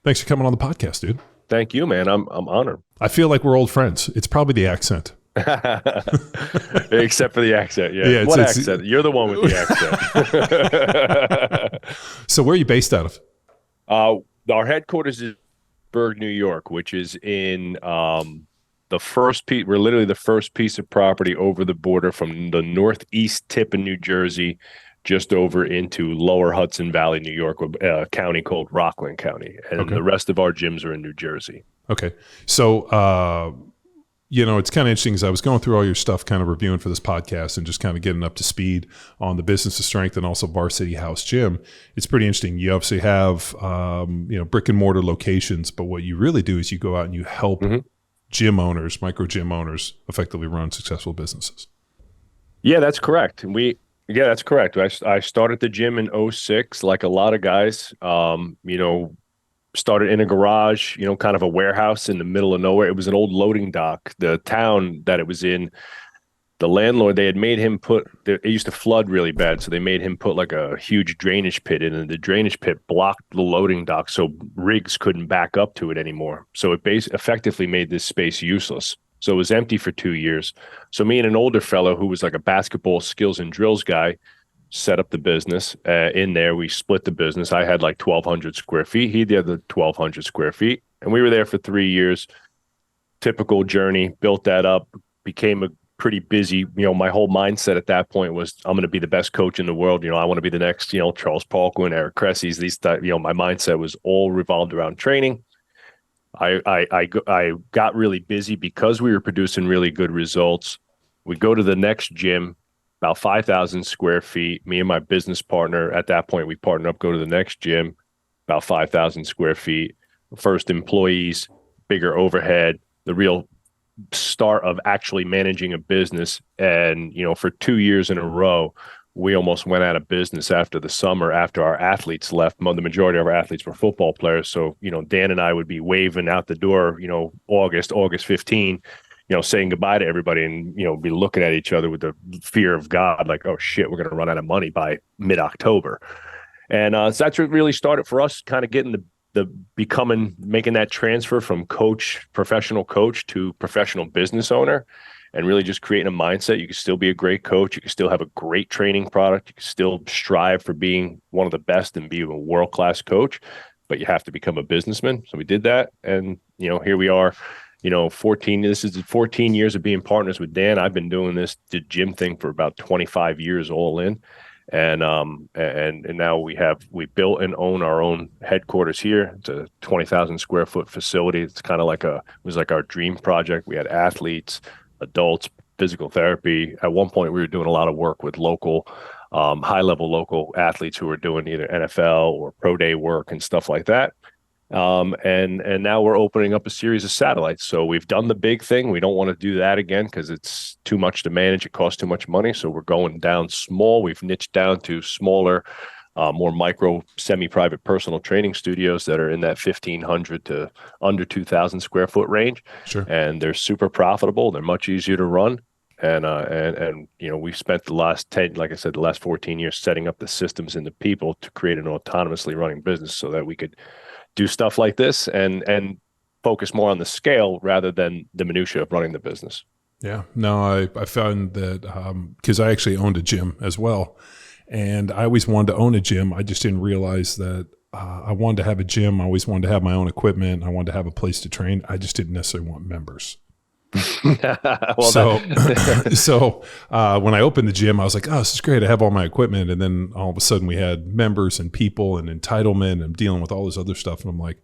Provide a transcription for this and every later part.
Thanks for coming on the podcast, dude. Thank you, man. I'm honored. I feel like we're old friends. It's probably the accent. Except for the accent. Yeah. Yeah, What accent? You're the one with the accent. So where are you based out of? Our headquarters is Berg, New York, which is in the first piece. We're literally the first piece of property over the border from the northeast tip in New Jersey, just over into lower Hudson Valley, New York, a county called Rockland County. And the rest of our gyms are in New Jersey. Okay. So, it's kind of interesting as I was going through all your stuff, kind of reviewing for this podcast and just kind of getting up to speed on the business of strength and also Varsity House Gym. It's pretty interesting. You obviously have, brick and mortar locations, but what you really do is you go out and you help gym owners, micro gym owners effectively run successful businesses. Yeah, that's correct. Yeah, that's correct. I started the gym in 2006, like a lot of guys, started in a garage, kind of a warehouse in the middle of nowhere. It was an old loading dock. The town that it was in, the landlord, they had made him it used to flood really bad. So they made him put like a huge drainage pit in, and the drainage pit blocked the loading dock. So rigs couldn't back up to it anymore. So it effectively made this space useless. So it was empty for 2 years. So me and an older fellow who was like a basketball skills and drills guy set up the business in there. We split the business. I had like 1,200 square feet. He had the 1,200 square feet. And we were there for 3 years. Typical journey, built that up, became a pretty busy, my whole mindset at that point was I'm going to be the best coach in the world. I want to be the next, Charles Poliquin, Eric Cressy's, my mindset was all revolved around training. I got really busy because we were producing really good results. We go to the next gym, about 5,000 square feet. Me and my business partner, at that point, we partnered up, go to the next gym, about 5,000 square feet. First employees, bigger overhead, the real start of actually managing a business. And, for 2 years in a row, we almost went out of business after the summer, after our athletes left. The majority of our athletes were football players. So, Dan and I would be waving out the door, August 15, saying goodbye to everybody and, be looking at each other with the fear of God, like, oh shit, we're going to run out of money by mid-October. And so that's what really started for us, kind of getting making that transfer from professional coach to professional business owner. And really just creating a mindset. You can still be a great coach. You can still have a great training product. You can still strive for being one of the best and be a world-class coach, but you have to become a businessman. So we did that. And, here we are, this is 14 years of being partners with Dan. I've been doing the gym thing for about 25 years all in. And now we built and own our own headquarters here. It's a 20,000 square foot facility. It's kind of it was like our dream project. We had athletes, adults, physical therapy. At one point, we were doing a lot of work with local, high-level local athletes who were doing either NFL or pro day work and stuff like that. And now we're opening up a series of satellites. So we've done the big thing. We don't want to do that again because it's too much to manage. It costs too much money. So we're going down small. We've niched down to smaller, more micro, semi-private personal training studios that are in that 1,500 to under 2,000 square foot range. Sure. And they're super profitable. They're much easier to run. And we've spent the last 14 years setting up the systems and the people to create an autonomously running business so that we could do stuff like this and focus more on the scale rather than the minutia of running the business. Yeah, no, I found that because I actually owned a gym as well. And I always wanted to own a gym. I just didn't realize that I wanted to have a gym. I always wanted to have my own equipment. I wanted to have a place to train. I just didn't necessarily want members. So when I opened the gym, I was like, oh, this is great. I have all my equipment. And then all of a sudden we had members and people and entitlement and I'm dealing with all this other stuff. And I'm like,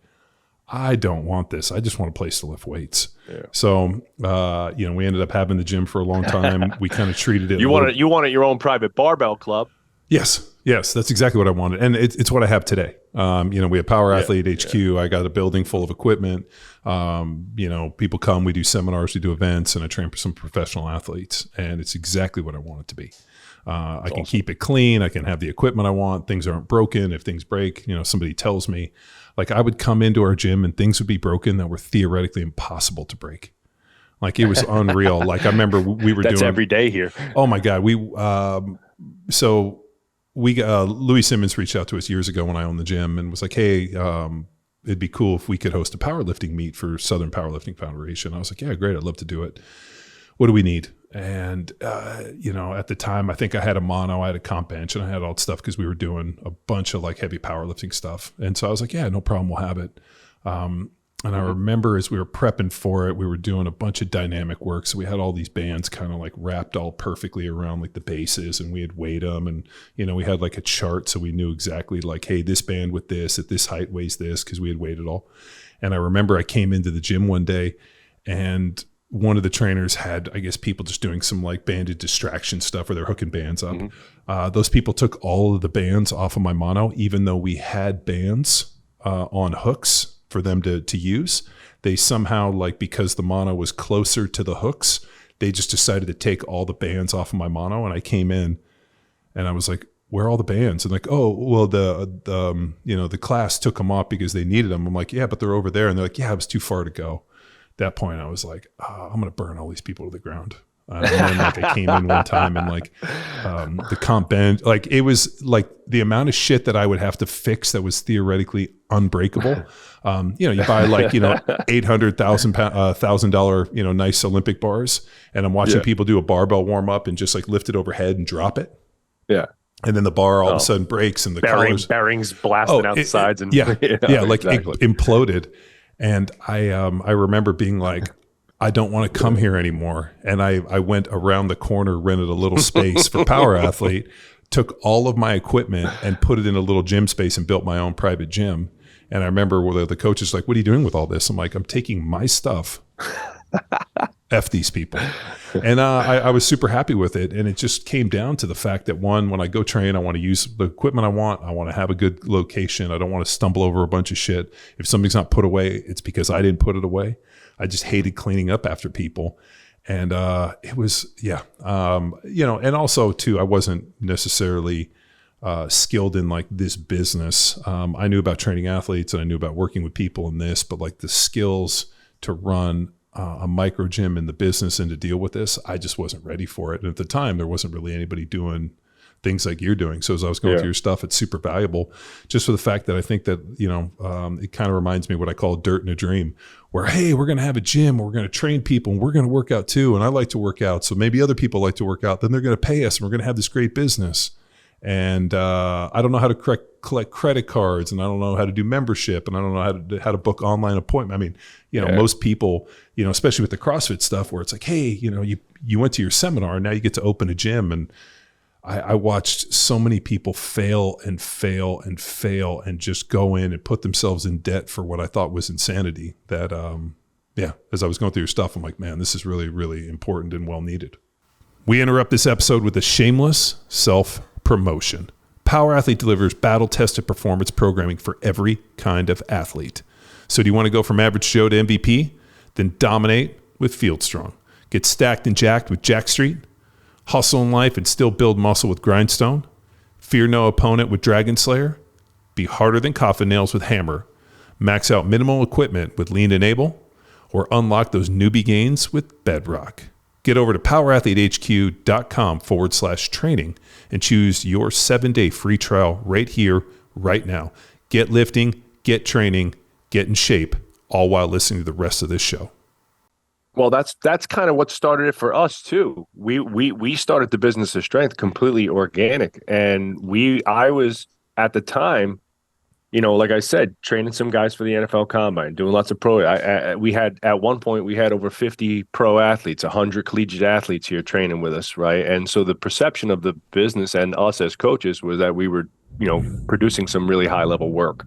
I don't want this. I just want a place to lift weights. Yeah. So, we ended up having the gym for a long time. We kind of treated it. You wanted your own private barbell club. Yes, that's exactly what I wanted. And it's what I have today. We have Power Athlete HQ. Yeah. I got a building full of equipment. People come, we do seminars, we do events, and I train some professional athletes. And it's exactly what I want it to be. I can keep it clean. I can have the equipment I want. Things aren't broken. If things break, somebody tells me. Like I would come into our gym and things would be broken that were theoretically impossible to break. Like it was unreal. Like I remember we were That's doing every day here. Oh my God. Louis Simmons reached out to us years ago when I owned the gym and was like, hey, it'd be cool if we could host a powerlifting meet for Southern Powerlifting Federation. I was like, yeah, great. I'd love to do it. What do we need? And, at the time, I think I had a mono, I had a comp bench, and I had all that stuff because we were doing a bunch of like heavy powerlifting stuff. And so I was like, yeah, no problem. We'll have it. And I remember as we were prepping for it, we were doing a bunch of dynamic work. So we had all these bands kind of like wrapped all perfectly around like the bases, and we had weighed them, and, we had like a chart. So we knew exactly like, hey, this band with this at this height weighs this, because we had weighed it all. And I remember I came into the gym one day, and one of the trainers had, I guess, people just doing some like banded distraction stuff where they're hooking bands up. Those people took all of the bands off of my mono, even though we had bands on hooks for them to use. They somehow, like, because the mono was closer to the hooks, they just decided to take all the bands off of my mono. And I came in and I was like, where are all the bands? And like, oh, well, the class took them off because they needed them. I'm like, yeah, but they're over there. And they're like, yeah, it was too far to go. At that point, I was like, I'm going to burn all these people to the ground. And then like I came in one time and like the comp bend, like it was like the amount of shit that I would have to fix that was theoretically unbreakable. You buy like, $800,000, nice Olympic bars, and I'm watching people do a barbell warm up and just like lift it overhead and drop it. Yeah. And then the bar all of a sudden breaks and the bearings blasting out the sides. And like exactly. It imploded. And I remember being like, I don't want to come here anymore. And I went around the corner, rented a little space for Power Athlete, took all of my equipment and put it in a little gym space and built my own private gym. And I remember where the coach is like, what are you doing with all this? I'm like, I'm taking my stuff. F these people. And I was super happy with it. And it just came down to the fact that, one, when I go train, I want to use the equipment I want to have a good location. I don't want to stumble over a bunch of shit. If something's not put away, it's because I didn't put it away. I just hated cleaning up after people. And it was, and also too, I wasn't necessarily skilled in like this business. I knew about training athletes and I knew about working with people in this, but like the skills to run a micro gym in the business and to deal with this, I just wasn't ready for it. And at the time, there wasn't really anybody doing things like you're doing. So as I was going through your stuff, it's super valuable just for the fact that I think that, it kind of reminds me of what I call dirt in a dream, where, hey, we're going to have a gym, we're going to train people, and we're going to work out too. And I like to work out. So maybe other people like to work out. Then they're going to pay us and we're going to have this great business. And I don't know how to collect credit cards, and I don't know how to do membership, and I don't know how to book online appointment. I mean, most people, especially with the CrossFit stuff, where it's like, hey, you went to your seminar and now you get to open a gym. And I watched so many people fail and fail and fail and just go in and put themselves in debt for what I thought was insanity. That, as I was going through your stuff, I'm like, man, this is really, really important and well needed. We interrupt this episode with a shameless self-promotion. Power Athlete delivers battle-tested performance programming for every kind of athlete. So do you want to go from average Joe to MVP? Then dominate with Field Strong. Get stacked and jacked with Jack Street. Hustle in life and still build muscle with Grindstone. Fear no opponent with Dragon Slayer. Be harder than coffin nails with Hammer. Max out minimal equipment with Lean Enable. Or unlock those newbie gains with Bedrock. Get over to powerathletehq.com/training and choose your 7-day free trial right here, right now. Get lifting, get training, get in shape, all while listening to the rest of this show. Well, that's kind of what started it for us too. We started the Business of Strength completely organic, and I was at the time, like I said, training some guys for the NFL Combine, doing lots of pro. We had at one point over 50 pro athletes, 100 collegiate athletes here training with us, right? And so the perception of the business and us as coaches was that we were, producing some really high level work.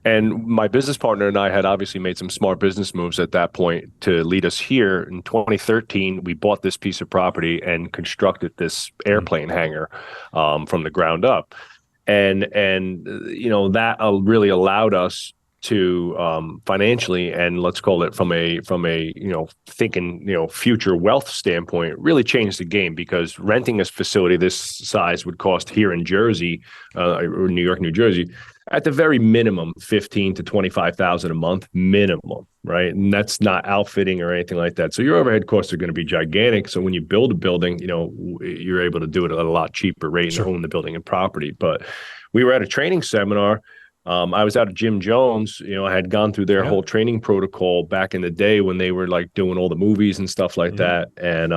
And my business partner and I had obviously made some smart business moves at that point to lead us here. In 2013, we bought this piece of property and constructed this airplane hangar from the ground up. And that really allowed us to financially, and let's call it from a thinking future wealth standpoint, really change the game, because renting a facility this size would cost here in Jersey or New York, New Jersey, at the very minimum, $15,000 to $25,000 a month minimum, right? And that's not outfitting or anything like that. So your overhead costs are going to be gigantic. So when you build a building, you're able to do it at a lot cheaper rate and own the building and property. But we were at a training seminar I was out of Jim Jones. I had gone through their Yeah. whole training protocol back in the day when they were like doing all the movies and stuff like Mhm. that. And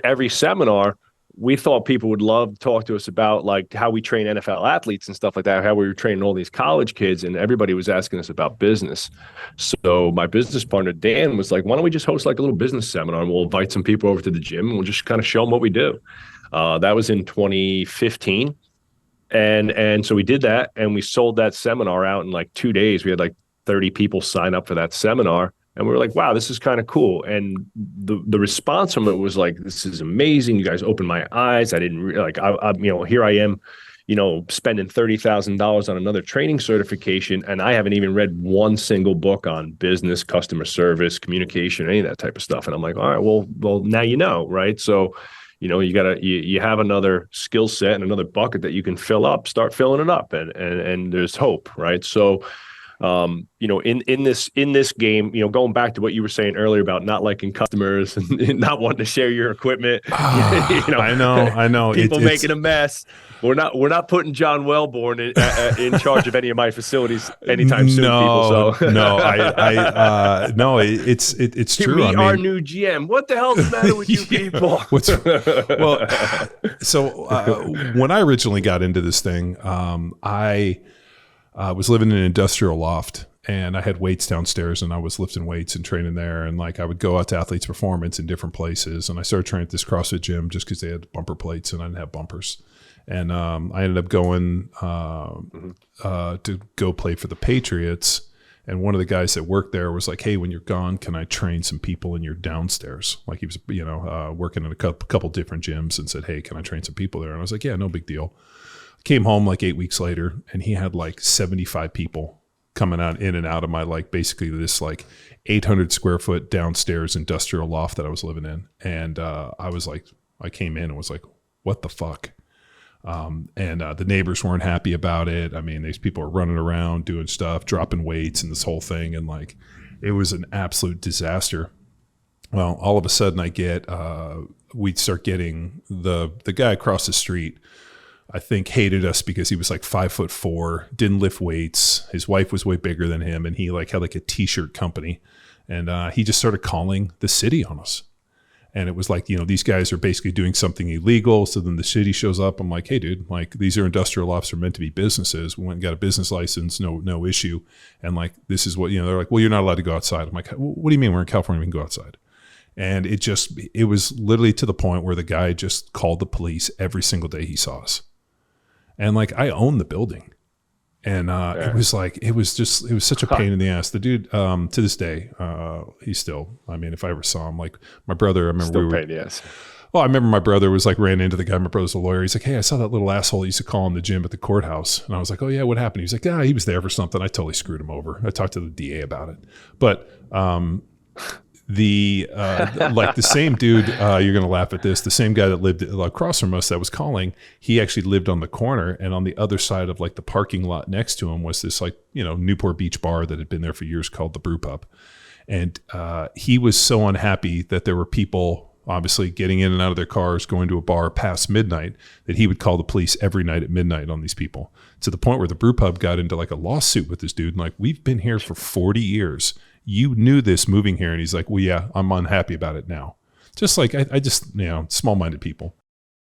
every seminar, we thought people would love to talk to us about like how we train NFL athletes and stuff like that, how we were training all these college kids, and everybody was asking us about business. So my business partner Dan was like, "Why don't we just host like a little business seminar, and we'll invite some people over to the gym, and we'll just kind of show them what we do." That was in 2015, and so we did that, and we sold that seminar out in like 2 days. We had like 30 people sign up for that seminar, and we were like, wow, this is kind of cool. And the response from it was like, this is amazing. You guys opened my eyes. I didn't like, here I am, spending $30,000 on another training certification, and I haven't even read one single book on business, customer service, communication, any of that type of stuff. And I'm like, all right, well, now right? So you have another skill set and another bucket that you can fill up. Start filling it up, and there's hope, right? So in this game, going back to what you were saying earlier about not liking customers and not wanting to share your equipment, I know. people It's making a mess. We're not putting John Wellborn in charge of any of my facilities anytime soon, people. So no, no, it's true. meet our new GM. What the hell's the matter with you people? Well, so when I originally got into this thing, I was living in an industrial loft, and I had weights downstairs, and I was lifting weights and training there. And like I would go out to Athletes Performance in different places, and I started training at this CrossFit gym just because they had bumper plates and I didn't have bumpers. And I ended up going to go play for the Patriots. And one of the guys that worked there was like, "Hey, when you're gone, can I train some people in your downstairs?" Like he was, working at a couple different gyms, and said, "Hey, can I train some people there?" And I was like, "Yeah, no big deal." Came home like 8 weeks later, and he had like 75 people coming out in and out of my like basically this like 800 square foot downstairs industrial loft that I was living in. And I came in and was like, "What the fuck?" And the neighbors weren't happy about it. I mean, these people are running around doing stuff, dropping weights and this whole thing. And like, it was an absolute disaster. Well, all of a sudden we'd start getting the guy across the street, I think, hated us because he was like 5'4", didn't lift weights. His wife was way bigger than him. And he like had like a t-shirt company, and he just started calling the city on us. And it was like, these guys are basically doing something illegal. So then the city shows up. I'm like, "Hey, dude, like these are industrial lofts, are meant to be businesses. We went and got a business license, no issue. And like, this is what, they're like, "Well, you're not allowed to go outside." I'm like, "What do you mean we're in California, we can go outside?" And it was literally to the point where the guy just called the police every single day he saw us. And like, I own the building. And it was such a pain in the ass. The dude, to this day, he's still, I mean, if I ever saw him, like my brother, I remember Still pain in the ass. Well, I remember my brother was like, ran into the guy. My brother's a lawyer. He's like, "Hey, I saw that little asshole he used to call in the gym at the courthouse." And I was like, "Oh yeah, what happened?" He was like, "Yeah, he was there for something. I totally screwed him over. I talked to the DA about it." But like the same dude, you're gonna laugh at this, the same guy that lived across from us that was calling, he actually lived on the corner, and on the other side of like the parking lot next to him was this like Newport Beach bar that had been there for years called the Brew Pub. And he was so unhappy that there were people obviously getting in and out of their cars, going to a bar past midnight, that he would call the police every night at midnight on these people, to the point where the Brew Pub got into like a lawsuit with this dude. And like, "We've been here for 40 years. You knew this moving here." And he's like, "Well, yeah, I'm unhappy about it now." Just like, I just, small-minded people.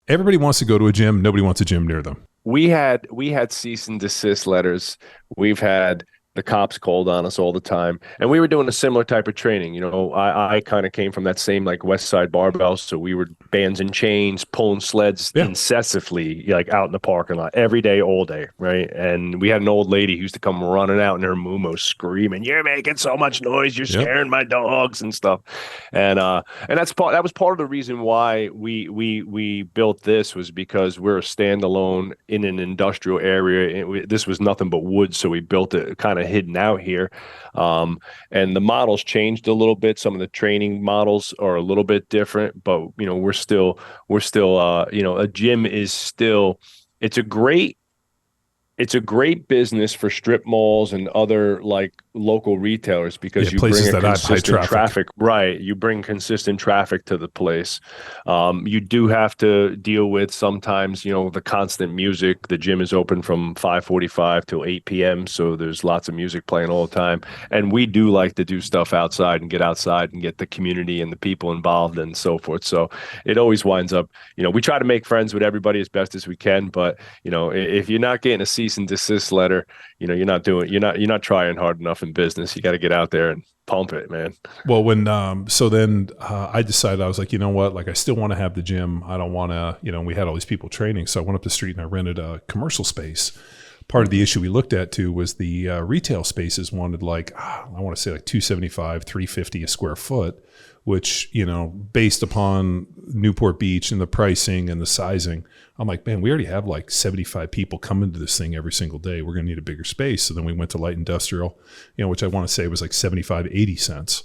Everybody wants to go to a gym. Nobody wants a gym near them. We had cease and desist letters. We've had the cops called on us all the time, and we were doing a similar type of training. I kind of came from that same like West Side barbell, so we were bands and chains, pulling sleds incessantly, like out in the parking lot every day, all day, right? And we had an old lady who used to come running out in her muumuu screaming, "You're making so much noise, you're scaring my dogs," and stuff. And that was part of the reason why we built this, was because we're a standalone in an industrial area. This was nothing but wood, so we built it kind of hidden out here, and the models changed a little bit. Some of the training models are a little bit different, but we're still a gym is still, it's a great it's a great business for strip malls and other like local retailers Yeah, because you bring places a that have high consistent traffic. traffic, right? You bring consistent traffic to the place. You do have to deal with sometimes, the constant music. The gym is open from 5:45 till 8 p.m. So there's lots of music playing all the time. And we do like to do stuff outside and get outside and get the community and the people involved and so forth. So it always winds up, we try to make friends with everybody as best as we can, but if you're not getting a cease and desist letter, you're not trying hard enough in business. You got to get out there and pump it, man. Well, when so then I decided, I was like, you know what, like I still want to have the gym. I don't want to, we had all these people training, so I went up the street and I rented a commercial space. Part of the issue we looked at too was the retail spaces wanted like I want to say like 275, 350 a square foot, which based upon Newport Beach and the pricing and the sizing, I'm like, man, we already have like 75 people coming to this thing every single day. We're going to need a bigger space. So then we went to light industrial, which I want to say was like 75, 80 cents.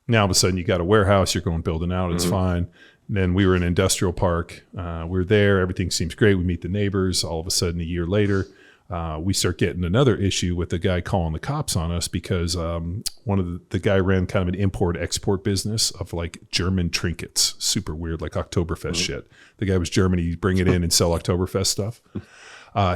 Now all of a sudden you got a warehouse, you're going building out, it's fine. And then we were in an industrial park. We're there. Everything seems great. We meet the neighbors. All of a sudden a year later, we start getting another issue with the guy calling the cops on us because one of the guy ran kind of an import-export business of like German trinkets, super weird, like Oktoberfest shit. The guy was German. He'd bring it in and sell Oktoberfest stuff.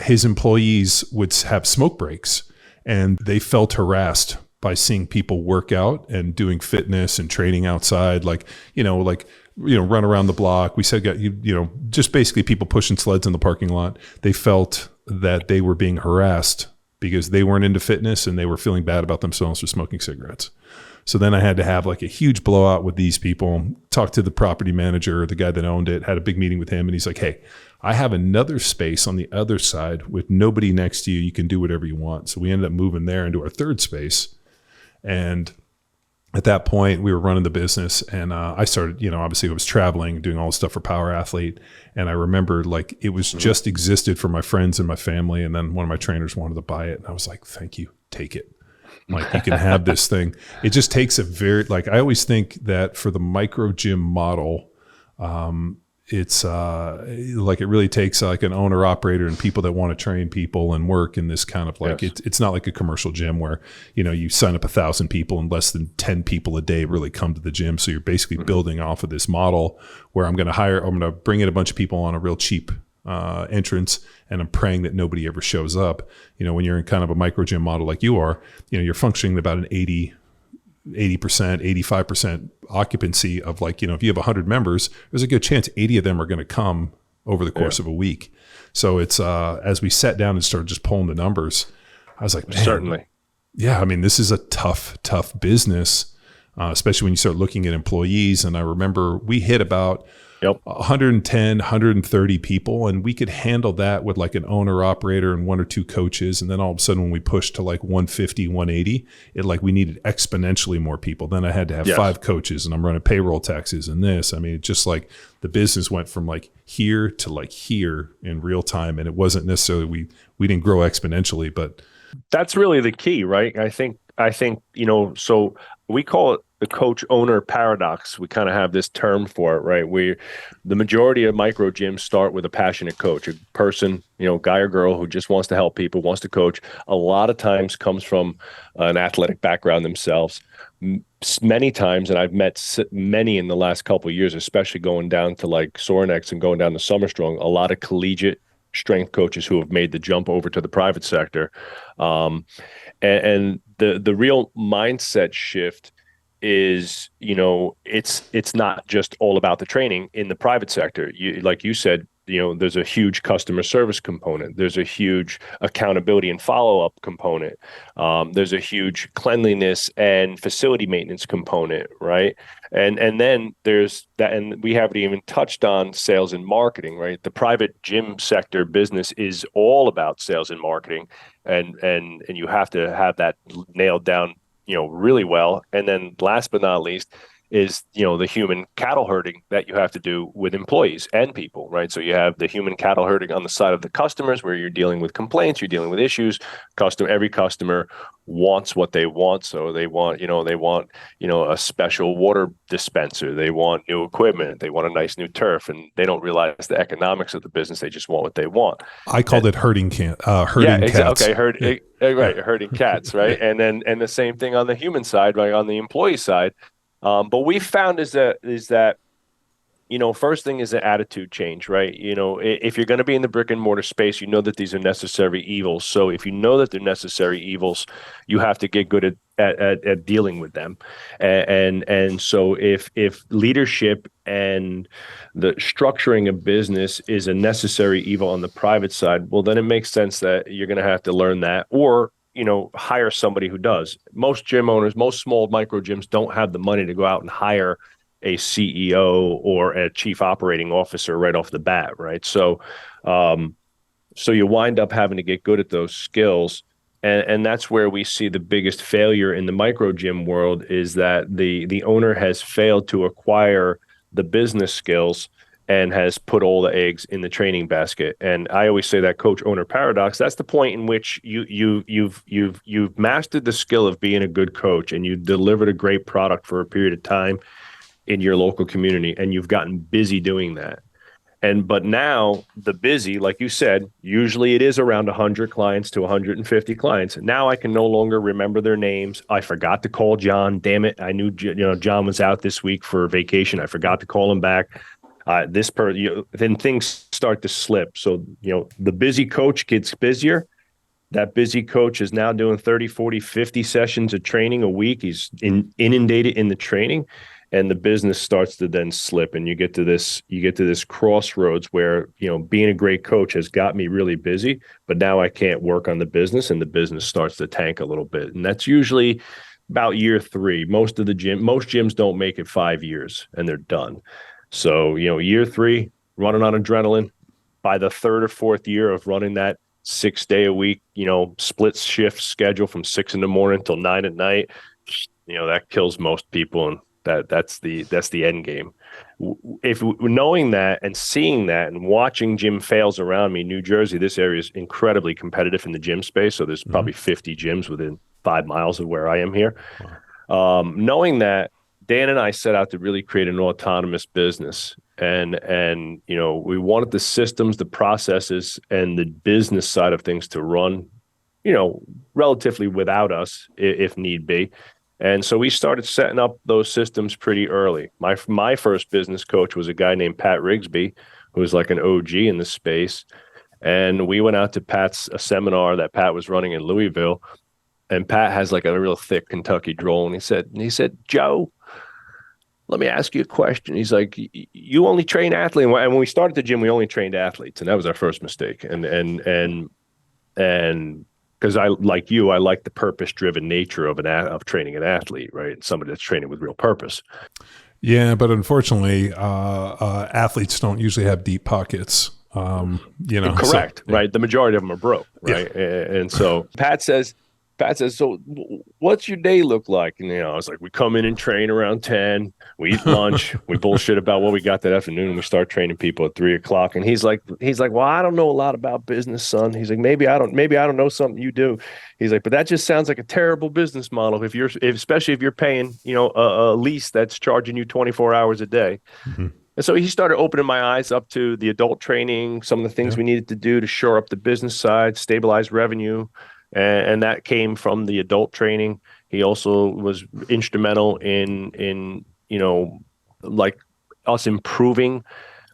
His employees would have smoke breaks, and they felt harassed by seeing people work out and doing fitness and training outside, run around the block. We said, just basically people pushing sleds in the parking lot. They felt that they were being harassed because they weren't into fitness and they were feeling bad about themselves for smoking cigarettes. So then I had to have like a huge blowout with these people, talk to the property manager, the guy that owned it, had a big meeting with him. And he's like, hey, I have another space on the other side with nobody next to you. You can do whatever you want. So we ended up moving there into our third space. And at that point, we were running the business, and I started, obviously I was traveling, doing all the stuff for Power Athlete. And I remember like it was just existed for my friends and my family. And then one of my trainers wanted to buy it. And I was like, thank you, take it. Like you can have this thing. It just takes a very, like I always think that for the micro gym model, it's like it really takes like an owner operator and people that want to train people and work in this kind of like it's not like a commercial gym where you sign up 1,000 people and less than 10 people a day really come to the gym. So you're basically building off of this model where I'm going to bring in a bunch of people on a real cheap entrance, and I'm praying that nobody ever shows up. When you're in kind of a micro gym model like you are, you're functioning about an 80%, 85% occupancy of like, if you have 100 members, there's a good chance 80 of them are going to come over the course of a week. So it's, as we sat down and started just pulling the numbers, I was like, man, certainly. Yeah. I mean, this is a tough business, especially when you start looking at employees. And I remember we hit about 110, 130 people, and we could handle that with like an owner operator and one or two coaches. And then all of a sudden when we pushed to like 150, 180, we needed exponentially more people. Then I had to have 5 coaches, and I'm running payroll taxes and this. I mean, it just like the business went from like here to like here in real time. And it wasn't necessarily, we didn't grow exponentially, but that's really the key, right? I think, so we call it the coach owner paradox. We kind of have this term for it, right? The majority of micro gyms start with a passionate coach, a person, guy or girl who just wants to help people, wants to coach. A lot of times comes from an athletic background themselves. Many times, and I've met many in the last couple of years, especially going down to like Sorinex and going down to Summer Strong, a lot of collegiate strength coaches who have made the jump over to the private sector. And the real mindset shift is, it's not just all about the training in the private sector. Like you said, there's a huge customer service component. There's a huge accountability and follow-up component. There's a huge cleanliness and facility maintenance component, right? And then there's that, and we haven't even touched on sales and marketing, right? The private gym sector business is all about sales and marketing, and you have to have that nailed down, really well. And then last but not least, is, you know, the human cattle herding that you have to do with employees and people, right? So you have the human cattle herding on the side of the customers, where you're dealing with complaints, you're dealing with issues. Every customer wants what they want. So they want a special water dispenser. They want new equipment. They want a nice new turf, and they don't realize the economics of the business. They just want what they want. I called And it herding yeah, herding cats. okay, Yeah. right, herding cats, right? And the same thing on the human side, right, on the employee side. But we found is that first thing is an attitude change, right? If you're going to be in the brick and mortar space, you know that these are necessary evils. So if you know that they're necessary evils, you have to get good at dealing with them. And so if leadership and the structuring of business is a necessary evil on the private side, well, then it makes sense that you're going to have to learn that, or hire somebody who does. Most gym owners, most small micro gyms don't have the money to go out and hire a CEO or a chief operating officer right off the bat, right? So you wind up having to get good at those skills. And that's where we see the biggest failure in the micro gym world, is that the owner has failed to acquire the business skills and has put all the eggs in the training basket. And I always say that coach owner paradox. That's the point in which you've mastered the skill of being a good coach, and you delivered a great product for a period of time in your local community, and you've gotten busy doing that. But now the busy, like you said, usually it is around 100 clients to 150 clients. Now I can no longer remember their names. I forgot to call John. Damn it. I knew, John was out this week for vacation. I forgot to call him back. Then things start to slip. So, the busy coach gets busier. That busy coach is now doing 30, 40, 50 sessions of training a week. He's inundated in the training, and the business starts to then slip. And you get to this crossroads where, being a great coach has got me really busy, but now I can't work on the business, and the business starts to tank a little bit. And that's usually about year 3. Most gyms don't make it 5 years and they're done. So, year 3, running on adrenaline. By the 3rd or 4th year of running that 6-day a week, split shift schedule from 6 a.m. till 9 p.m, that kills most people. And that's the end game. If knowing that and seeing that and watching gym fails around me, New Jersey, this area is incredibly competitive in the gym space. So there's probably 50 gyms within 5 miles of where I am here. Knowing that, Dan and I set out to really create an autonomous business. And we wanted the systems, the processes, and the business side of things to run, relatively without us if need be. And so we started setting up those systems pretty early. My first business coach was a guy named Pat Rigsby, who was like an OG in the space. And we went out to a seminar that Pat was running in Louisville. And Pat has like a real thick Kentucky drawl. And he said, Joe, let me ask you a question. He's like, you only train athletes. And when we started the gym, we only trained athletes. And that was our first mistake. And because I like the purpose-driven nature of training an athlete, right? Somebody that's training with real purpose. Yeah, but unfortunately, athletes don't usually have deep pockets. Correct, so, right? The majority of them are broke, right? Yeah. And so Pat says, so what's your day look like? And, I was like, we come in and train around 10, we eat lunch, we bullshit about what we got that afternoon, and we start training people at 3:00. And he's like, well, I don't know a lot about business, son. He's like, maybe I don't know something you do. He's like, but that just sounds like a terrible business model. Especially if you're paying, a lease that's charging you 24 hours a day. Mm-hmm. And so he started opening my eyes up to the adult training, some of the things we needed to do to shore up the business side, stabilize revenue. And that came from the adult training. He also was instrumental in like us improving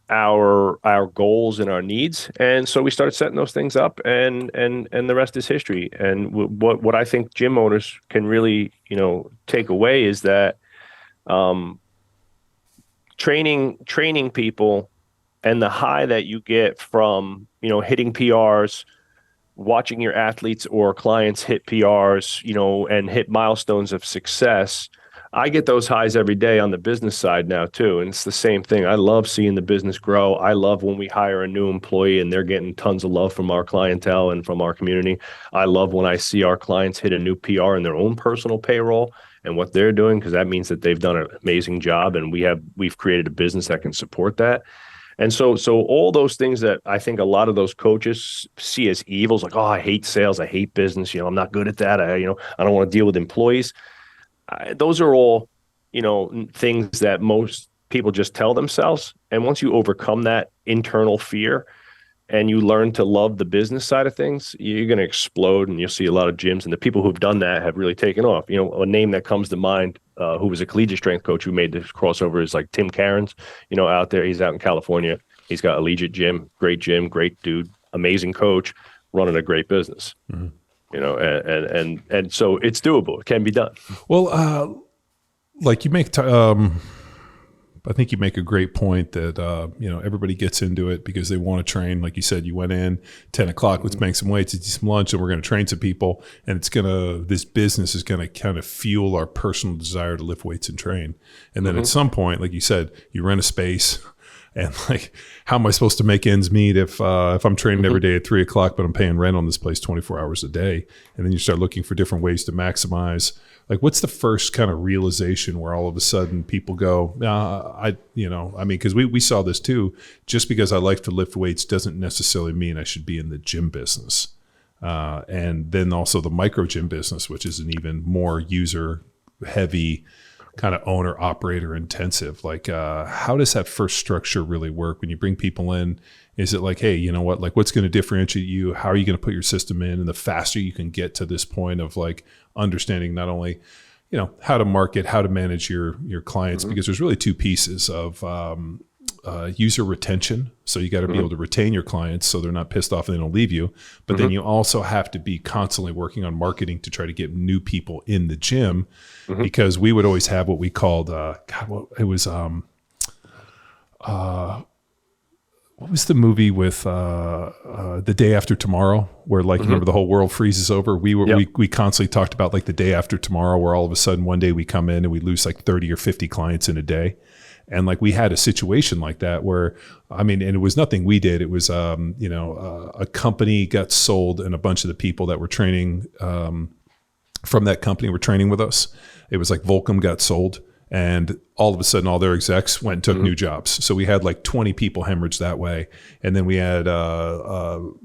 our goals and our needs. And so we started setting those things up, and the rest is history. And what I think gym owners can really, take away is that training people, and the high that you get from, hitting PRs, watching your athletes or clients hit PRs, and hit milestones of success. I get those highs every day on the business side now too. And it's the same thing. I love seeing the business grow. I love when we hire a new employee and they're getting tons of love from our clientele and from our community. I love when I see our clients hit a new PR in their own personal payroll. and what they're doing, because that means that they've done an amazing job, and we've created a business that can support that. And so all those things that I think a lot of those coaches see as evils, like, oh, I hate sales, I hate business, I'm not good at that. I don't want to deal with employees. Those are all, things that most people just tell themselves. And once you overcome that internal fear and you learn to love the business side of things, you're going to explode, and you'll see a lot of gyms. And the people who've done that have really taken off. A name that comes to mind, who was a collegiate strength coach who made this crossover, is like Tim Cairns, out there. He's out in California. He's got a collegiate gym, great dude, amazing coach, running a great business. Mm-hmm. And so it's doable. It can be done. Well, like you make, I think you make a great point that, everybody gets into it because they want to train. Like you said, you went in 10 o'clock, let's make some weights, eat some lunch, and we're going to train some people. And this business is going to kind of fuel our personal desire to lift weights and train. And then at some point, like you said, you rent a space. And like, how am I supposed to make ends meet if I'm training every day at 3 o'clock, but I'm paying rent on this place 24 hours a day? And then you start looking for different ways to maximize. Like, what's the first kind of realization where all of a sudden people go, because we saw this too. Just because I like to lift weights doesn't necessarily mean I should be in the gym business. And then also the micro gym business, which is an even more user heavy, kind of owner operator intensive. Like, how does that first structure really work when you bring people in? Is it like, hey, you know what, like, what's going to differentiate you? How are you going to put your system in? And the faster you can get to this point of like understanding not only, how to market, how to manage your clients, because there's really two pieces of user retention. So you got to be able to retain your clients so they're not pissed off and they don't leave you. But then you also have to be constantly working on marketing to try to get new people in the gym, because we would always have what we called, what was the movie with The Day After Tomorrow, where like, remember, the whole world freezes over? We constantly talked about like the day after tomorrow, where all of a sudden one day we come in and we lose like 30 or 50 clients in a day. And like, we had a situation like that where, and it was nothing we did. It was, a company got sold, and a bunch of the people that were training from that company were training with us. It was like Volcom got sold. And all of a sudden, all their execs went and took new jobs. So we had like 20 people hemorrhage that way. And then we had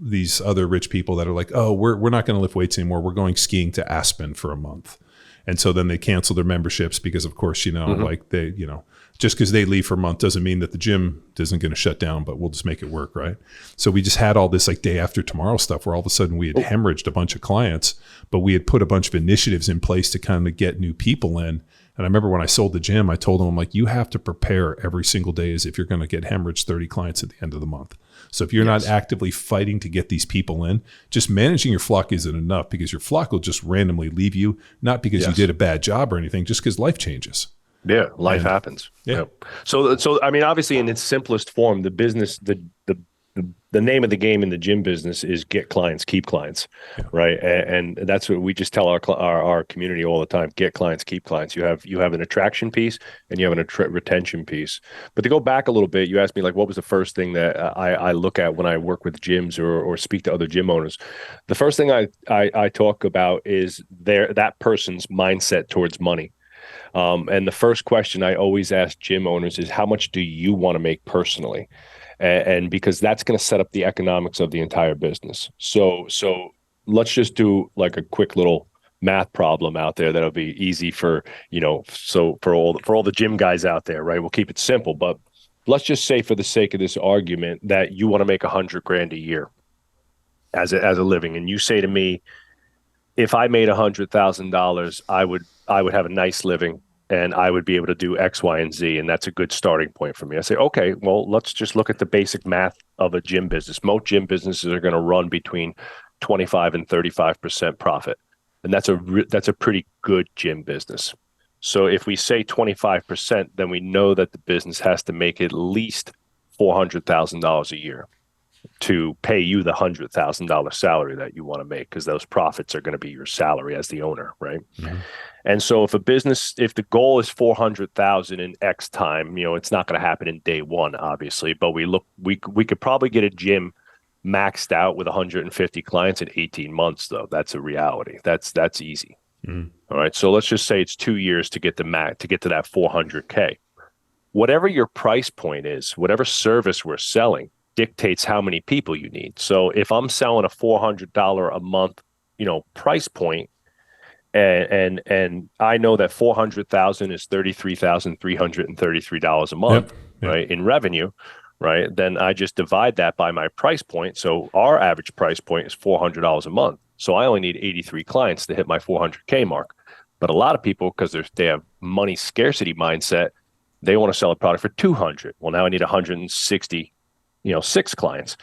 these other rich people that are like, oh, we're not going to lift weights anymore. We're going skiing to Aspen for a month. And so then they cancel their memberships because, of course, like they, just because they leave for a month doesn't mean that the gym isn't going to shut down, but we'll just make it work, right? So we just had all this like day after tomorrow stuff where all of a sudden we had hemorrhaged a bunch of clients, but we had put a bunch of initiatives in place to kind of get new people in. And I remember when I sold the gym, I told them, I'm like, you have to prepare every single day as if you're going to get hemorrhaged 30 clients at the end of the month. So if you're not actively fighting to get these people in, just managing your flock isn't enough, because your flock will just randomly leave you, not because you did a bad job or anything, just because life changes. Yeah, life happens. Yeah. Yep. So obviously, in its simplest form, the business, the name of the game in the gym business is get clients, keep clients, right? And that's what we just tell our community all the time: get clients, keep clients. You have an attraction piece and you have an retention piece. But to go back a little bit, you asked me like, what was the first thing that I look at when I work with gyms or speak to other gym owners? The first thing I talk about is that person's mindset towards money. And the first question I always ask gym owners is, how much do you want to make personally? And because that's going to set up the economics of the entire business. So let's just do like a quick little math problem out there that'll be easy for, so for all the gym guys out there, right? We'll keep it simple, but let's just say, for the sake of this argument, that you want to make $100,000 a year as a living. And you say to me, if I made $100,000, I would have a nice living, and I would be able to do X, Y, and Z, and that's a good starting point for me. I say, okay, well, let's just look at the basic math of a gym business. Most gym businesses are going to run between 25 and 35% profit, and that's a pretty good gym business. So if we say 25%, then we know that the business has to make at least $400,000 a year to pay you the $100,000 salary that you want to make, because those profits are going to be your salary as the owner, right? Mm-hmm. And so if the goal is 400,000 in X time, it's not going to happen in day one, obviously, but we could probably get a gym maxed out with 150 clients in 18 months, though. That's a reality. That's easy. All right. So let's just say it's 2 years to get to get to that 400K. Whatever your price point is, whatever service we're selling dictates how many people you need. So if I'm selling a $400 a month, price point, and I know that 400,000 is $33,333 a month, Yep. right, in revenue, right? Then I just divide that by my price point. So our average price point is $400 a month. So I only need 83 clients to hit my 400K mark. But a lot of people, because they have money scarcity mindset, they want to sell a product for 200. Well, now I need 160, 6 clients.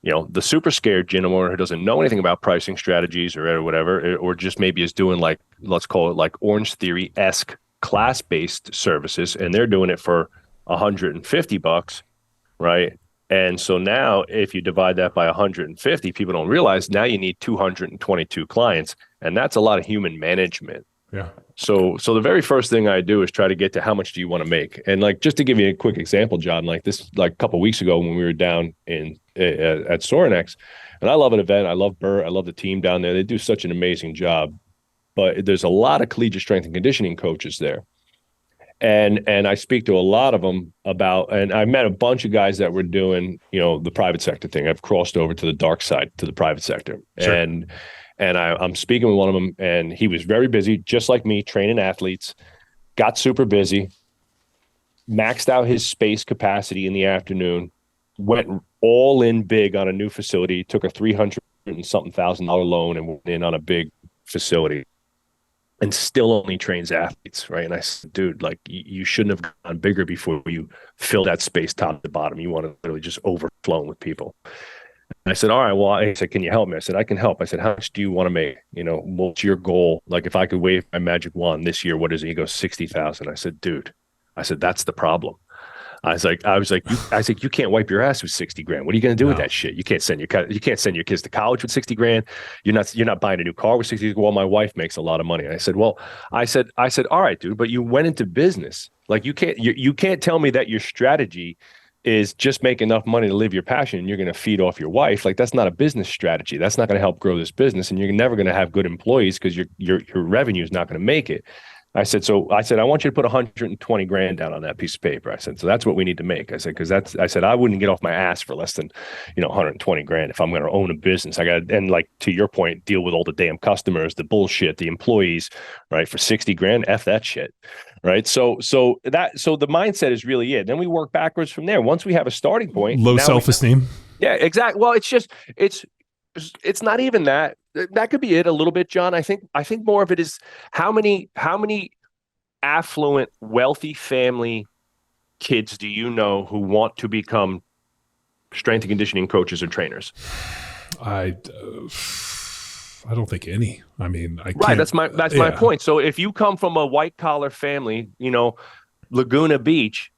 The super scared gym owner who doesn't know anything about pricing strategies or whatever, or just maybe is doing like, let's call it like Orange Theory-esque class-based services, and they're doing it for $150, right? And so now if you divide that by 150, people don't realize now you need 222 clients, and that's a lot of human management. Yeah. So the very first thing I do is try to get to how much do you want to make? And like, just to give you a quick example, John, like this, like a couple of weeks ago when we were down at Sorinex, and I love an event. I love Bert. I love the team down there. They do such an amazing job, but there's a lot of collegiate strength and conditioning coaches there. And I speak to a lot of them about, and I met a bunch of guys that were doing, the private sector thing. I've crossed over to the dark side, to the private sector. Sure. And I'm speaking with one of them, and he was very busy, just like me, training athletes, got super busy, maxed out his space capacity in the afternoon, went all in big on a new facility, took a $300 and something thousand loan and went in on a big facility, and still only trains athletes, right? And I said, dude, like you shouldn't have gone bigger before you fill that space top to bottom. You want to literally just overflowing with people. And I said, all right, well, I said, can you help me? I said, I can help. I said, how much do you want to make? What's your goal? Like if I could wave my magic wand this year, what is it? He goes, 60,000. I said, dude, that's the problem. I said, you can't wipe your ass with 60 grand. What are you going to do with that shit? You can't send your kids to college with 60 grand. You're not buying a new car with 60. Well, my wife makes a lot of money. And I said, all right, dude, but you went into business. Like you can't tell me that your strategy is just make enough money to live your passion and you're going to feed off your wife. Like that's not a business strategy. That's not going to help grow this business. And you're never going to have good employees because your revenue is not going to make it. I said, I want you to put 120 grand down on that piece of paper. I said, so that's what we need to make. I said, I wouldn't get off my ass for less than, 120 grand if I'm going to own a business. And like, to your point, deal with all the damn customers, the bullshit, the employees, right? For 60 grand, F that shit. Right. So the mindset is really it. Then we work backwards from there. Once we have a starting point, low self-esteem. Yeah, exactly. Well, it's not even that. That could be it a little bit, John. I think more of it is how many affluent, wealthy family kids do you know who want to become strength and conditioning coaches or trainers? I don't think any. I mean, I can't. Right. That's my point. So if you come from a white collar family, Laguna Beach,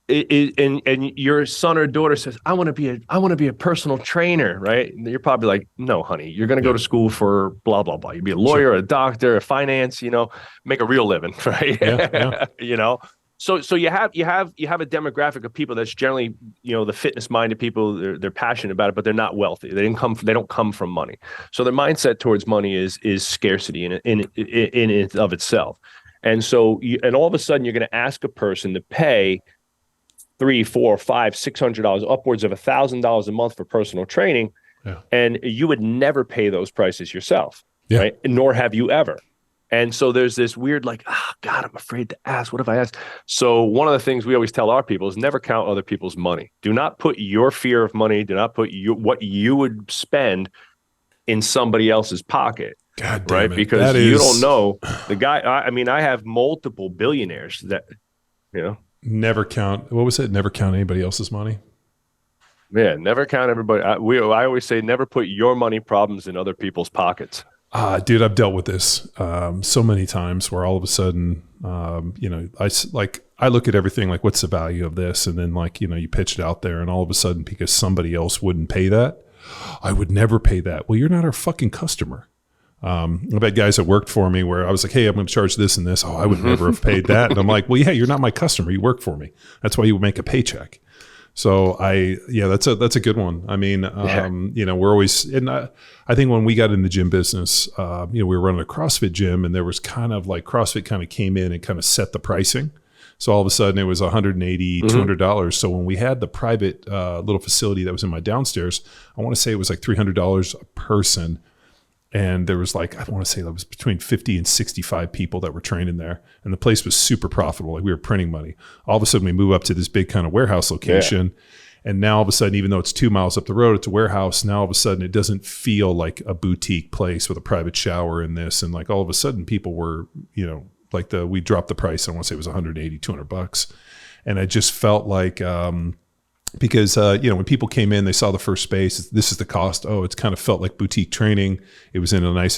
and your son or daughter says, I want to be a personal trainer, right? And you're probably like, no, honey, you're going to go to school for blah, blah, blah. You'd be a lawyer, a doctor, a finance, make a real living, right? Yeah. So you have a demographic of people that's generally, the fitness minded people, they're passionate about it, but they're not wealthy. They don't come from money. So their mindset towards money is scarcity in and of itself. And so, and all of a sudden you're going to ask a person to pay $300, $400, $500, $600, upwards of $1,000 a month for personal training. Yeah. And you would never pay those prices yourself, right? Nor have you ever. And so there's this weird, like, God, I'm afraid to ask. What if I ask? So one of the things we always tell our people is never count other people's money. Do not put your fear of money, do not put what you would spend in somebody else's pocket. God damn right? It. Because you don't know the guy. I have multiple billionaires that, never count. What was it? Never count anybody else's money. Yeah, never count everybody. I always say never put your money problems in other people's pockets. Dude, I've dealt with this so many times where all of a sudden, I look at everything like, what's the value of this? And then you pitch it out there and all of a sudden, because somebody else wouldn't pay that, I would never pay that. Well, you're not our fucking customer. I've had guys that worked for me where I was like, hey, I'm going to charge this and this. Oh, I would never have paid that. And I'm like, well, yeah, you're not my customer. You work for me. That's why you make a paycheck. So that's a good one. I mean, we're always, and I think when we got in the gym business, we were running a CrossFit gym, and there was kind of like CrossFit kind of came in and kind of set the pricing. So all of a sudden it was $180, $200. So when we had the private little facility that was in my downstairs, I want to say it was like $300 a person. And there was like, I want to say that was between 50 and 65 people that were training there. And the place was super profitable. Like we were printing money. All of a sudden we move up to this big kind of warehouse location. Yeah. And now all of a sudden, even though it's 2 miles up the road, it's a warehouse. Now all of a sudden it doesn't feel like a boutique place with a private shower and this. And like all of a sudden people were, like we dropped the price. I want to say it was $180, $200. And I just felt like, because when people came in, they saw the first space. This is the cost. Oh, it's kind of felt like boutique training. It was in a nice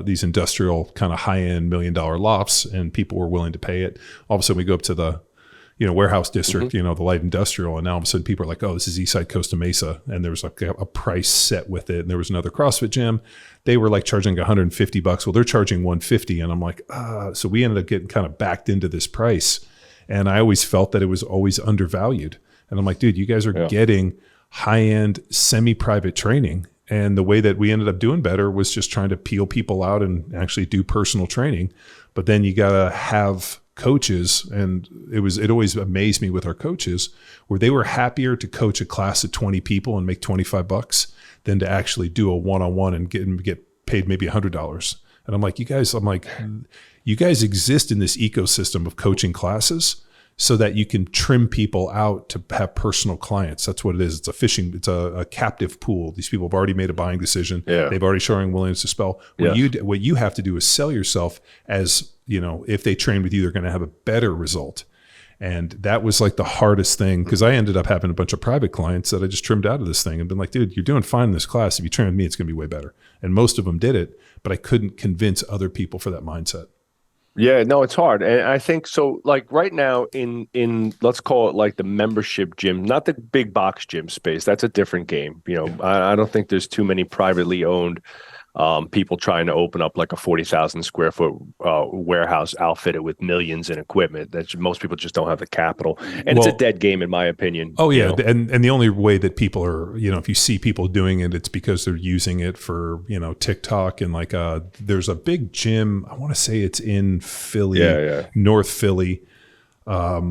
these industrial kind of high-end $1 million lofts, and people were willing to pay it. All of a sudden, we go up to the warehouse district, the light industrial, and now all of a sudden people are like, oh, this is Eastside Costa Mesa, and there was like a price set with it. And there was another CrossFit gym. They were like charging $150. Well, they're charging $150, and I'm like, so we ended up getting kind of backed into this price, and I always felt that it was always undervalued. And I'm like, dude, you guys are getting high-end semi-private training. And the way that we ended up doing better was just trying to peel people out and actually do personal training. But then you got to have coaches. And it always amazed me with our coaches where they were happier to coach a class of 20 people and make $25 than to actually do a one-on-one and get paid maybe $100. And I'm like, you guys exist in this ecosystem of coaching classes so that you can trim people out to have personal clients. That's what it is. It's a captive pool. These people have already made a buying decision. Yeah. They've already showing willingness to spell. What you have to do is sell yourself as, if they train with you, they're going to have a better result. And that was like the hardest thing, because I ended up having a bunch of private clients that I just trimmed out of this thing and been like, dude, you're doing fine in this class. If you train with me, it's going to be way better. And most of them did it, but I couldn't convince other people for that mindset. Yeah, no, it's hard. And I think so, like right now in let's call it like the membership gym, not the big box gym space. That's a different game. I don't think there's too many privately owned people trying to open up like a 40,000 square foot warehouse outfitted with millions in equipment. That most people just don't have the capital, and it's a dead game in my opinion. Oh yeah, and the only way that people are, if you see people doing it, it's because they're using it for TikTok and like there's a big gym. I want to say it's in Philly, North Philly,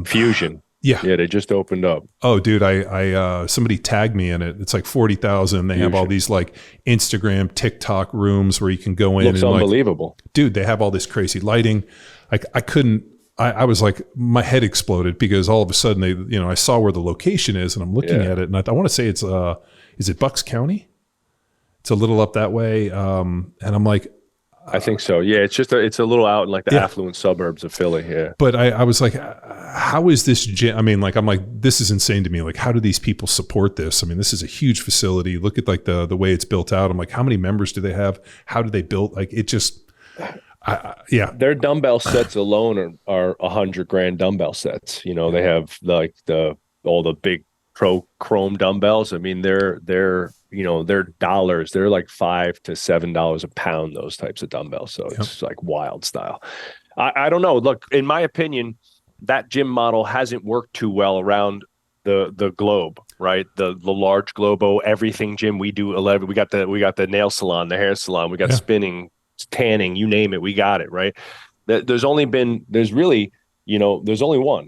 Fusion. Yeah, they just opened up. Oh, dude, I somebody tagged me in it. It's like 40,000. They have all these like Instagram, TikTok rooms where you can go in. Looks unbelievable, dude. They have all this crazy lighting. I couldn't. I was like, my head exploded because all of a sudden I saw where the location is, and I'm looking at it, and I want to say it's is it Bucks County? It's a little up that way, and I'm like. I think so. Yeah, it's a little out in like the affluent suburbs of Philly. Yeah. But I was like, how is this gym? I mean, like, I'm like, this is insane to me. Like, how do these people support this? I mean, this is a huge facility. Look at like the way it's built out. I'm like, how many members do they have? How do they build? Like, it just, Their dumbbell sets alone are $100,000 dumbbell sets. They have like all the big pro chrome dumbbells. I mean, they're dollars. They're like $5 to $7 a pound, those types of dumbbells. So it's like wild style. I don't know. Look, in my opinion, that gym model hasn't worked too well around the globe, right? The large globo, everything gym. We do 11. We got the nail salon, the hair salon. We got spinning, tanning, you name it. We got it, right? There's only one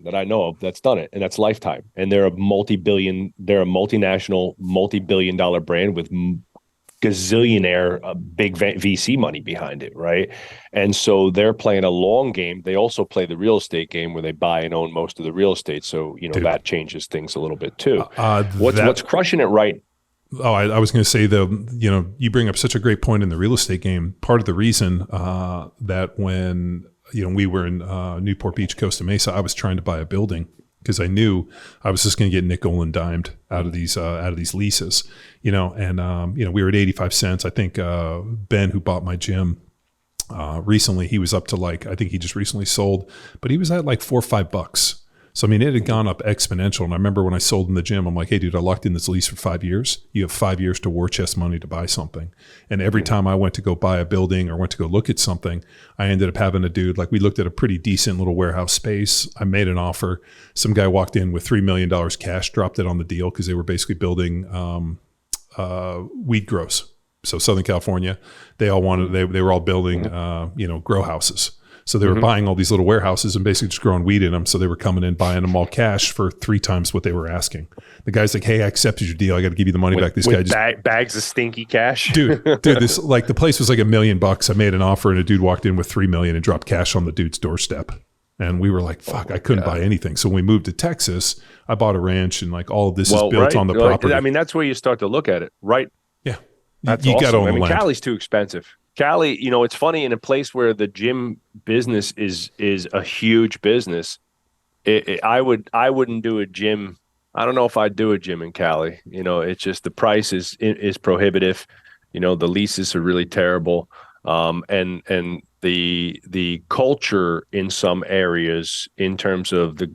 that I know of that's done it, and that's Lifetime. And they're a multinational, multi-billion dollar brand with gazillionaire big VC money behind it, right? And so they're playing a long game. They also play the real estate game where they buy and own most of the real estate. So, that changes things a little bit too. What's crushing it right? Oh, I was going to say you bring up such a great point in the real estate game. Part of the reason that when we were in Newport Beach, Costa Mesa, I was trying to buy a building because I knew I was just going to get nickel and dimed out of these leases, and we were at 85 cents. I think Ben, who bought my gym recently, he was up to like, I think he just recently sold, but he was at like $4 or $5. So, I mean, it had gone up exponential. And I remember when I sold in the gym, I'm like, hey, dude, I locked in this lease for 5 years. You have 5 years to war chest money to buy something. And every time I went to go buy a building or went to go look at something, I ended up having a dude, like we looked at a pretty decent little warehouse space. I made an offer. Some guy walked in with $3 million cash, dropped it on the deal because they were basically building weed grows. So Southern California, they all wanted, they were all building, grow houses. So they were buying all these little warehouses and basically just growing weed in them. So they were coming in, buying them all cash for 3 times what they were asking. The guy's like, hey, I accepted your deal. I got to give you the money back. This guy just bags of stinky cash. dude, this, like, the place was like $1 million. I made an offer and a dude walked in with 3 million and dropped cash on the dude's doorstep. And we were like, fuck, I couldn't buy anything. So when we moved to Texas, I bought a ranch and like all of this is built on the property. I mean, that's where you start to look at it, right? Yeah. That's you awesome. got to own the land. Cali's too expensive. Cali, it's funny, in a place where the gym business is a huge business. I wouldn't do a gym. I don't know if I'd do a gym in Cali. It's just the price is prohibitive. The leases are really terrible. And the culture in some areas in terms of the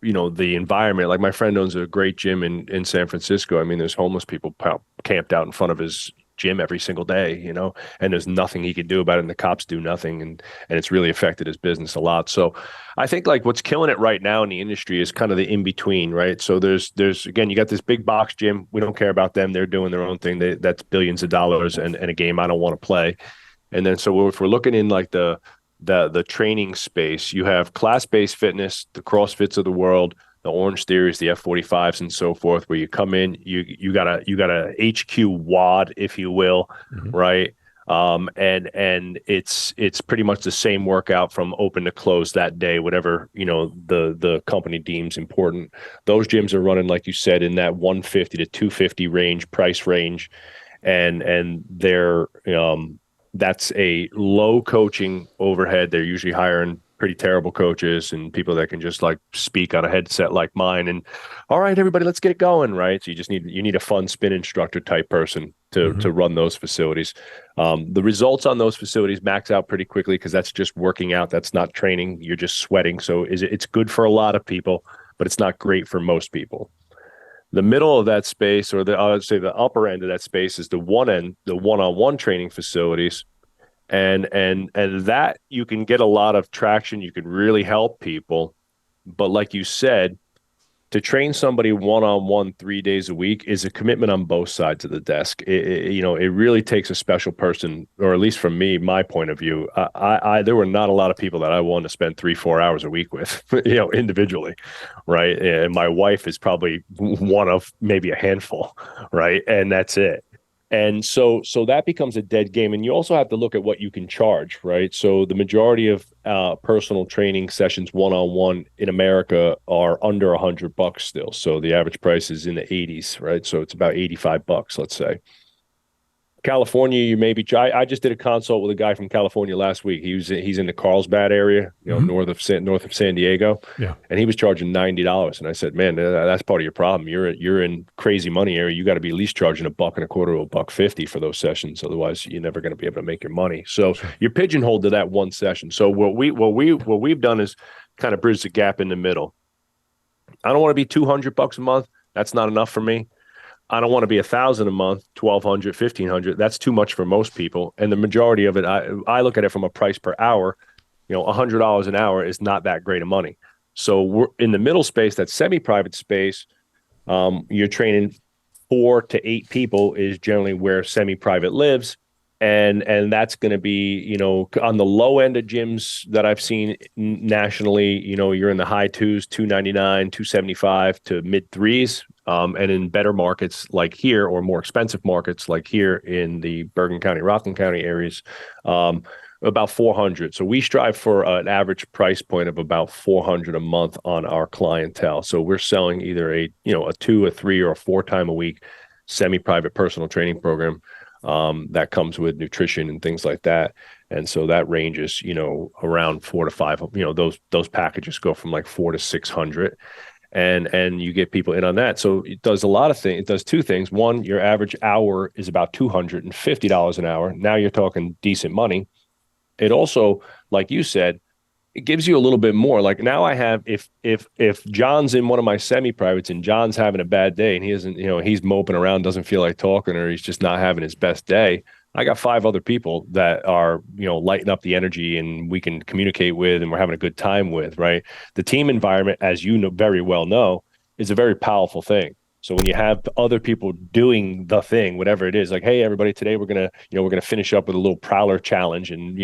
the environment. Like my friend owns a great gym in San Francisco. I mean, there's homeless people camped out in front of his gym every single day, and there's nothing he can do about it. And the cops do nothing. And it's really affected his business a lot. So I think like what's killing it right now in the industry is kind of the in between, right? So there's again, you got this big box gym. We don't care about them. They're doing their own thing. That's billions of dollars and a game I don't want to play. And then, so if we're looking in like the training space, you have class-based fitness, the CrossFits of the world, the Orange Theories, the F45s, and so forth, where you come in, you got a HQ WOD, if you will, right? And it's pretty much the same workout from open to close that day, whatever the company deems important. Those gyms are running, like you said, in that 150 to 250 price range, and they're that's a low coaching overhead. They're usually hiring pretty terrible coaches and people that can just like speak on a headset like mine and, all right, everybody, let's get it going, right? So you need a fun spin instructor type person to run those facilities. The results on those facilities max out pretty quickly because that's just working out. That's not training. You're just sweating. So it's good for a lot of people, but it's not great for most people. The middle of that space, or I would say the upper end of that space, is the one-on-one training facilities. And that you can get a lot of traction. You can really help people. But like you said, to train somebody one-on-one 3 days a week is a commitment on both sides of the desk. It really takes a special person, or at least from me, my point of view. There were not a lot of people that I wanted to spend 3-4 hours a week with, individually, right? And my wife is probably one of maybe a handful, right? And that's it. And so that becomes a dead game. And you also have to look at what you can charge, right? So the majority of personal training sessions one-on-one in America are under $100 still. So the average price is in the 80s, right? So it's about $85, let's say. California, you maybe I just did a consult with a guy from California last week. He's in the Carlsbad area, north of San Diego. Yeah. And he was charging $90. And I said, man, that's part of your problem. You're in crazy money area. You got to be at least charging $1.25 to $1.50 for those sessions. Otherwise, you're never going to be able to make your money. So you're pigeonholed to that one session. So what we've done is kind of bridge the gap in the middle. I don't want to be $200 a month. That's not enough for me. I don't want to be $1,000 a month, $1,200, $1,500. That's too much for most people. And the majority of it, I look at it from a price per hour. $100 an hour is not that great of money. So we're in the middle space, that semi-private space. You're training 4 to 8 people is generally where semi-private lives. And that's going to be, on the low end of gyms that I've seen nationally, you're in the high twos, $299, $275 to mid threes. And in better markets like here, or more expensive markets like here in the Bergen County, Rockland County areas, about $400. So we strive for an average price point of about $400 a month on our clientele. So we're selling either a 2, a 3, or a 4 time a week semi-private personal training program that comes with nutrition and things like that. And so that ranges, around 4 to 5. Those packages go from like 4 to 600. And you get people in on that. So it does a lot of things. It does 2 things. One, your average hour is about $250 an hour. Now you're talking decent money. It also, like you said, it gives you a little bit more. Like now I have, if John's in one of my semi-privates and John's having a bad day and he isn't, he's moping around, doesn't feel like talking, or he's just not having his best day, I got 5 other people that are, lighting up the energy and we can communicate with and we're having a good time with, right? The team environment, as you know, very well know, is a very powerful thing. So when you have other people doing the thing, whatever it is, like, hey, everybody, today we're gonna finish up with a little prowler challenge, and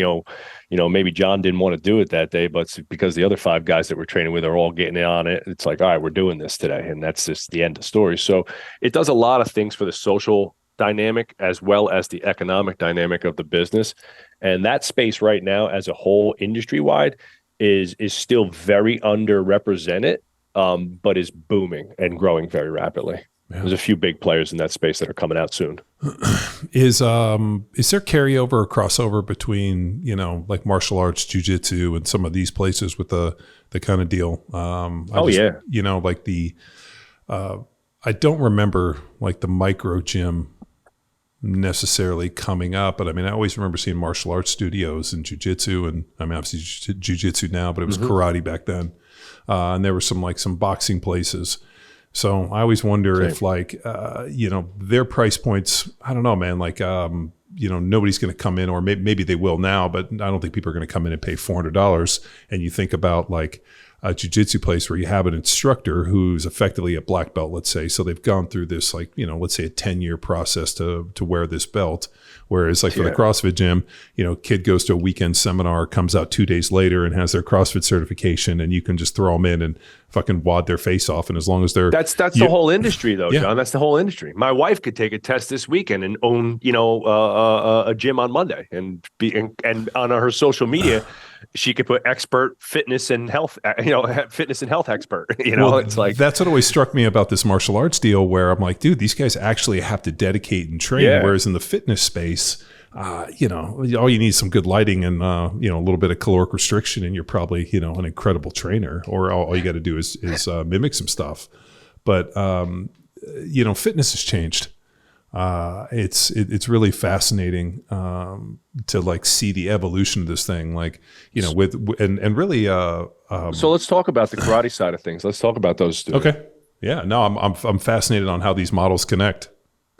maybe John didn't want to do it that day, but because the other 5 guys that we're training with are all getting in on it, it's like, all right, we're doing this today, and that's just the end of the story. So it does a lot of things for the social dynamic as well as the economic dynamic of the business, and that space right now, as a whole, industry wide, is still very underrepresented. But is booming and growing very rapidly. Yeah. There's a few big players in that space that are coming out soon. Is there carryover or crossover between, like martial arts, jiu-jitsu, and some of these places with the kind of deal? Like I don't remember like the micro gym necessarily coming up, but I mean, I always remember seeing martial arts studios and jiu-jitsu, and I mean, obviously jiu-jitsu now, but it was karate back then. And there were some boxing places. So I always wonder if their price points, I don't know, man, nobody's going to come in, or maybe they will now, but I don't think people are going to come in and pay $400. And you think about like a jiu-jitsu place where you have an instructor who's effectively a black belt, let's say. So they've gone through this, let's say a 10-year process to wear this belt. Whereas for the CrossFit gym, kid goes to a weekend seminar, comes out 2 days later and has their CrossFit certification, and you can just throw them in and fucking wad their face off. And as long as they're that's the whole industry, though, John. That's the whole industry. My wife could take a test this weekend and own, a gym on Monday, and on her social media, she could put expert fitness and health, fitness and health expert. It's like that's what always struck me about this martial arts deal, where I'm like, dude, these guys actually have to dedicate and train. Yeah. Whereas in the fitness space, all you need is some good lighting and a little bit of caloric restriction, and you're probably an incredible trainer. Or all you got to do is mimic some stuff. But fitness has changed. It's really fascinating to see the evolution of this thing, and really. So let's talk about the karate side of things. Let's talk about those two. Okay. Yeah. No, I'm fascinated on how these models connect.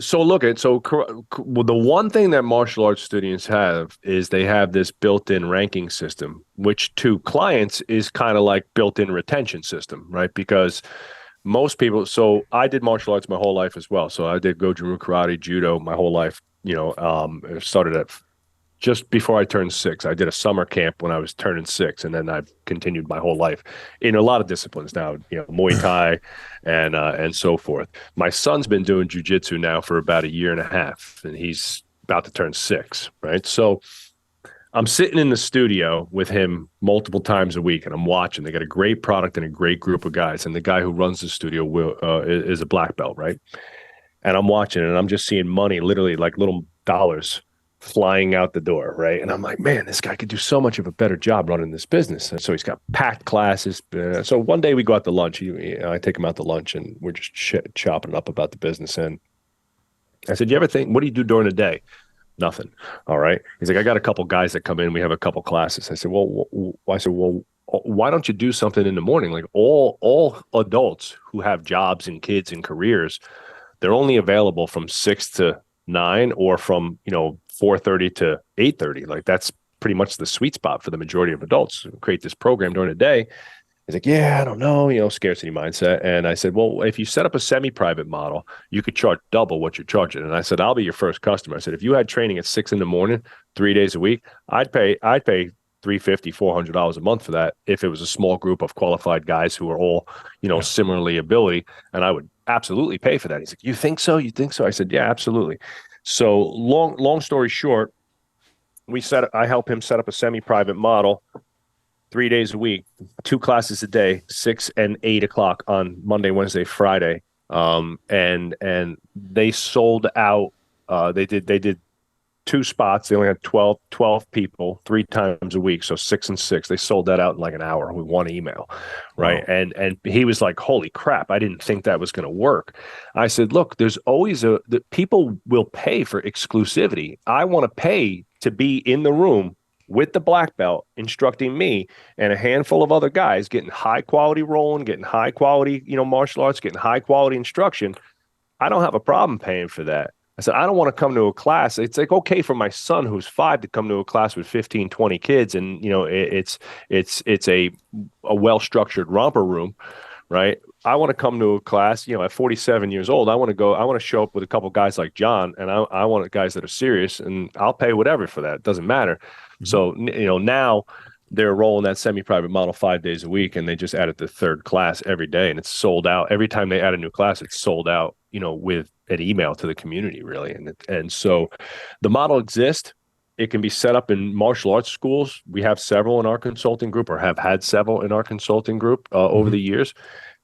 So the one thing that martial arts studios have is they have this built-in ranking system, which to clients is kind of like built-in retention system, right? Because most people, so I did martial arts my whole life as well. So I did Goju karate, judo my whole life. It started at just before I turned 6. I did a summer camp when I was turning 6, and then I've continued my whole life in a lot of disciplines now, Muay Thai and so forth. My son's been doing jiu-jitsu now for about 1.5 years, and he's about to turn 6, right? So I'm sitting in the studio with him multiple times a week, and I'm watching. They got a great product and a great group of guys, and the guy who runs the studio is a black belt, right? And I'm watching, and I'm just seeing money, literally like little dollars flying out the door, right? And I'm like, man, this guy could do so much of a better job running this business. And so he's got packed classes. So one day we go out to lunch. I take him out to lunch, and we're just chopping it up about the business. And I said, you ever think, what do you do during the day? Nothing. All right. He's like, I got a couple guys that come in. We have a couple classes. I said, well, why don't you do something in the morning? Like all adults who have jobs and kids and careers, they're only available from 6 to 9 or from 4:30 to 8:30. Like that's pretty much the sweet spot for the majority of adults. Create this program during the day. He's like, yeah, I don't know, scarcity mindset. And I said, well, if you set up a semi-private model, you could charge double what you're charging. And I said, I'll be your first customer. I said, if you had training at 6 a.m, 3 days a week, I'd pay $350, $400 a month for that if it was a small group of qualified guys who are all, similarly ability. And I would absolutely pay for that. He's like, you think so? You think so? I said, yeah, absolutely. So long story short, I help him set up a semi-private model 3 days a week, 2 classes a day, 6 and 8 o'clock on Monday, Wednesday, Friday. And they sold out. They did 2 spots. They only had 12 people 3 times a week. So 6 and 6, they sold that out in like an hour with 1 email. Right. Wow. And he was like, holy crap, I didn't think that was going to work. I said, look, there's always the people will pay for exclusivity. I want to pay to be in the room with the black belt instructing me and a handful of other guys getting high quality rolling, getting high quality, martial arts, getting high quality instruction, I don't have a problem paying for that. I said, I don't want to come to a class. It's like, okay, for my son who's 5 to come to a class with 15, 20 kids. And, it's a well-structured romper room, right? I want to come to a class, at 47 years old, I want to show up with a couple guys like John, and I want guys that are serious, and I'll pay whatever for that. It doesn't matter. Mm-hmm. So, now they're rolling that semi-private model 5 days a week, and they just added the third class every day, and it's sold out. Every time they add a new class, it's sold out, with an email to the community, really. And so the model exists. It can be set up in martial arts schools. We have several in our consulting group, or have had several in our consulting group over the years.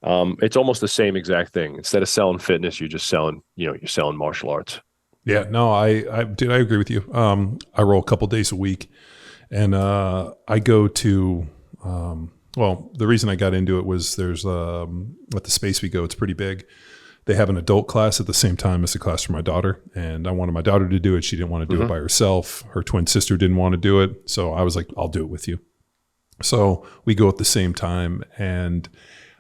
It's almost the same exact thing. Instead of selling fitness, you're just selling, you're selling martial arts. Yeah, no, I agree with you. I roll a couple days a week, and I go to, the reason I got into it was there's, at the space we go, it's pretty big. They have an adult class at the same time as the class for my daughter, and I wanted my daughter to do it. She didn't want to do it by herself. Her twin sister didn't want to do it. So I was like, I'll do it with you. So we go at the same time, and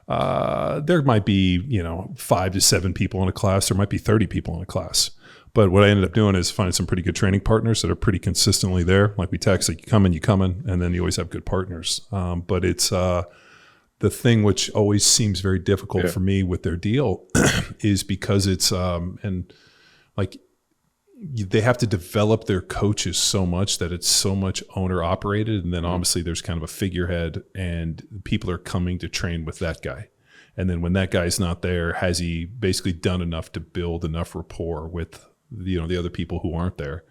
there might be, 5 to 7 people in a class. There might be 30 people in a class. But what I ended up doing is finding some pretty good training partners that are pretty consistently there. Like we text, like, you come in, and then you always have good partners. But it's the thing which always seems very difficult for me with their deal is because it's they have to develop their coaches so much that it's so much owner operated. And then obviously there's kind of a figurehead, and people are coming to train with that guy. And then when that guy's not there, has he basically done enough to build enough rapport with, the other people who aren't there?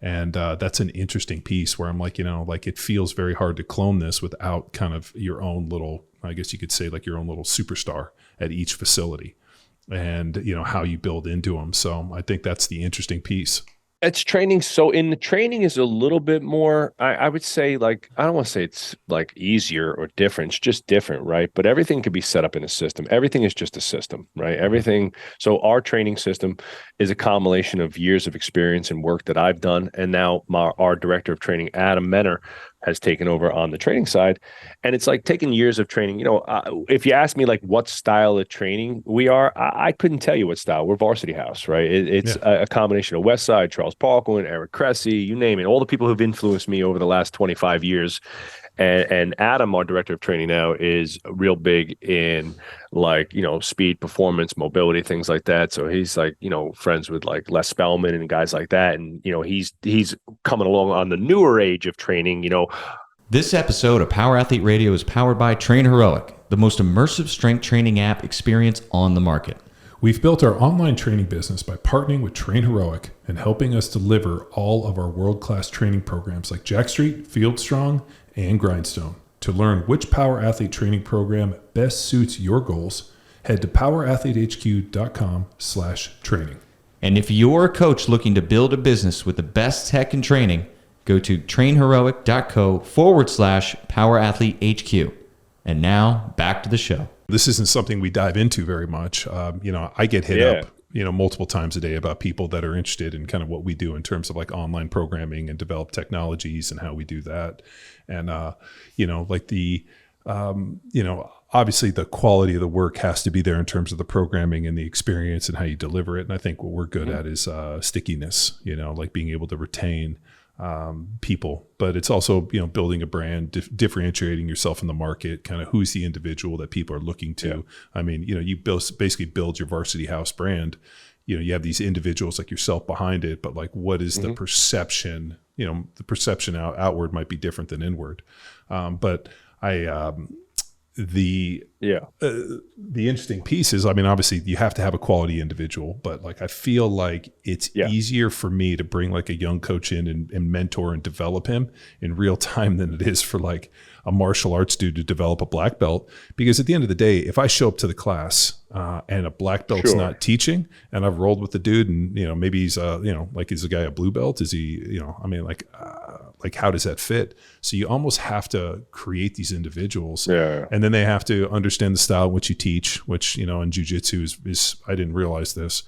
And that's an interesting piece where I'm like, it feels very hard to clone this without kind of your own little, I guess you could say, like your own little superstar at each facility, and how you build into them. So I think that's the interesting piece. It's training. So in the training is a little bit more, I would say, like, I don't want to say it's like easier or different. It's just different, right? But everything can be set up in a system. Everything is just a system, right? Everything. So our training system is a combination of years of experience and work that I've done. And now our director of training, Adam Menner, has taken over on the training side. And it's like taking years of training. If you ask me like what style of training we are, I couldn't tell you what style. We're Varsity House, right? It's a combination of West Side, Charles Parkland, Eric Cressy, you name it, all the people who've influenced me over the last 25 years. And Adam, our director of training now, is real big in like, speed, performance, mobility, things like that. So he's like, friends with like Les Spellman and guys like that. And, he's coming along on the newer age of training, This episode of Power Athlete Radio is powered by Train Heroic, the most immersive strength training app experience on the market. We've built our online training business by partnering with Train Heroic and helping us deliver all of our world-class training programs like Jack Street, Field Strong, and Grindstone. To learn which Power Athlete training program best suits your goals, head to powerathletehq.com/training. And if you're a coach looking to build a business with the best tech and training, go to trainheroic.co/powerathletehq. And now back to the show. This isn't something we dive into very much. I get hit up, multiple times a day about people that are interested in kind of what we do in terms of like online programming and develop technologies and how we do that. And, obviously the quality of the work has to be there in terms of the programming and the experience and how you deliver it. And I think what we're good at is stickiness, like being able to retain people, but it's also, building a brand, differentiating yourself in the market, kind of who's the individual that people are looking to. Yeah. I mean, you basically build your Varsity House brand. You have these individuals like yourself behind it, but like, what is the perception? The perception outward might be different than inward. But the interesting piece is, obviously you have to have a quality individual, but like, I feel like it's easier for me to bring like a young coach in and mentor and develop him in real time than it is for like a martial arts dude to develop a black belt. Because at the end of the day, if I show up to the class and a black belt's not teaching, and I've rolled with the dude and, maybe he's, he's a guy a blue belt, is he, like, how does that fit? So you almost have to create these individuals, Yeah. and then they have to understand the style in which you teach, which, you know, in jiu-jitsu is I didn't realize this.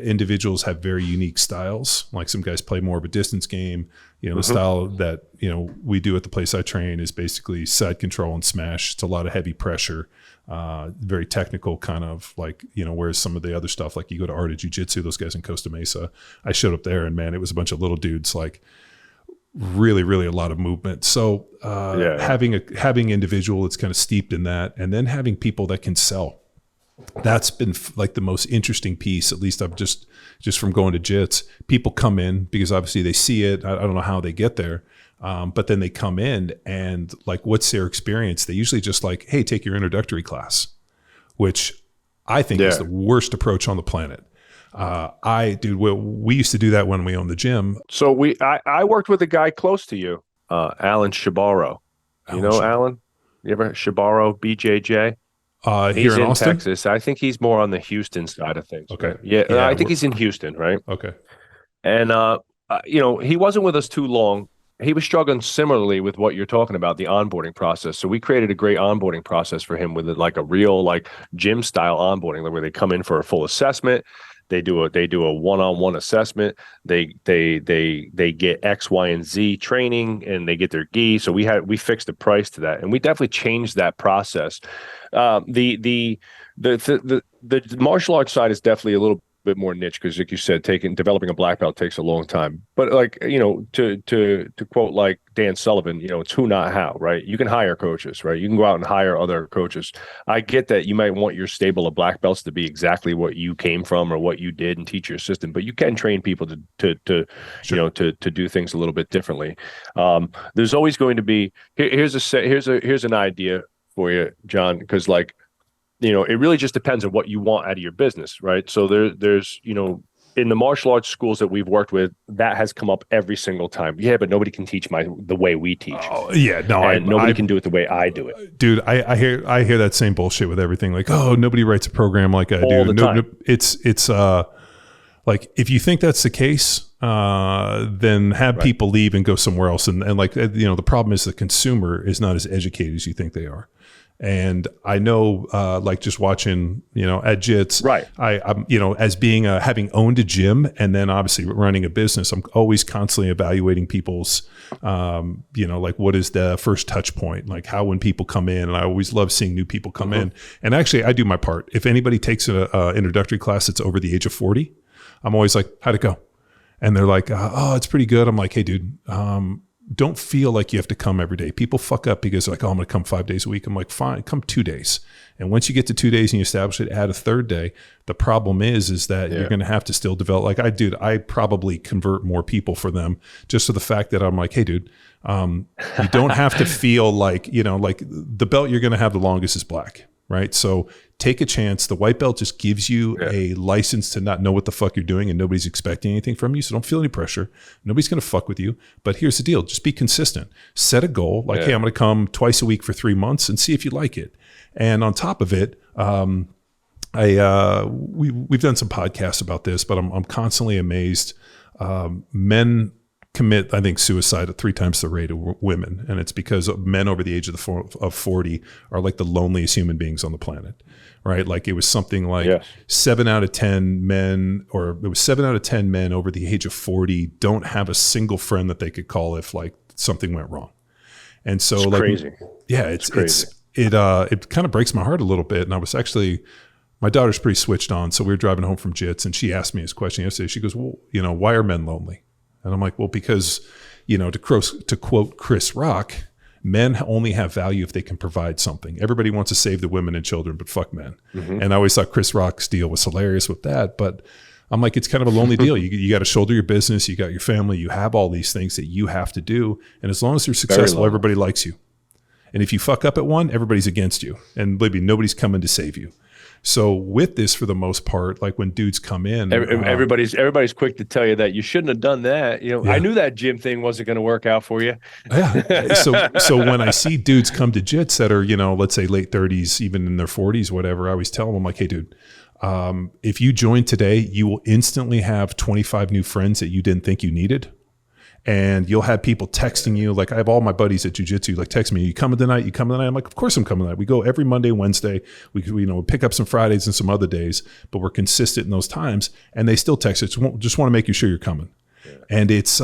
Individuals have very unique styles. Like some guys play more of a distance game. You know, the style that, you know, we do at the place I train is basically side control and smash. It's a lot of heavy pressure, very technical kind of like, you know, whereas some of the other stuff, like you go to Art of Jiu-Jitsu, those guys in Costa Mesa, I showed up there and man, it was a bunch of little dudes, like really, really a lot of movement. So having individual that's kind of steeped in that, and then having people that can sell. That's been like the most interesting piece, at least I've just from going to JITS. People come in because obviously they see it. I don't know how they get there. But then they come in and like, what's their experience? They usually just like, hey, take your introductory class, which I think is the worst approach on the planet. We used to do that when we owned the gym. So I worked with a guy close to you, Alan Shabaro. You know Alan? You ever Shabaro, BJJ? He's Here in Austin, Texas. I think he's more on the Houston side of things. Okay. Right? Yeah, I think he's in Houston, right? Okay. And you know, he wasn't with us too long. He was struggling similarly with what you're talking about, the onboarding process. So we created a great onboarding process for him with like a real like gym style onboarding, where they come in for a full assessment. They do a one-on-one assessment. They get X, Y, and Z training, and they get their gi. So we fixed the price to that, and we definitely changed that process. The martial arts side is definitely a little bit more niche because, like you said, developing a black belt takes a long time. But like, you know, to quote like Dan Sullivan, you know, it's who not how, right? You can hire coaches, right? You can go out and hire other coaches. I get that you might want your stable of black belts to be exactly what you came from or what you did and teach your system, but you can train people to you know, to do things a little bit differently. There's always going to be here's an idea for you, John, because like, you know, it really just depends on what you want out of your business, right? So there's, you know, in the martial arts schools that we've worked with, that has come up every single time. Yeah, but nobody can teach the way we teach. Oh, yeah, no, and nobody can do it the way I do it. Dude, I hear that same bullshit with everything. Like, oh, nobody writes a program like I All do. the time. It's like, if you think that's the case, then have people leave and go somewhere else. And like, you know, the problem is the consumer is not as educated as you think they are. And I know, like just watching, you know, at JITS, right. I'm, you know, as being having owned a gym and then obviously running a business, I'm always constantly evaluating people's, you know, like what is the first touch point? Like how, when people come in, and I always love seeing new people come in. And actually I do my part. If anybody takes an introductory class that's over the age of 40, I'm always like, how'd it go? And they're like, oh, it's pretty good. I'm like, hey dude, don't feel like you have to come every day. People fuck up because they're like, oh, I'm going to come 5 days a week. I'm like, fine, come 2 days. And once you get to 2 days and you establish it, add a third day. The problem is that you're going to have to still develop. Like I probably convert more people for them just for the fact that I'm like, hey dude, you don't have to feel like, you know, like the belt you're going to have the longest is black. Right. So take a chance. The white belt just gives you a license to not know what the fuck you're doing, and nobody's expecting anything from you. So don't feel any pressure. Nobody's going to fuck with you. But here's the deal. Just be consistent. Set a goal. Like, hey, I'm going to come twice a week for 3 months and see if you like it. And on top of it, we've done some podcasts about this, but I'm constantly amazed. Men commit, I think, suicide at 3 times the rate of women. And it's because men over the age of 40 are like the loneliest human beings on the planet, right? Like it was something like 7 out of 10 men, or it was 7 out of 10 men over the age of 40 don't have a single friend that they could call if like something went wrong. And so it's crazy. Yeah, it's crazy. It kind of breaks my heart a little bit. And I was actually, my daughter's pretty switched on. So we were driving home from JITS and she asked me this question yesterday. She goes, well, you know, why are men lonely? And I'm like, well, because, you know, to quote Chris Rock, men only have value if they can provide something. Everybody wants to save the women and children, but fuck men. And I always thought Chris Rock's deal was hilarious with that. But I'm like, it's kind of a lonely deal. You got to shoulder your business. You got your family. You have all these things that you have to do. And as long as you're successful, everybody likes you. And if you fuck up at one, everybody's against you. And believe me, nobody's coming to save you. So with this, for the most part, like when dudes come in, everybody's quick to tell you that you shouldn't have done that. You know, I knew that gym thing wasn't going to work out for you. So when I see dudes come to JITS that are, you know, let's say late 30s, even in their 40s, whatever, I always tell them, I'm like, hey, dude, if you join today, you will instantly have 25 new friends that you didn't think you needed. And you'll have people texting you. Like I have all my buddies at jiu-jitsu like text me, you coming tonight? You coming tonight? I'm like, of course I'm coming tonight. We go every Monday, Wednesday. We pick up some Fridays and some other days, but we're consistent in those times. And they still text us, just want to make you sure you're coming. And it's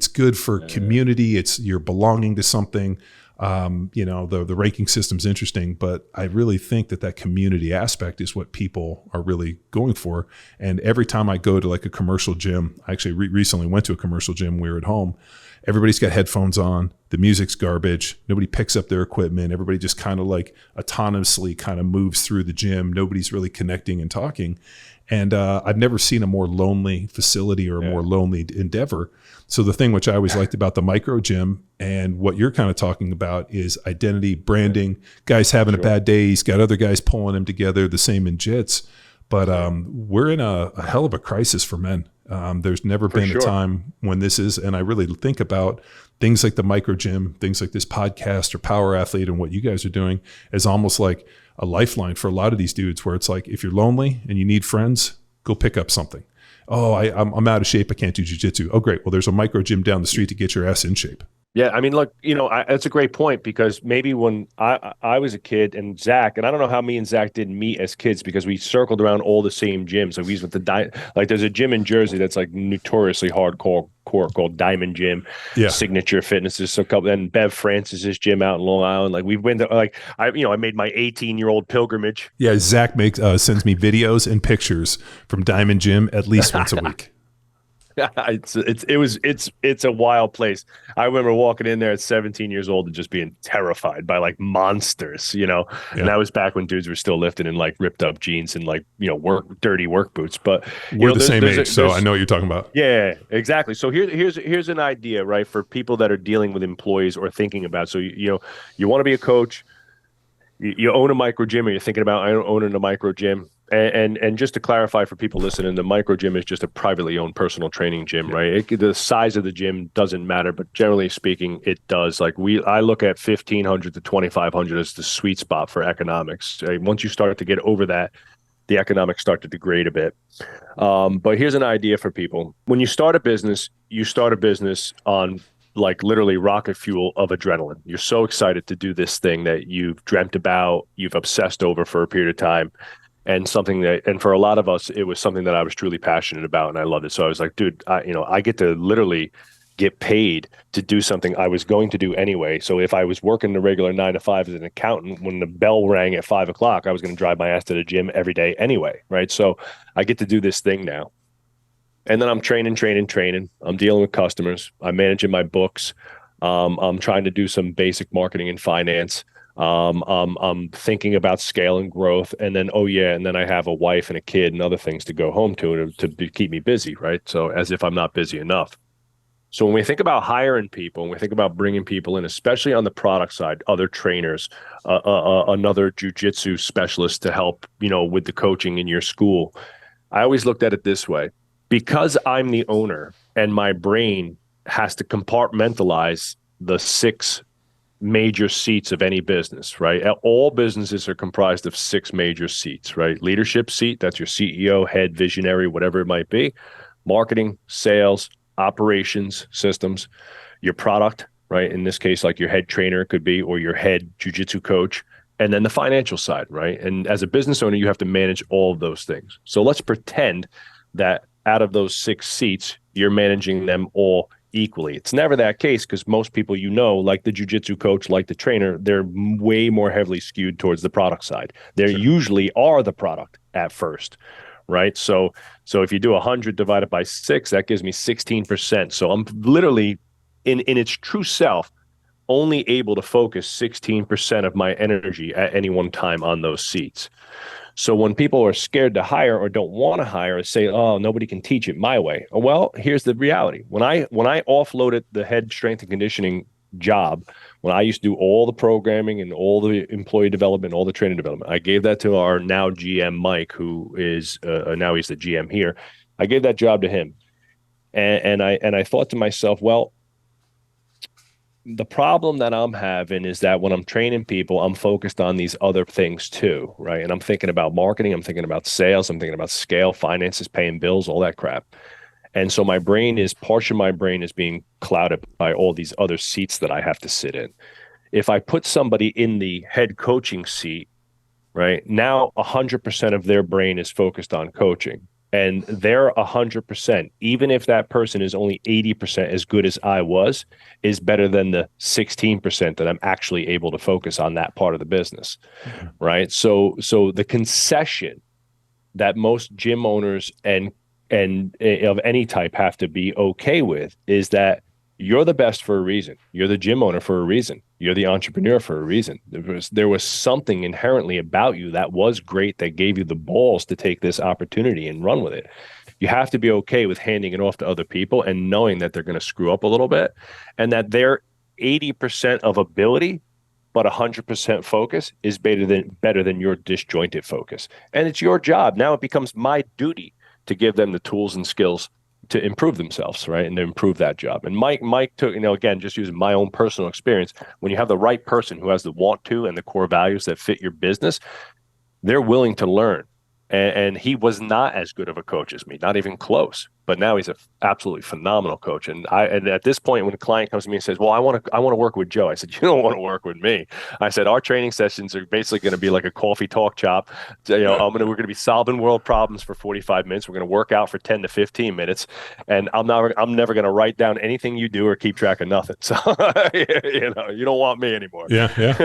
good for community. You're belonging to something. The ranking system's interesting, but I really think that community aspect is what people are really going for. And every time I go to like a commercial gym, I actually recently went to a commercial gym. We were at home. Everybody's got headphones on. The music's garbage. Nobody picks up their equipment. Everybody just kind of like autonomously kind of moves through the gym. Nobody's really connecting and talking. And I've never seen a more lonely facility or a more lonely endeavor. So the thing which I always liked about the micro gym and what you're kind of talking about is identity, branding. Guys having a bad day, he's got other guys pulling him together, the same in jits. But we're in a hell of a crisis for men. There's never been a time when this is, and I really think about things like the micro gym, things like this podcast or Power Athlete and what you guys are doing as almost like a lifeline for a lot of these dudes where it's like, if you're lonely and you need friends, go pick up something. Oh, I'm out of shape. I can't do jiu-jitsu. Oh, great. Well, there's a micro gym down the street to get your ass in shape. Yeah, I mean, look, that's a great point because maybe when I was a kid and Zach, and I don't know how me and Zach didn't meet as kids because we circled around all the same gyms. So we went to like there's a gym in Jersey that's like notoriously hardcore called Diamond Gym, Signature Fitness. There's a couple, and Bev Francis's gym out in Long Island. Like we've been to, like I made my 18-year-old pilgrimage. Yeah, Zach sends me videos and pictures from Diamond Gym at least once a week. It's a wild place. I remember walking in there at 17 years old and just being terrified by like monsters, and that was back when dudes were still lifting in like ripped up jeans and like, dirty work boots. But we're the same age, so I know what you're talking about. Yeah, exactly. So here's an idea, right? For people that are dealing with employees or thinking about, so, you want to be a coach, you own a micro gym or you're thinking about owning a micro gym. And just to clarify for people listening, the micro gym is just a privately owned personal training gym, right? The size of the gym doesn't matter, but generally speaking, it does. Like I look at 1,500 to 2,500 as the sweet spot for economics. Right? Once you start to get over that, the economics start to degrade a bit. But here's an idea for people. When you start a business on like literally rocket fuel of adrenaline. You're so excited to do this thing that you've dreamt about, you've obsessed over for a period of time. And for a lot of us, it was something that I was truly passionate about and I loved it. So I was like, dude, I get to literally get paid to do something I was going to do anyway. So if I was working the regular 9 to 5 as an accountant, when the bell rang at 5 o'clock, I was going to drive my ass to the gym every day anyway. Right. So I get to do this thing now. And then I'm training. I'm dealing with customers. I'm managing my books. I'm trying to do some basic marketing and finance. I'm thinking about scale and growth, and then and then I have a wife and a kid and other things to go home to keep me busy, right? So as if I'm not busy enough. So when we think about hiring people, and we think about bringing people in, especially on the product side, other trainers, another jiu-jitsu specialist to help, with the coaching in your school, I always looked at it this way: because I'm the owner and my brain has to compartmentalize the 6 major seats of any business, right? All businesses are comprised of 6 major seats, right? Leadership seat, that's your CEO, head, visionary, whatever it might be. Marketing, sales, operations, systems, your product, right? In this case, like your head trainer could be, or your head jiu-jitsu coach, and then the financial side, right? And as a business owner, you have to manage all of those things. So let's pretend that out of those 6 seats, you're managing them all equally. It's never that case because most people, like the jiu-jitsu coach, like the trainer, they're way more heavily skewed towards the product side. They usually are the product at first, right? So if you do 100 divided by 6, that gives me 16%. So I'm literally in its true self only able to focus 16% of my energy at any one time on those seats. So when people are scared to hire or don't want to hire, say, "Oh, nobody can teach it my way." Well, here's the reality. When I offloaded the head strength and conditioning job, when I used to do all the programming and all the employee development, all the training development, I gave that to our now GM, Mike, who is now he's the GM here. I gave that job to him. And I thought to myself, well, the problem that I'm having is that when I'm training people, I'm focused on these other things too, right? And I'm thinking about marketing, I'm thinking about sales, I'm thinking about scale, finances, paying bills, all that crap. And so portion of my brain is being clouded by all these other seats that I have to sit in. If I put somebody in the head coaching seat, right now, 100% of their brain is focused on coaching, and they're 100%, even if that person is only 80% as good as I was, is better than the 16% that I'm actually able to focus on that part of the business. Mm-hmm. Right. So the concession that most gym owners and of any type have to be okay with is that you're the best for a reason. You're the gym owner for a reason. You're the entrepreneur for a reason. There was something inherently about you that was great, that gave you the balls to take this opportunity and run with it. You have to be okay with handing it off to other people and knowing that they're going to screw up a little bit, and that their 80% of ability but 100% focus is better than your disjointed focus. And it's your job. Now it becomes my duty to give them the tools and skills to improve themselves, right? And to improve that job. And Mike took, again, just using my own personal experience, when you have the right person who has the want to and the core values that fit your business, they're willing to learn. And he was not as good of a coach as me, not even close. But now he's an absolutely phenomenal coach. And at this point, when a client comes to me and says, "Well, I want to work with Joe," I said, "You don't want to work with me." I said, "Our training sessions are basically going to be like a coffee talk shop. We're going to be solving world problems for 45 minutes. We're going to work out for 10 to 15 minutes, and I'm never going to write down anything you do or keep track of nothing. So you don't want me anymore." Yeah.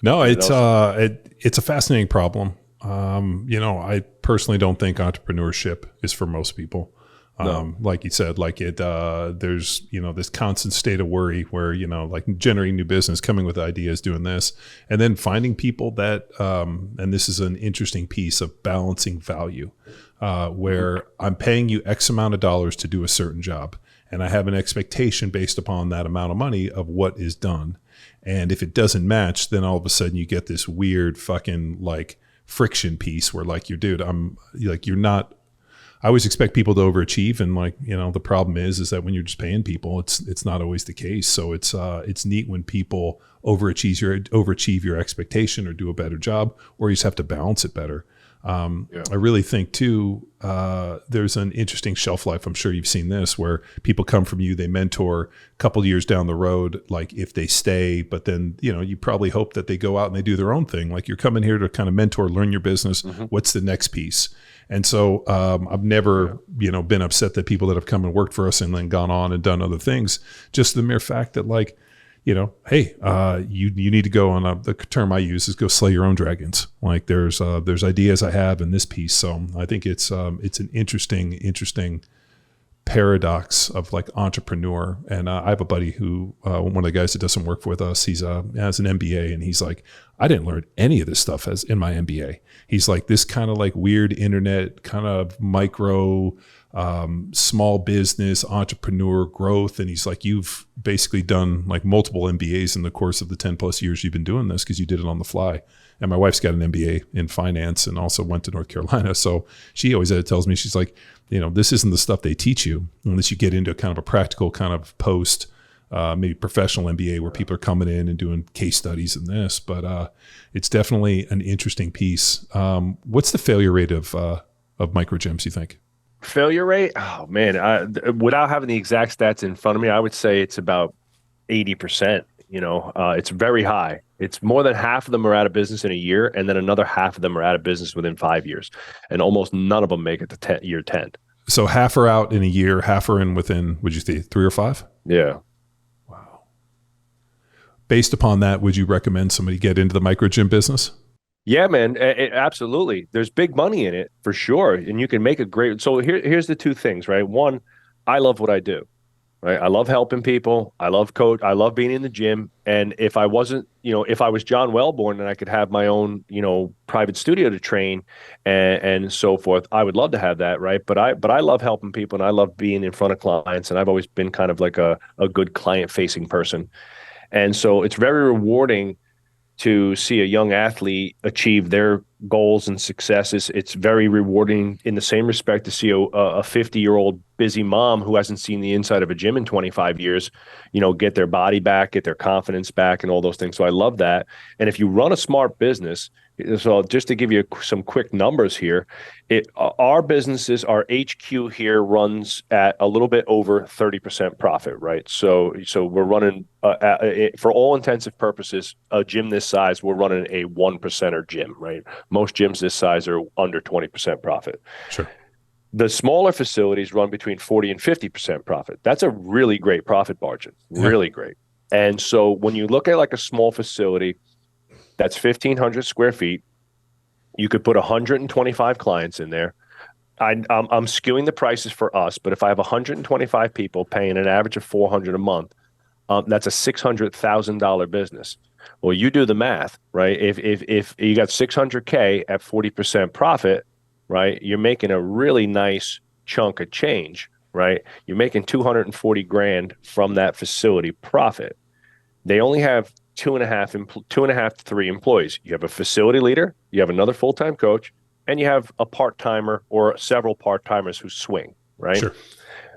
No, it's a fascinating problem. I personally don't think entrepreneurship is for most people. No. Like you said, there's, this constant state of worry where, like generating new business, coming with ideas, doing this, and then finding people that, and this is an interesting piece of balancing value, where I'm paying you X amount of dollars to do a certain job, and I have an expectation based upon that amount of money of what is done. And if it doesn't match, then all of a sudden you get this weird fucking friction piece where I always expect people to overachieve, and the problem is that when you're just paying people, it's not always the case. So it's neat when people overachieve your expectation or do a better job, or you just have to balance it better. I really think too, there's an interesting shelf life. I'm sure you've seen this, where people come from you, they mentor a couple of years down the road, like if they stay, but then, you probably hope that they go out and they do their own thing. Like you're coming here to kind of mentor, learn your business. Mm-hmm. What's the next piece? And so, I've never, been upset that people that have come and worked for us and then gone on and done other things, just the mere fact that hey, you need to go on the term I use is go slay your own dragons. Like there's ideas I have in this piece. So I think it's an interesting paradox of entrepreneur. And I have a buddy who, one of the guys that doesn't work with us, he's has an MBA, and he's like, I didn't learn any of this stuff as in my MBA. He's like this kind of weird internet kind of micro, small business entrepreneur growth. And he's like, you've basically done multiple MBAs in the course of the 10 plus years you've been doing this, because you did it on the fly. And my wife's got an MBA in finance and also went to North Carolina. So she always tells me, she's like, this isn't the stuff they teach you unless you get into kind of a practical kind of post, maybe professional MBA where people are coming in and doing case studies and this, but it's definitely an interesting piece. What's the failure rate of micro gyms, you think? Failure rate? Oh man, without having the exact stats in front of me, I would say it's about 80%. It's very high. It's more than half of them are out of business in a year, and then another half of them are out of business within 5 years, and almost none of them make it to year 10. So half are out in a year, half are in within, would you say 3 or 5? Yeah. Wow. Based upon that, would you recommend somebody get into the micro gym business? Yeah, man, absolutely. There's big money in it for sure, and you can make a great. So here's the two things, right? One, I love what I do, right? I love helping people. I love coach. I love being in the gym. And if I wasn't, if I was John Wellborn and I could have my own, private studio to train and so forth, I would love to have that, right? But I love helping people, and I love being in front of clients, and I've always been kind of like a good client-facing person, and so it's very rewarding to see a young athlete achieve their goals and successes. It's very rewarding in the same respect to see a 50-year-old busy mom who hasn't seen the inside of a gym in 25 years, get their body back, get their confidence back, and all those things. So I love that. And if you run a smart business, So just to give you some quick numbers here, our businesses, our HQ here runs at a little bit over 30% profit, right? So we're running, for all intensive purposes, a gym this size, we're running a 1%er gym, right? Most gyms this size are under 20% profit. Sure. The smaller facilities run between 40 and 50% profit. That's a really great profit margin, really great. And so when you look at like a small facility, that's 1,500 square feet. You could put 125 clients in there. I'm skewing the prices for us, but if I have 125 people paying an average of $400 a month, that's a $600,000 business. Well, you do the math, right? If you got $600K at 40% profit, right, you're making a really nice chunk of change, right? You're making 240 grand from that facility profit. They only have two and a half to 3 employees. You have a facility leader, you have another full-time coach, and you have a part-timer or several part-timers who swing, right? Sure.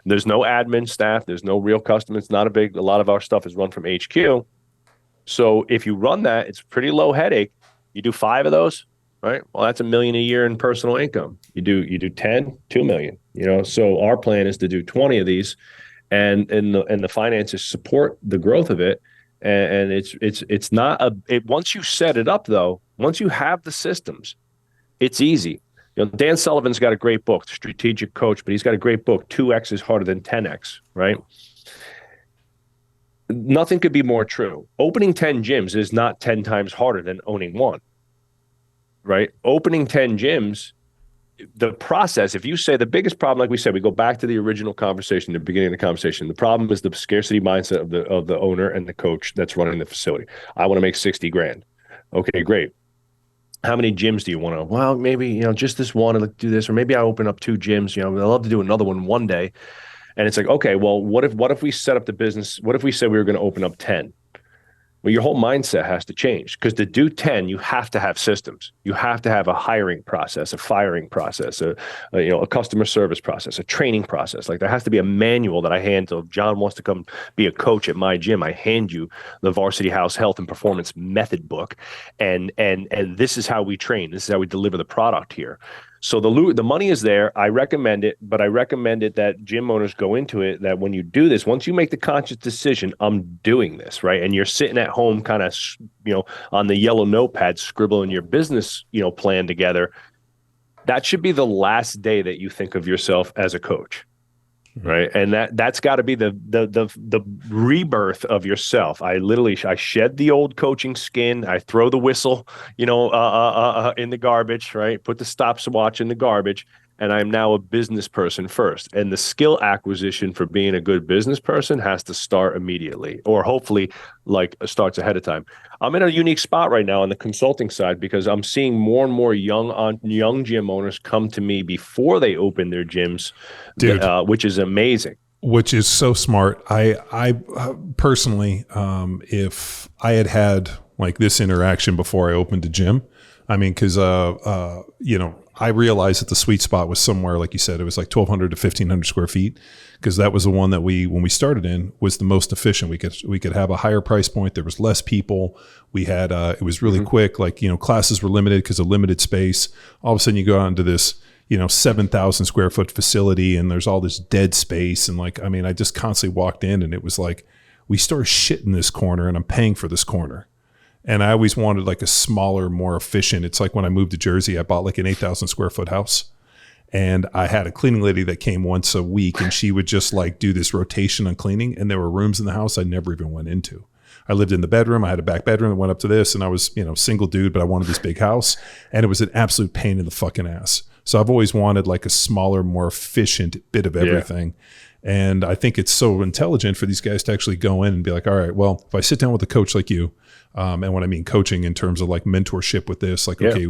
There's no admin staff. There's no real customers. It's not a lot of our stuff is run from HQ. So if you run that, it's pretty low headache. You do 5 of those, right? Well, that's $1 million a year in personal income. You do 10, $2 million, So our plan is to do 20 of these and the finances support the growth of it. And it's not once you set it up though, once you have the systems, it's easy. Dan Sullivan's got a great book, Strategic Coach, but he's got a great book, 2X is harder than 10X, right? Nothing could be more true. Opening 10 gyms is not 10 times harder than owning one, right? Opening 10 gyms, the process, if you say the biggest problem, like we said, we go back to the original conversation, the beginning of the conversation. The problem is the scarcity mindset of the owner and the coach that's running the facility. I want to make 60 grand. Okay, great. How many gyms do you want to? Well, maybe, just this one and do this, or maybe I open up 2 gyms. I'd love to do another one day. And it's like, okay, well, what if we set up the business? What if we said we were going to open up 10? Well, your whole mindset has to change, because to do 10, you have to have systems. You have to have a hiring process, a firing process, a customer service process, a training process. Like there has to be a manual that I hand to. If John wants to come be a coach at my gym, I hand you the Varsity House Health and Performance Method book, and this is how we train. This is how we deliver the product here. So the money is there. I recommend it, but I recommend it that gym owners go into it, that when you do this, once you make the conscious decision, I'm doing this, right? And you're sitting at home kind of, on the yellow notepad, scribbling your business, plan together. That should be the last day that you think of yourself as a coach. Right. And that's got to be the rebirth of yourself. I shed the old coaching skin. I throw the whistle, in the garbage, right? Put the stopwatch in the garbage. And I'm now a business person first. And the skill acquisition for being a good business person has to start immediately, or hopefully starts ahead of time. I'm in a unique spot right now on the consulting side, because I'm seeing more and more young gym owners come to me before they open their gyms, dude, which is amazing. Which is so smart. I personally, if I had like this interaction before I opened a gym, I mean, because I realized that the sweet spot was somewhere, like you said, it was like 1,200 to 1,500 square feet, because that was the one that when we started in, was the most efficient. We could have a higher price point. There was less people. We had it was really quick. Classes were limited because of limited space. All of a sudden, you go out into this 7,000 square foot facility, and there's all this dead space. And I just constantly walked in, and it was like, we store shit in this corner, and I'm paying for this corner. And I always wanted like a smaller, more efficient. It's like when I moved to Jersey, I bought like an 8,000 square foot house, and I had a cleaning lady that came once a week, and she would just do this rotation on cleaning. And there were rooms in the house I never even went into. I lived in the bedroom. I had a back bedroom that went up to this, and I was, single dude, but I wanted this big house, and it was an absolute pain in the fucking ass. So I've always wanted like a smaller, more efficient bit of everything. Yeah. And I think it's so intelligent for these guys to actually go in and be like, all right, well, if I sit down with a coach like you, and what I mean coaching in terms of like mentorship with this, okay,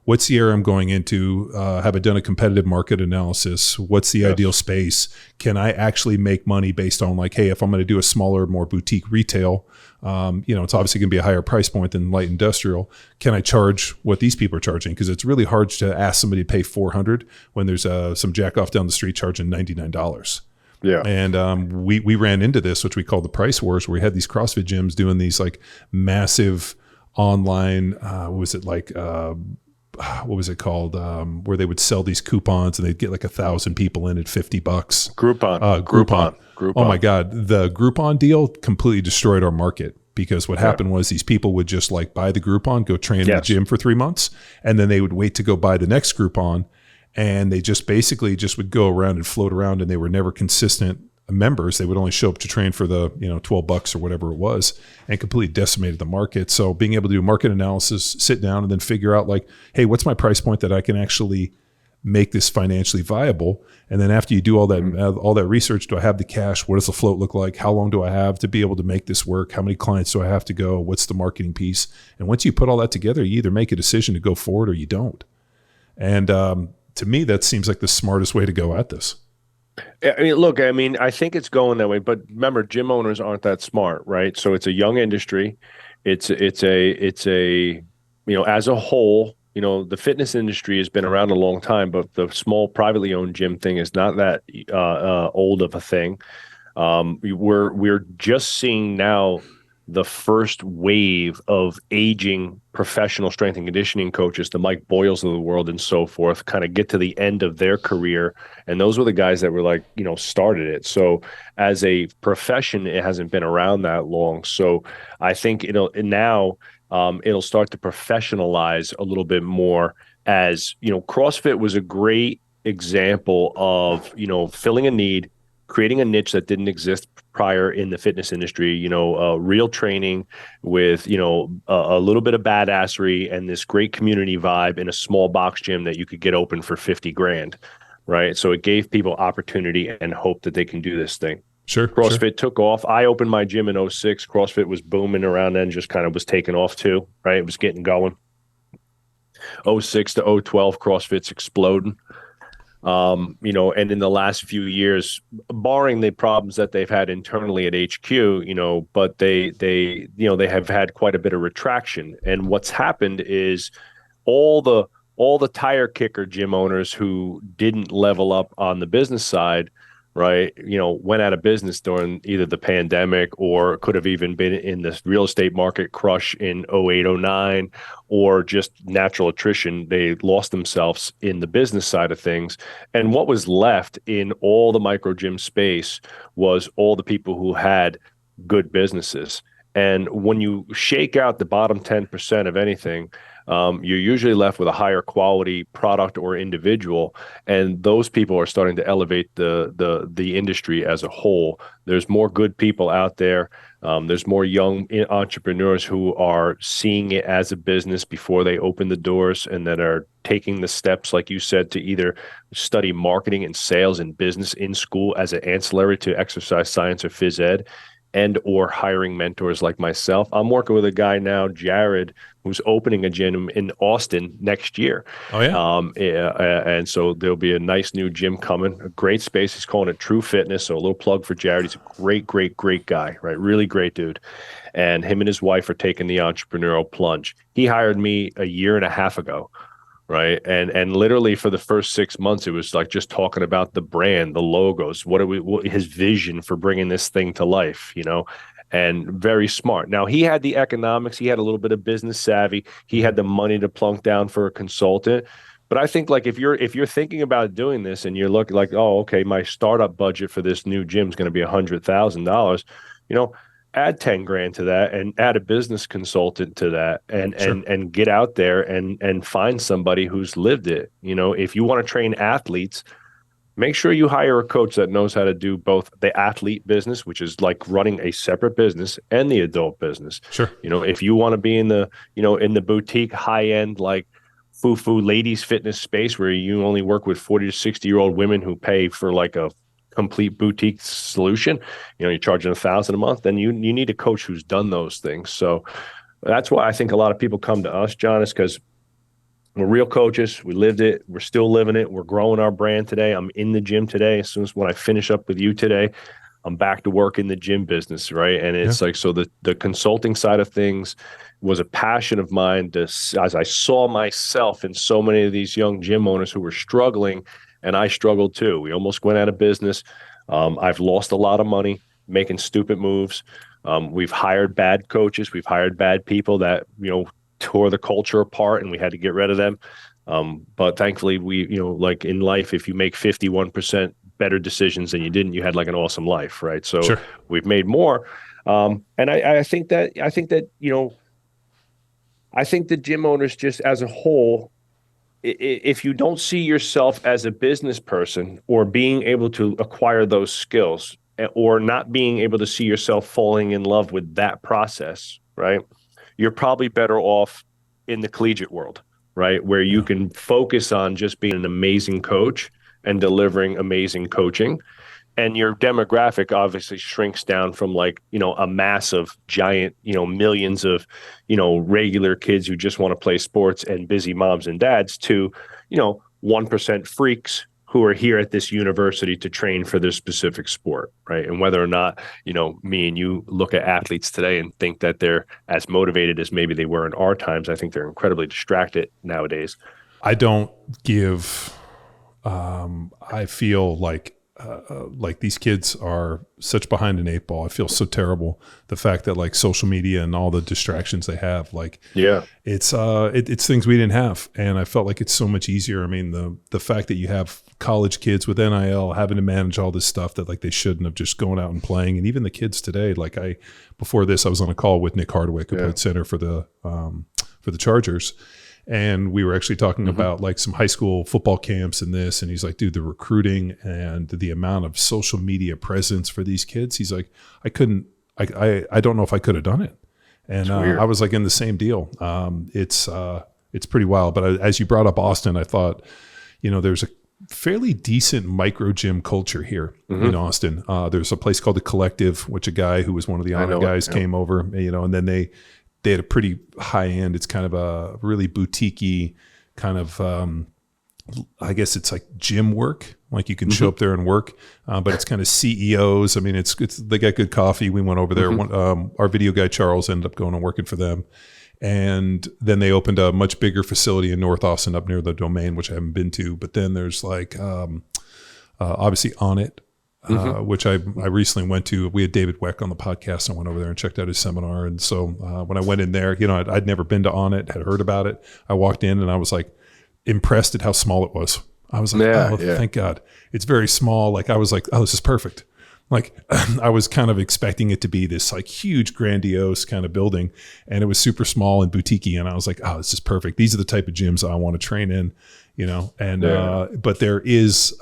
what's the area I'm going into? Have I done a competitive market analysis? What's the ideal space? Can I actually make money based on hey, if I'm going to do a smaller, more boutique retail, it's obviously going to be a higher price point than light industrial. Can I charge what these people are charging? Because it's really hard to ask somebody to pay $400 when there's some jack off down the street charging $99. Yeah. And we ran into this, which we call the price wars, where we had these CrossFit gyms doing these massive online, what was it like? What was it called? Where they would sell these coupons and they'd get like 1,000 people in at $50. Groupon. Groupon. Groupon. Oh my God. The Groupon deal completely destroyed our market because what happened was these people would just like buy the Groupon, go train in the gym for 3 months, and then they would wait to go buy the next Groupon. And they just basically just would go around and float around, and they were never consistent members. They would only show up to train for the, $12 or whatever it was, and completely decimated the market. So being able to do market analysis, sit down and then figure out like, hey, what's my price point that I can actually make this financially viable? And then after you do all that research, do I have the cash? What does the float look like? How long do I have to be able to make this work? How many clients do I have to go? What's the marketing piece? And once you put all that together, you either make a decision to go forward or you don't. And to me, that seems like the smartest way to go at this. I mean, look, I think it's going that way, but remember, gym owners aren't that smart, right? So it's a young industry. It's a, as a whole, the fitness industry has been around a long time, but the small privately owned gym thing is not that old of a thing. We're just seeing now the first wave of aging professional strength and conditioning coaches, the Mike Boyles of the world and so forth, kind of get to the end of their career. And those were the guys that were like, started it. So as a profession, it hasn't been around that long. So I think, now it'll start to professionalize a little bit more as, CrossFit was a great example of, filling a need, creating a niche that didn't exist prior in the fitness industry, real training with, a little bit of badassery and this great community vibe in a small box gym that you could get open for 50 grand. Right. So it gave people opportunity and hope that they can do this thing. Sure. CrossFit took off. I opened my gym in 2006. CrossFit was booming around then, just kind of was taking off too. Right. It was getting going. 2006 to 2012, CrossFit's exploding. And in the last few years, barring the problems that they've had internally at HQ, but they have had quite a bit of retraction. And what's happened is all the tire kicker gym owners who didn't level up on the business side, right, went out of business during either the pandemic or could have even been in the real estate market crush in 2008, 2009, or just natural attrition. They lost themselves in the business side of things. And what was left in all the micro gym space was all the people who had good businesses. And when you shake out the bottom 10% of anything, you're usually left with a higher quality product or individual, and those people are starting to elevate the industry as a whole. There's more good people out there. There's more young entrepreneurs who are seeing it as a business before they open the doors, and that are taking the steps, like you said, to either study marketing and sales and business in school as an ancillary to exercise science or phys ed, and or hiring mentors like myself. I'm working with a guy now, Jared, who's opening a gym in Austin next year. Oh, yeah. And so there'll be a nice new gym coming, a great space. He's calling it True Fitness. So a little plug for Jared. He's a great guy, right? Really great dude. And him and his wife are taking the entrepreneurial plunge. He hired me a year and a half ago. Right. And literally for the first 6 months, it was like just talking about the brand, the logos, what his vision for bringing this thing to life, and very smart. Now, he had the economics. He had a little bit of business savvy. He had the money to plunk down for a consultant. But I think like if you're thinking about doing this and you're looking like, oh, okay, my startup budget for this new gym is going to be $100,000, add 10 grand to that and add a business consultant to that and get out there and find somebody who's lived it. If you want to train athletes, make sure you hire a coach that knows how to do both the athlete business, which is like running a separate business, and the adult business. Sure. If you want to be in the, in the boutique high end, like foo-foo ladies fitness space where you only work with 40 to 60-year-old women who pay for like a complete boutique solution, you're charging $1,000 a month, then you need a coach who's done those things. So that's why I think a lot of people come to us, John, is because we're real coaches. We lived it. We're still living it. We're growing our brand today. I'm in the gym today. As soon as when I finish up with you today, I'm back to work in the gym business, right? And it's like, so the consulting side of things was a passion of mine as I saw myself in so many of these young gym owners who were struggling. And I struggled too. We almost went out of business. I've lost a lot of money. making stupid moves. We've hired bad coaches. We've hired bad people that, tore the culture apart, and we had to get rid of them. But thankfully, like in life, if you make 51% better decisions than you didn't, you had like an awesome life, right? So Sure. we've made more. And I think that, I think the gym owners just as a whole, if you don't see yourself as a business person or being able to acquire those skills, or not being able to see yourself falling in love with that process, right? You're probably better off in the collegiate world, right? Where you can focus on just being an amazing coach and delivering amazing coaching. And your demographic obviously shrinks down from like, a massive giant, millions of, regular kids who just want to play sports and busy moms and dads to, 1% freaks who are here at this university to train for this specific sport, right? And whether or not, me and you look at athletes today and think that they're as motivated as maybe they were in our times, I think they're incredibly distracted nowadays. I don't give, I feel like these kids are such behind an eight ball. I feel so terrible. The fact that like social media and all the distractions they have, it's things we didn't have. And I felt like it's so much easier. I mean, the fact that you have college kids with NIL having to manage all this stuff that like they shouldn't have, just going out and playing. And even the kids today, before this, I was on a call with Nick Hardwick, who played center for the Chargers. And we were actually talking about like some high school football camps and this. And he's like, dude, the recruiting and the amount of social media presence for these kids. He's like, I don't know if I could have done it. And I was like in the same deal. It's pretty wild. But as you brought up Austin, I thought, there's a fairly decent micro gym culture here in Austin. There's a place called The Collective, which a guy who was one of the honor guys came over, and then they had a pretty high end. It's kind of a really boutique-y kind of, I guess it's like gym work. Like you can show up there and work, but it's kind of CEOs. I mean, they got good coffee. We went over there. Our video guy, Charles, ended up going and working for them. And then they opened a much bigger facility in North Austin up near the Domain, which I haven't been to. But then there's like, obviously On It, which I recently went to. We had David Weck on the podcast. I went over there and checked out his seminar. And so when I went in there, I'd never been to On It, had heard about it. I walked in and I was like impressed at how small it was. I was like, thank God. It's very small. Like I was like, oh, this is perfect. Like I was kind of expecting it to be this like huge, grandiose kind of building, and it was super small and boutique-y. And I was like, oh, this is perfect. These are the type of gyms I want to train in, and, but there is,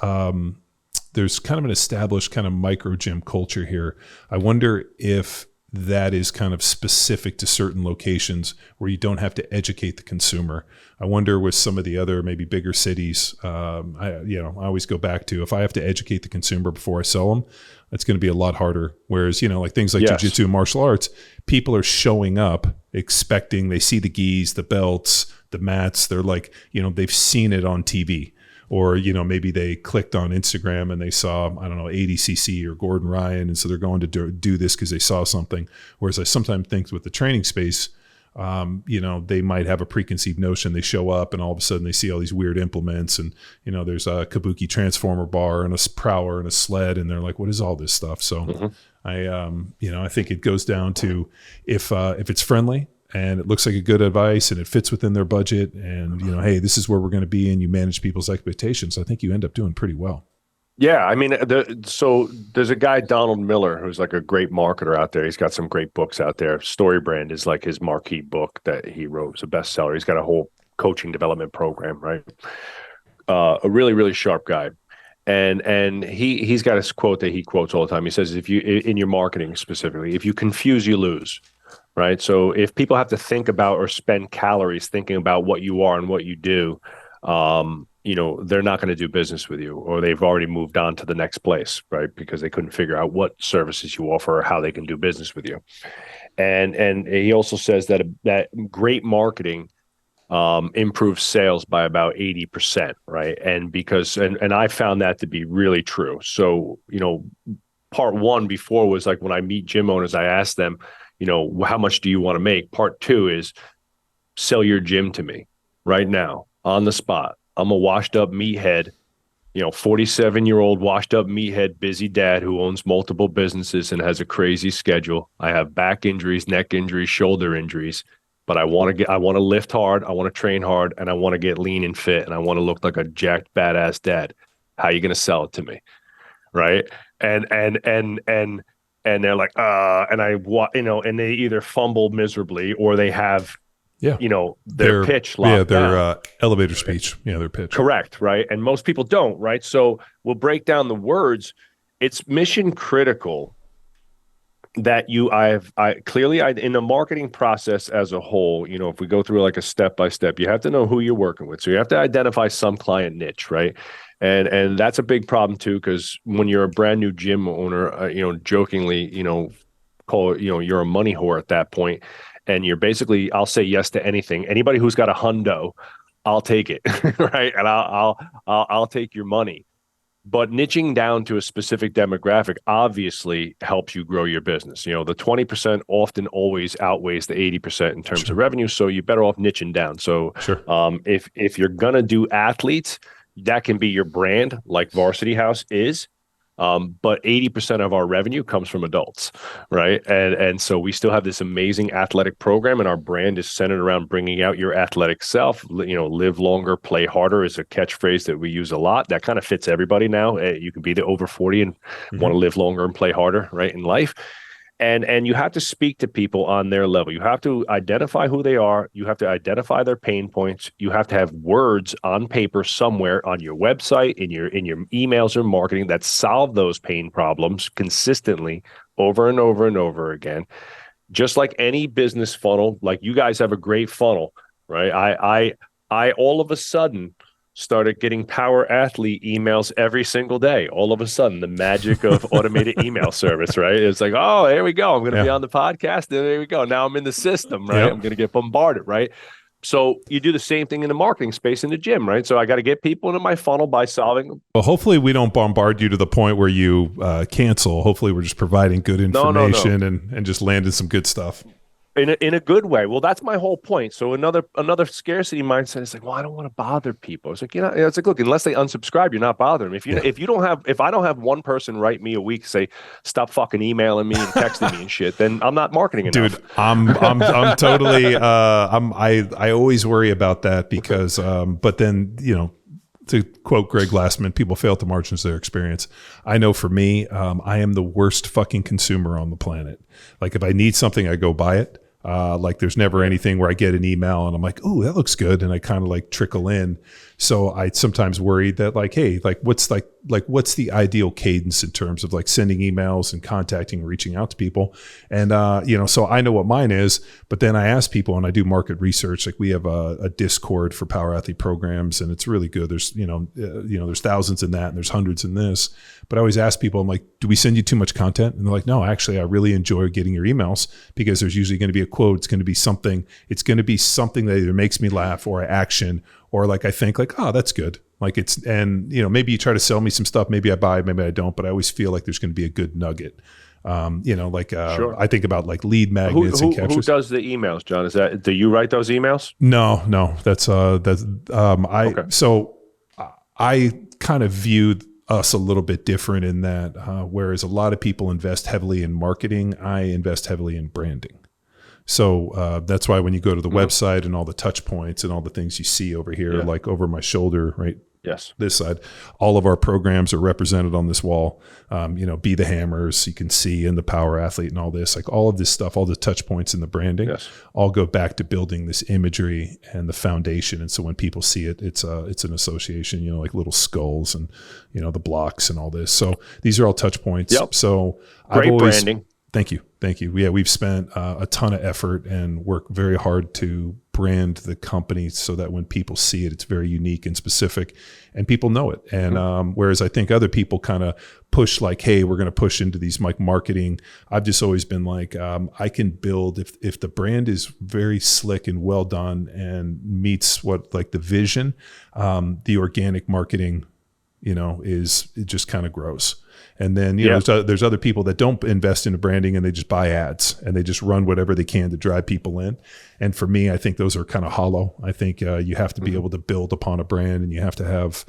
there's kind of an established kind of micro gym culture here. I wonder if that is kind of specific to certain locations where you don't have to educate the consumer. I wonder with some of the other maybe bigger cities, I always go back to, if I have to educate the consumer before I sell them, it's going to be a lot harder. Whereas, like things like jiu-jitsu and martial arts, people are showing up expecting, they see the gis, the belts, the mats. They're like, they've seen it on TV. Or, maybe they clicked on Instagram and they saw, I don't know, ADCC or Gordon Ryan. And so they're going to do this because they saw something. Whereas I sometimes think with the training space, they might have a preconceived notion. They show up and all of a sudden they see all these weird implements and, there's a Kabuki transformer bar and a prowler and a sled. And they're like, what is all this stuff? So I think it goes down to if it's friendly, and it looks like a good advice and it fits within their budget and, hey, this is where we're going to be, and you manage people's expectations, I think you end up doing pretty well. Yeah. I mean, so there's a guy, Donald Miller, who's like a great marketer out there. He's got some great books out there. Story Brand is like his marquee book that he wrote. It's a bestseller. He's got a whole coaching development program, right? A really, really sharp guy. And he's got this quote that he quotes all the time. He says, if you, in your marketing specifically, if you confuse, you lose. Right. So if people have to think about or spend calories thinking about what you are and what you do, they're not going to do business with you, or they've already moved on to the next place, right? Because they couldn't figure out what services you offer or how they can do business with you. And he also says that great marketing improves sales by about 80%, right? And and I found that to be really true. So, part one before was like when I meet gym owners, I ask them, how much do you want to make? Part two is sell your gym to me right now on the spot. I'm a washed up meathead, 47-year-old washed up meathead, busy dad who owns multiple businesses and has a crazy schedule. I have back injuries, neck injuries, shoulder injuries, but I want to lift hard. I want to train hard, and I want to get lean and fit, and I want to look like a jacked badass dad. How are you going to sell it to me? Right. And they're like, and they either fumble miserably or they have, their pitch locked down. Their elevator speech. Yeah, their pitch. Correct. Right. And most people don't. Right. So we'll break down the words. It's mission critical that in the marketing process as a whole, if we go through like a step by step, you have to know who you're working with. So you have to identify some client niche, right? And that's a big problem too, because when you're a brand new gym owner, jokingly, call it, you're a money whore at that point, and you're basically, I'll say yes to anything. Anybody who's got a hundo, I'll take it, right? And I'll take your money. But niching down to a specific demographic obviously helps you grow your business. The 20% often always outweighs the 80% in terms of revenue. So you're better off niching down. So if you're gonna do athletes, that can be your brand, like Varsity House is. But 80% of our revenue comes from adults, right? And so we still have this amazing athletic program, and our brand is centered around bringing out your athletic self. Live longer, play harder is a catchphrase that we use a lot. That kind of fits everybody now. You can be the over 40 and want to live longer and play harder, right, in life. And you have to speak to people on their level. You have to identify who they are. You have to identify their pain points. You have to have words on paper somewhere on your website, in your emails or marketing that solve those pain problems consistently over and over and over again. Just like any business funnel, like you guys have a great funnel, right? I all of a sudden started getting power athlete emails every single day. All of a sudden, the magic of automated email service, right? It's like, oh, here we go. I'm going to be on the podcast. And there we go. Now I'm in the system, right? I'm going to get bombarded, right? So you do the same thing in the marketing space in the gym, right? So I got to get people into my funnel by solving. Well, hopefully we don't bombard you to the point where you cancel. Hopefully we're just providing good information and just landing some good stuff. In a good way. Well, that's my whole point. So another scarcity mindset is like, well, I don't want to bother people. It's like, it's like, look, unless they unsubscribe, you're not bothering them. If I don't have one person write me a week say, stop fucking emailing me and texting me and shit, then I'm not marketing enough. Dude, I'm totally I always worry about that because but then, to quote Greg Glassman, people fail to margins their experience. I know for me, I am the worst fucking consumer on the planet. Like if I need something, I go buy it. Like there's never anything where I get an email and I'm like, oh, that looks good. And I kind of like trickle in. So I sometimes worry that like, hey, what's the ideal cadence in terms of like sending emails and contacting, reaching out to people. And, so I know what mine is, but then I ask people and I do market research. Like we have a Discord for power athlete programs and it's really good. There's, there's thousands in that and there's hundreds in this, but I always ask people, I'm like, do we send you too much content? And they're like, no, actually, I really enjoy getting your emails because there's usually going to be a quote. It's going to be something that either makes me laugh or I action or like I think like, oh, that's good. Like maybe you try to sell me some stuff. Maybe I buy, maybe I don't, but I always feel like there's going to be a good nugget. Sure. I think about like lead magnets and captures. Who does the emails, John? Do you write those emails? No, okay. So I kind of view us a little bit different in that, whereas a lot of people invest heavily in marketing, I invest heavily in branding. So that's why when you go to the website and all the touch points and all the things you see over here, like over my shoulder, right? Yes. This side, all of our programs are represented on this wall. Be the hammers you can see in the power athlete and all this, like all of this stuff, all the touch points in the branding, all go back to building this imagery and the foundation. And so when people see it, it's an association, like little skulls and, the blocks and all this. So these are all touch points. Yep. So great branding. Thank you. Yeah, we've spent a ton of effort and work very hard to brand the company so that when people see it, it's very unique and specific and people know it. And whereas I think other people kind of push like, hey, we're going to push into these like marketing. I've just always been like, I can build if the brand is very slick and well done and meets what like the vision, the organic marketing, it just kind of grows. And then, there's other people that don't invest into branding and they just buy ads and they just run whatever they can to drive people in. And for me, I think those are kind of hollow. I think you have to be able to build upon a brand and you have to have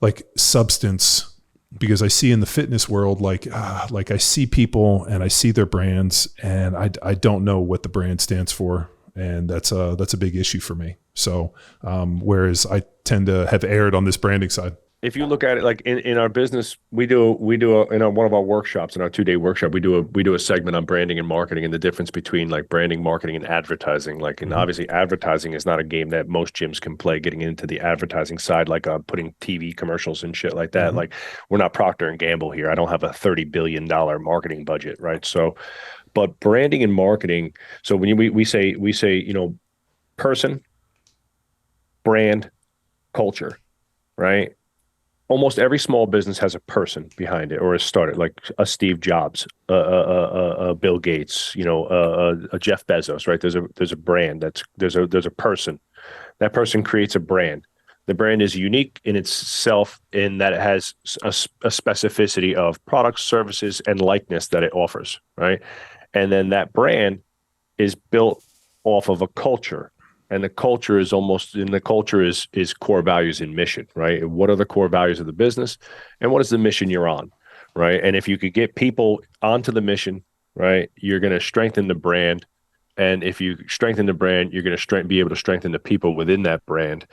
like substance, because I see in the fitness world, like I see people and I see their brands, and I don't know what the brand stands for. And that's a big issue for me. So, whereas I tend to have erred on this branding side. If you look at it like in our business, we do one of our workshops, in our 2-day workshop, we do a segment on branding and marketing and the difference between like branding, marketing, and advertising. Like, and obviously advertising is not a game that most gyms can play, getting into the advertising side, like putting TV commercials and shit like that. Like, we're not Procter and Gamble here. I don't have a $30 billion marketing budget, right? So, but branding and marketing. So when we say, person, brand, culture, right? Almost every small business has a person behind it or a starter, like a Steve Jobs, Bill Gates, a Jeff Bezos, right? There's a brand, there's a person. That person creates a brand. The brand is unique in itself in that it has a specificity of products, services, and likeness that it offers, right? And then that brand is built off of a culture. And the culture is is core values and mission, right? What are the core values of the business, and what is the mission you're on, right? And if you could get people onto the mission, right, you're going to strengthen the brand. And if you strengthen the brand, you're going to be able to strengthen the people within that brand.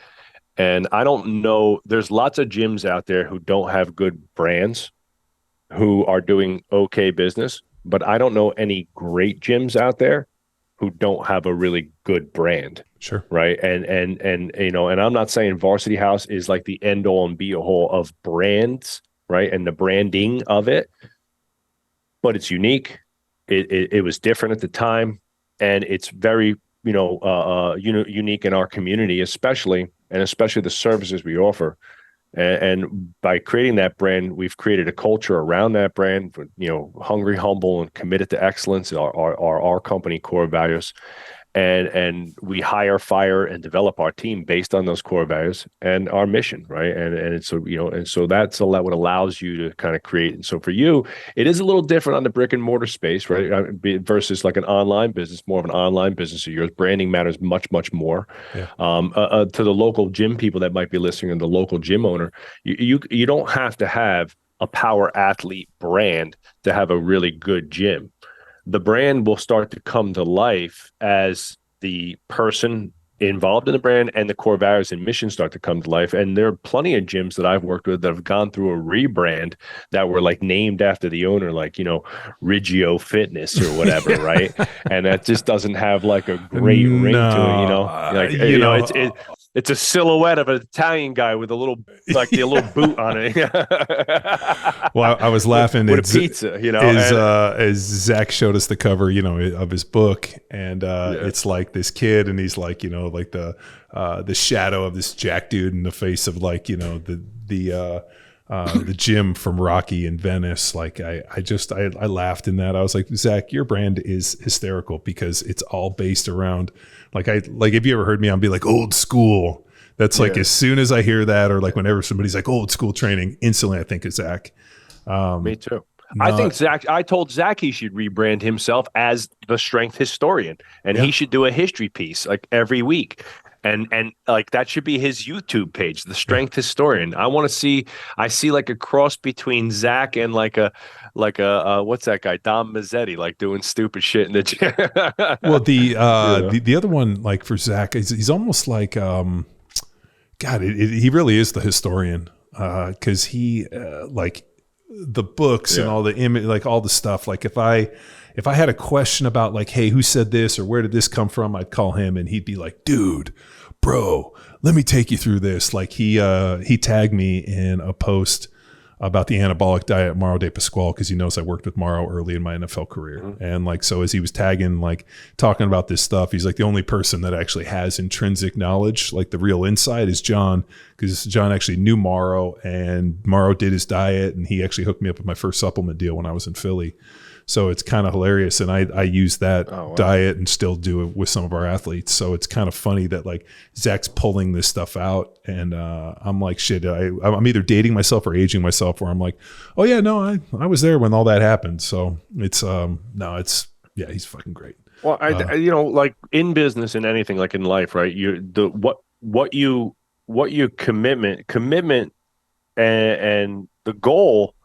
And I don't know, there's lots of gyms out there who don't have good brands, who are doing okay business, but I don't know any great gyms out there who don't have a really good brand. Sure. Right. And I'm not saying Varsity House is like the end all and be all of brands, right? And the branding of it, but it's unique. It was different at the time, and it's very, unique in our community, especially the services we offer. And by creating that brand, we've created a culture around that brand, hungry, humble, and committed to excellence are our company core values. And we hire, fire, and develop our team based on those core values and our mission, right? And so that's what allows you to kind of create. And so for you, it is a little different on the brick and mortar space, right? Versus like an online business, more of an online business of yours. Branding matters much, much more. Yeah. To the local gym people that might be listening, and the local gym owner, you don't have to have a power athlete brand to have a really good gym. The brand will start to come to life as the person involved in the brand and the core values and mission start to come to life. And there are plenty of gyms that I've worked with that have gone through a rebrand that were like named after the owner, like, Riggio Fitness or whatever, right? And that just doesn't have like a great ring to it, it's a silhouette of an Italian guy with a little boot on it. Well, I was laughing with a pizza, as Zach showed us the cover, of his book, and it's like this kid, and he's like, like the shadow of this jack dude in the face of like, the gym from Rocky in Venice. Like I laughed in that. I was like, Zach, your brand is hysterical because it's all based around like if you ever heard me, I'll be like old school. That's like, as soon as I hear that, or like whenever somebody's like old school training, instantly I think of Zach. Me too. I told Zach he should rebrand himself as the strength historian, and he should do a history piece like every week. And like that should be his YouTube page, the strength historian. I see like a cross between Zach and like a what's that guy, Dom Mazzetti, like doing stupid shit in the gym. Well, the other one, like for Zach, he's almost like he really is the historian, because he like the books and all the image, like all the stuff. Like if I had a question about like, hey, who said this or where did this come from, I'd call him and he'd be like, dude, bro, let me take you through this. Like he tagged me in a post about the anabolic diet at Mauro De Pasquale, because he knows I worked with Mauro early in my NFL career. Mm-hmm. And like, so as he was tagging, like talking about this stuff, he's like, the only person that actually has intrinsic knowledge, like the real insight, is John, because John actually knew Mauro, and Mauro did his diet, and he actually hooked me up with my first supplement deal when I was in Philly. So it's kind of hilarious. And I use that diet and still do it with some of our athletes. So it's kind of funny that like Zach's pulling this stuff out, and I'm like, shit, I'm either dating myself or aging myself, where I'm like, oh yeah, no, I was there when all that happened. So it's, he's fucking great. Well, like in business and anything, like in life, right? What your commitment and the goal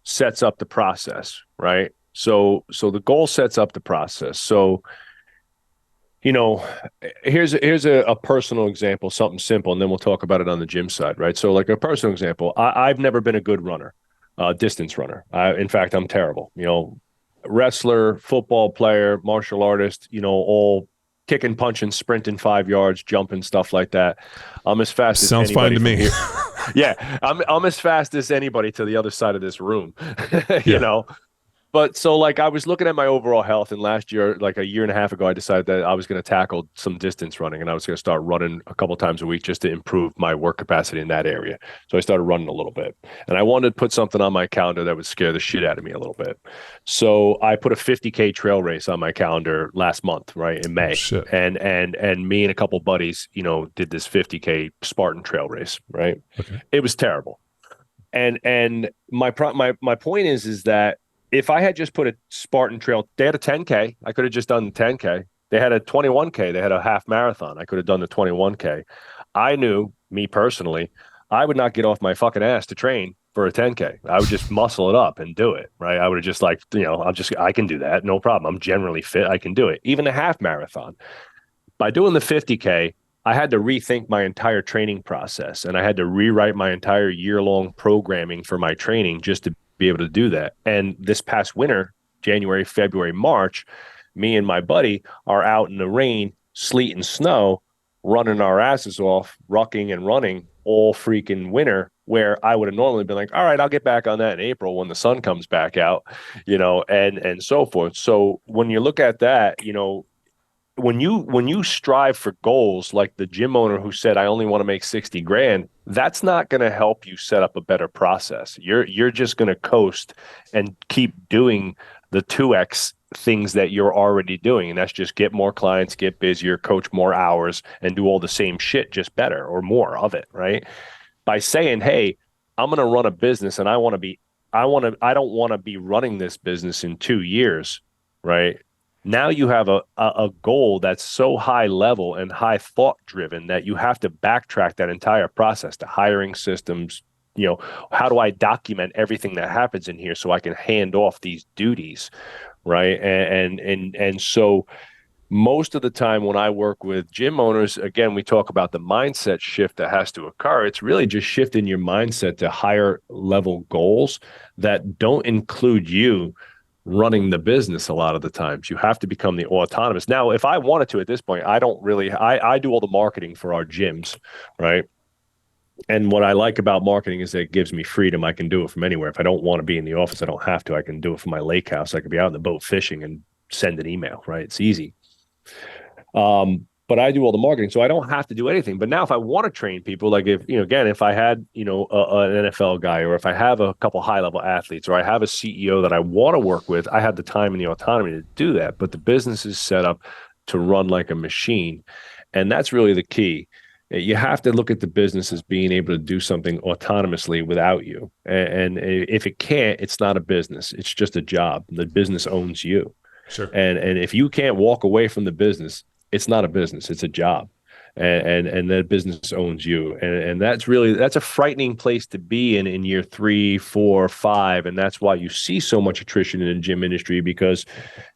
sets up the process, right? So the goal sets up the process. So, you know, here's a personal example, something simple, and then we'll talk about it on the gym side, right? So, like a personal example, I've never been a good runner, distance runner. In fact, I'm terrible. You know, wrestler, football player, martial artist, you know, all kicking, punching, sprinting 5 yards, jumping, stuff like that. I'm as fast as Sounds fine anybody to me. Yeah, I'm as fast as anybody to the other side of this room, you Yeah. know. But so like I was looking at my overall health, and last year, like a year and a half ago, I decided that I was going to tackle some distance running, and I was going to start running a couple times a week just to improve my work capacity in that area. So I started running a little bit, and I wanted to put something on my calendar that would scare the shit out of me a little bit. So I put a 50K trail race on my calendar last month, right in May, Shit. and me and a couple buddies, you know, did this 50K Spartan trail race, right? Okay. It was terrible, and my point is that if I had just put a Spartan trail, they had a 10K. I could have just done the 10K. They had a 21K. They had a half marathon. I could have done the 21K. I knew, me personally, I would not get off my fucking ass to train for a 10K. I would just muscle it up and do it, right? I would have just like, you know, I can do that. No problem. I'm generally fit. I can do it. Even a half marathon. By doing the 50K, I had to rethink my entire training process, and I had to rewrite my entire year-long programming for my training just to be able to do that. And this past winter, January, February, March, me and my buddy are out in the rain, sleet and snow, running our asses off, rucking and running all freaking winter, where I would have normally been like, all right, I'll get back on that in April when the sun comes back out, you know, and so forth. So when you look at that, you know, when you strive for goals like the gym owner who said, I only want to make 60 grand, that's not going to help you set up a better process. You're just going to coast and keep doing the 2x things that you're already doing. And that's just get more clients, get busier, coach more hours, and do all the same shit, just better or more of it, right? By saying, hey, I'm going to run a business and I don't want to be running this business in 2 years, right? Now you have a goal that's so high level and high thought driven that you have to backtrack that entire process to hiring systems. You know, how do I document everything that happens in here so I can hand off these duties, right? And so most of the time when I work with gym owners, again, we talk about the mindset shift that has to occur. It's really just shifting your mindset to higher level goals that don't include you running the business. A lot of the times you have to become the autonomous. Now, if I wanted to at this point, I do all the marketing for our gyms, right? And what I like about marketing is that it gives me freedom. I can do it from anywhere. If I don't want to be in the office, I don't have to. I can do it from my lake house. I could be out in the boat fishing and send an email, right? It's easy. But I do all the marketing, so I don't have to do anything. But now if I want to train people, like if, you know, again, if I had, you know, an NFL guy, or if I have a couple high level athletes, or I have a CEO that I want to work with, I have the time and the autonomy to do that. But the business is set up to run like a machine. And that's really the key. You have to look at the business as being able to do something autonomously without you. And if it can't, it's not a business. It's just a job. The business owns you. Sure. And if you can't walk away from the business, it's not a business, it's a job. And that business owns you. And that's a frightening place to be in year 3, 4, 5. And that's why you see so much attrition in the gym industry, because,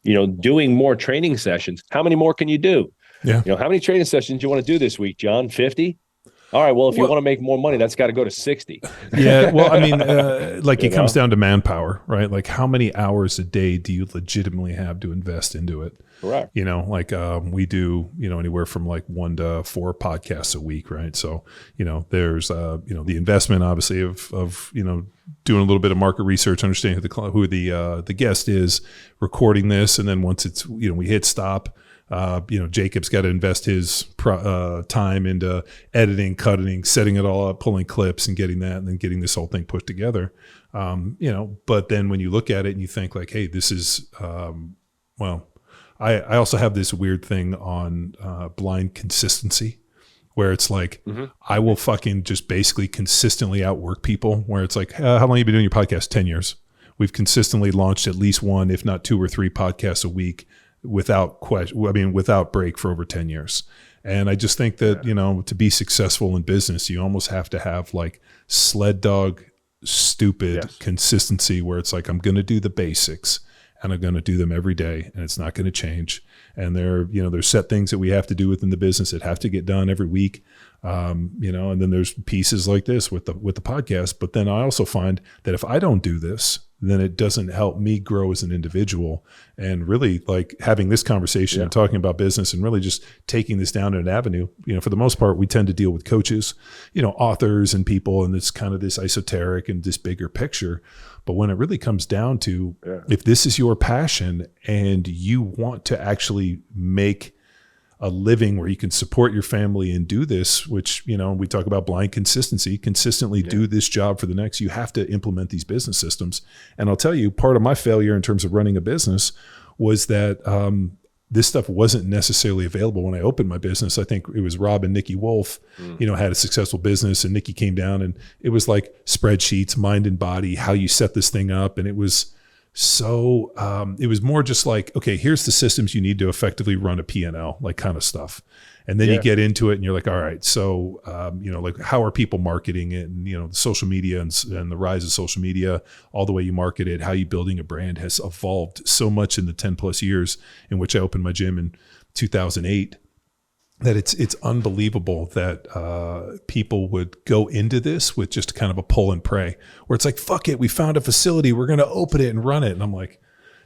you know, doing more training sessions, how many more can you do? Yeah. You know, how many training sessions do you want to do this week, John? 50? All right. Well, if you want to make more money, that's got to go to 60. Yeah. Well, I mean, like it comes down to manpower, right? Like how many hours a day do you legitimately have to invest into it? Correct. You know, like we do, you know, anywhere from like 1 to 4 podcasts a week, right? So, you know, there's, you know, the investment obviously of, you know, doing a little bit of market research, understanding who the guest is, recording this. And then once it's, you know, we hit stop, you know, Jacob's got to invest his time into editing, cutting, setting it all up, pulling clips and getting that, and then getting this whole thing put together. You know, but then when you look at it and you think like, hey, this is, well, I also have this weird thing on blind consistency, where it's like, I will fucking just basically consistently outwork people, where it's like, how long have you been doing your podcast? 10 years. We've consistently launched at least 1, if not 2 or 3 podcasts a week without question. I mean, without break for over 10 years. And I just think that, to be successful in business, you almost have to have like sled dog, stupid consistency where it's like, I'm going to do the basics and I'm going to do them every day and it's not going to change. And there's set things that we have to do within the business that have to get done every week. And then there's pieces like this with the podcast. But then I also find that if I don't do this, then it doesn't help me grow as an individual. And really, like, having this conversation and talking about business and really just taking this down an avenue, for the most part, we tend to deal with coaches, authors and people, and it's kind of this esoteric and this bigger picture. But when it really comes down to, if this is your passion and you want to actually make a living where you can support your family and do this, which, we talk about blind consistency, consistently do this job for the next, you have to implement these business systems. And I'll tell you, part of my failure in terms of running a business was that this stuff wasn't necessarily available when I opened my business. I think it was Rob and Nikki Wolf, had a successful business, and Nikki came down and it was like spreadsheets, mind and body, how you set this thing up. And it was so it was more just like, okay, here's the systems you need to effectively run a P&L, like kind of stuff. And then you get into it and you're like, all right, so, like, how are people marketing it? And, social media and the rise of social media, all the way you market it, how you building a brand has evolved so much in the 10 plus years in which I opened my gym in 2008. That it's unbelievable that people would go into this with just kind of a pull and pray, where it's like, fuck it, we found a facility, we're going to open it and run it. And I'm like,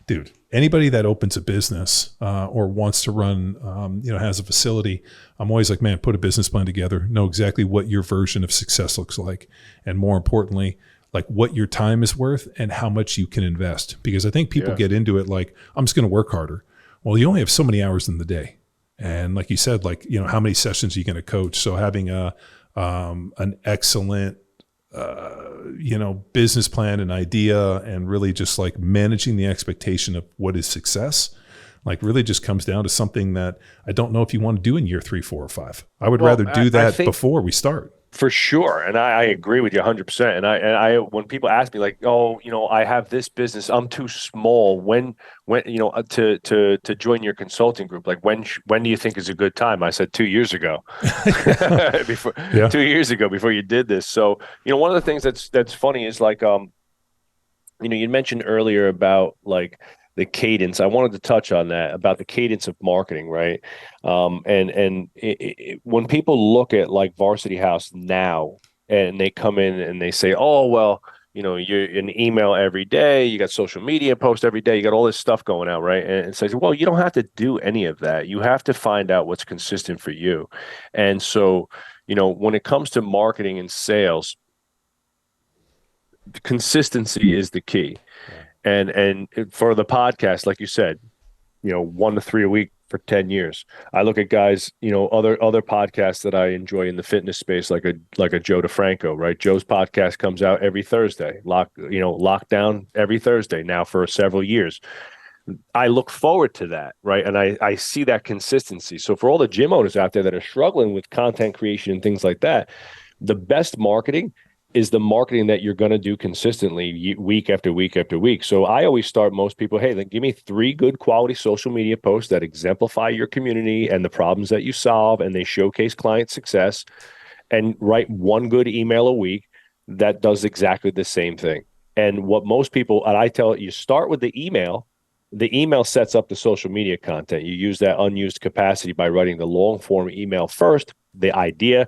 dude, anybody that opens a business or wants to run, has a facility, I'm always like, man, put a business plan together, know exactly what your version of success looks like. And more importantly, like what your time is worth and how much you can invest. Because I think people get into it like, I'm just going to work harder. Well, you only have so many hours in the day. And like you said, like, how many sessions are you going to coach? So having an excellent, business plan and idea, and really just like managing the expectation of what is success, like really just comes down to something that I don't know if you want to do in year 3, 4, or 5. I would rather do that before we start. For sure. And I agree with you 100%. And I, when people ask me like, oh, I have this business, I'm too small. When, to join your consulting group, like when do you think is a good time? I said 2 years ago, 2 years ago, before you did this. So, one of the things that's funny is like, you mentioned earlier about like the cadence. I wanted to touch on that, about the cadence of marketing, right? When people look at like Varsity House now, and they come in and they say, oh, well, you're an email every day, you got social media posts every day, you got all this stuff going out, right? And it says, well, you don't have to do any of that. You have to find out what's consistent for you. And so, when it comes to marketing and sales, consistency is the key. And for the podcast, like you said, 1 to 3 a week for 10 years. I look at guys, other podcasts that I enjoy in the fitness space, like a Joe DeFranco, right? Joe's podcast comes out every Thursday, lockdown every Thursday now for several years. I look forward to that, right? And I see that consistency. So for all the gym owners out there that are struggling with content creation and things like that, the best marketing is the marketing that you're going to do consistently week after week after week. So I always start most people, hey, give me 3 good quality social media posts that exemplify your community and the problems that you solve, and they showcase client success, and write 1 good email a week that does exactly the same thing. And what most people, and I tell you, start with the email. The email sets up the social media content. You use that unused capacity by writing the long form email first, the idea,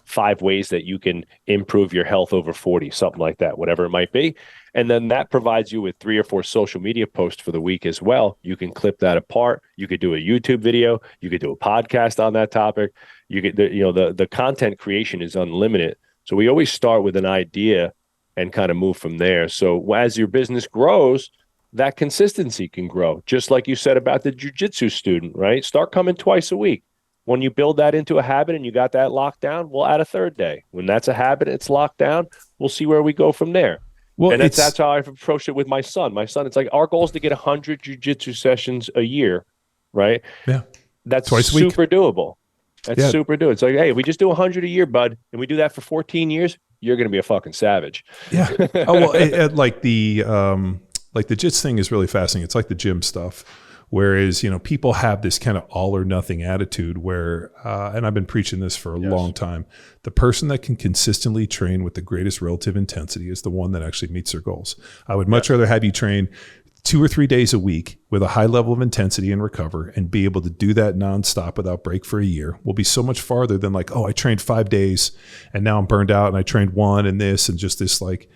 5 ways that you can improve your health over 40, something like that, whatever it might be. And then that provides you with 3 or 4 social media posts for the week as well. You can clip that apart. You could do a YouTube video. You could do a podcast on that topic. You could, the content creation is unlimited. So we always start with an idea and kind of move from there. So as your business grows, that consistency can grow. Just like you said about the jiu-jitsu student, right? Start coming twice a week. When you build that into a habit and you got that locked down, we'll add a 3rd day. When that's a habit, it's locked down, we'll see where we go from there. Well, and that's how I've approached it with my son. My son, it's like our goal is to get 100 jiu-jitsu sessions a year, right? Yeah. That's twice a week. Super doable. That's super doable. It's like, hey, if we just do 100 a year, bud, and we do that for 14 years, you're going to be a fucking savage. Yeah. Oh, well, like the jits thing is really fascinating. It's like the gym stuff Whereas, people have this kind of all or nothing attitude where, and I've been preaching this for a long time, the person that can consistently train with the greatest relative intensity is the one that actually meets their goals. I would much rather have you train 2 or 3 days a week with a high level of intensity and recover and be able to do that nonstop without break for a year. Will be so much farther than like, oh, I trained 5 days and now I'm burned out and I trained 1 and this, and just this like,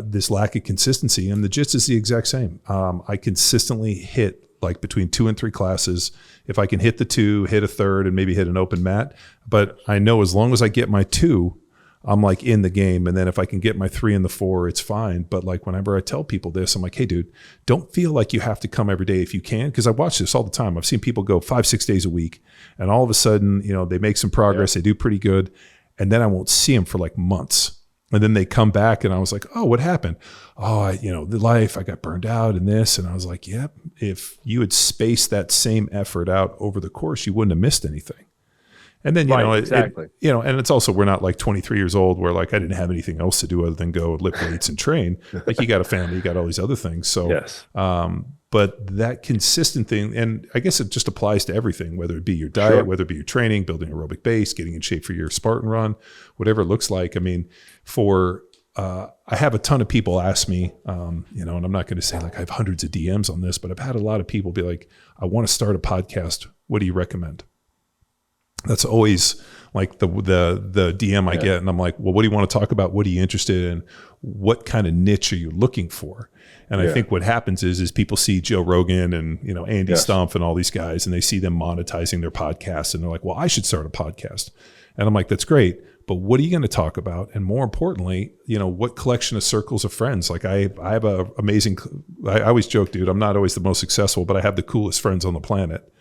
this lack of consistency. And the gist is the exact same. I consistently hit like between 2 and 3 classes. If I can hit the 2, hit a third, and maybe hit an open mat. But I know as long as I get my 2, I'm like in the game. And then if I can get my 3 and the 4, it's fine. But like whenever I tell people this, I'm like, hey dude, don't feel like you have to come every day if you can. Cause I watch this all the time. I've seen people go 5-6 days a week and all of a sudden, they make some progress. They do pretty good. And then I won't see them for like months. And then they come back and I was like, oh, what happened? Oh, the life, I got burned out and this. And I was like, yep, if you had spaced that same effort out over the course, you wouldn't have missed anything. And then, exactly. And it's also, we're not like 23 years old where like I didn't have anything else to do other than go lift weights and train. Like you got a family, you got all these other things. So, yes. But that consistent thing, and I guess it just applies to everything, whether it be your diet, whether it be your training, building aerobic base, getting in shape for your Spartan run, whatever it looks like. I mean, I have a ton of people ask me, and I'm not going to say like I have hundreds of DMs on this, but I've had a lot of people be like, I want to start a podcast. What do you recommend? That's always like the DM I get. And I'm like, well, what do you want to talk about? What are you interested in? What kind of niche are you looking for? And I think what happens is people see Joe Rogan and, Andy Stumpf and all these guys, and they see them monetizing their podcasts. And they're like, well, I should start a podcast. And I'm like, that's great. But what are you going to talk about? And more importantly, what collection of circles of friends? Like I have a amazing, I always joke, dude, I'm not always the most successful, but I have the coolest friends on the planet.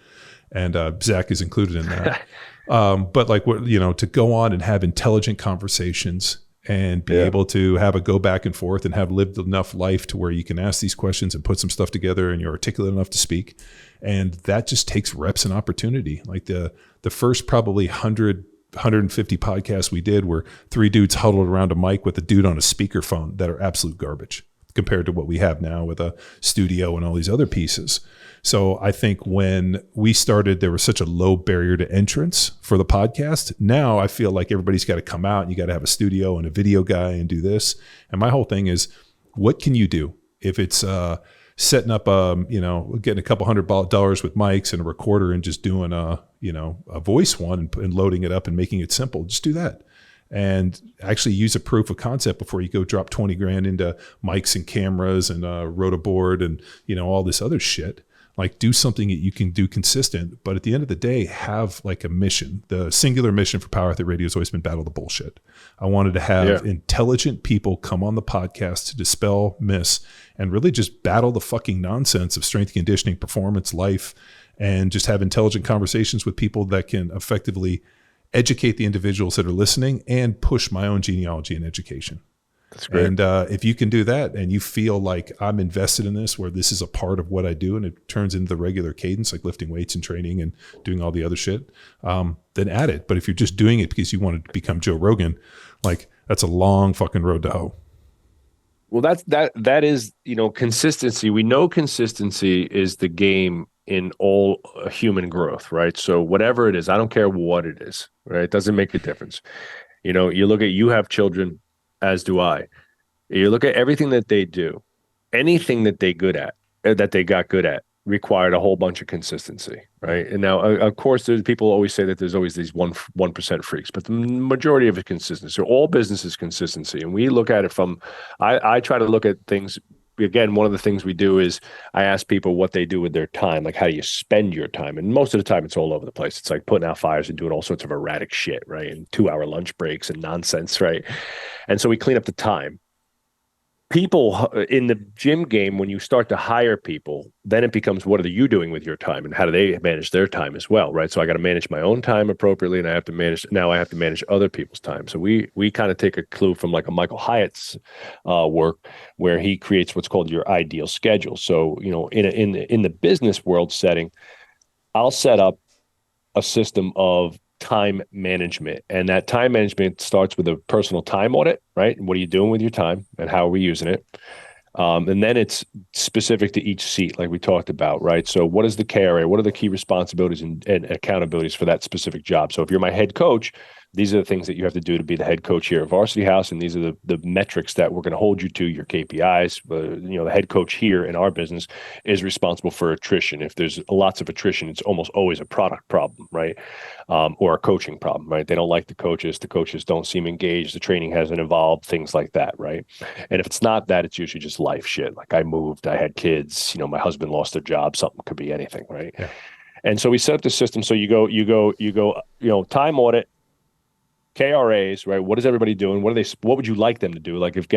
And Zach is included in that. But like, to go on and have intelligent conversations and be able to have a go back and forth and have lived enough life to where you can ask these questions and put some stuff together and you're articulate enough to speak. And that just takes reps and opportunity. Like the first probably 150 podcasts we did were 3 dudes huddled around a mic with a dude on a speakerphone that are absolute garbage compared to what we have now with a studio and all these other pieces. So I think when we started, there was such a low barrier to entrance for the podcast. Now I feel like everybody's got to come out and you got to have a studio and a video guy and do this. And my whole thing is, what can you do? If it's setting up, getting a couple $100 with mics and a recorder and just doing a voice one and loading it up and making it simple, just do that. And actually use a proof of concept before you go drop 20 grand into mics and cameras and rotoboard and, all this other shit. Like do something that you can do consistent, but at the end of the day, have like a mission. The singular mission for Power Athlete Radio has always been battle the bullshit. I wanted to have intelligent people come on the podcast to dispel myths and really just battle the fucking nonsense of strength conditioning, performance, life, and just have intelligent conversations with people that can effectively educate the individuals that are listening and push my own genealogy and education. That's great. And if you can do that and you feel like I'm invested in this, where this is a part of what I do and it turns into the regular cadence, like lifting weights and training and doing all the other shit, then add it. But if you're just doing it because you want to become Joe Rogan, like that's a long fucking road to hoe. Well, that is, consistency. We know consistency is the game in all human growth, right? So whatever it is, I don't care what it is, right? It doesn't make a difference. You look at, you have children, as do I. You look at everything that they do, anything that they got good at required a whole bunch of consistency, right? And now, of course, there's people always say that there's always these 1% freaks, but the majority of it consistency. So all business is consistency. And we look at it from, I try to look at things. Again, one of the things we do is I ask people what they do with their time. Like, how do you spend your time? And most of the time it's all over the place. It's like putting out fires and doing all sorts of erratic shit, right? And 2-hour lunch breaks and nonsense, right? And so we clean up the time. People in the gym game, when you start to hire people, then it becomes, what are you doing with your time and how do they manage their time as well, right? So I got to manage my own time appropriately, and I have to manage other people's time. So we kind of take a clue from like a Michael Hyatt's work, where he creates what's called your ideal schedule. So in the business world setting, I'll set up a system of time management. And that time management starts with a personal time audit, right? What are you doing with your time and how are we using it? And then it's specific to each seat, like we talked about, right? So what is the KRA? What are the key responsibilities and accountabilities for that specific job? So if you're my head coach, these are the things that you have to do to be the head coach here at Varsity House, and these are the metrics that we're going to hold you to, your KPIs. The head coach here in our business is responsible for attrition. If there's lots of attrition, it's almost always a product problem, right? Or a coaching problem, right? They don't like the coaches. The coaches don't seem engaged. The training hasn't evolved, things like that, right? And if it's not that, it's usually just life shit. Like I moved, I had kids, my husband lost their job, something could be anything, right? Yeah. And so we set up the system. So you go, time audit, KRAs, right? What is everybody doing? What would you like them to do? Like, if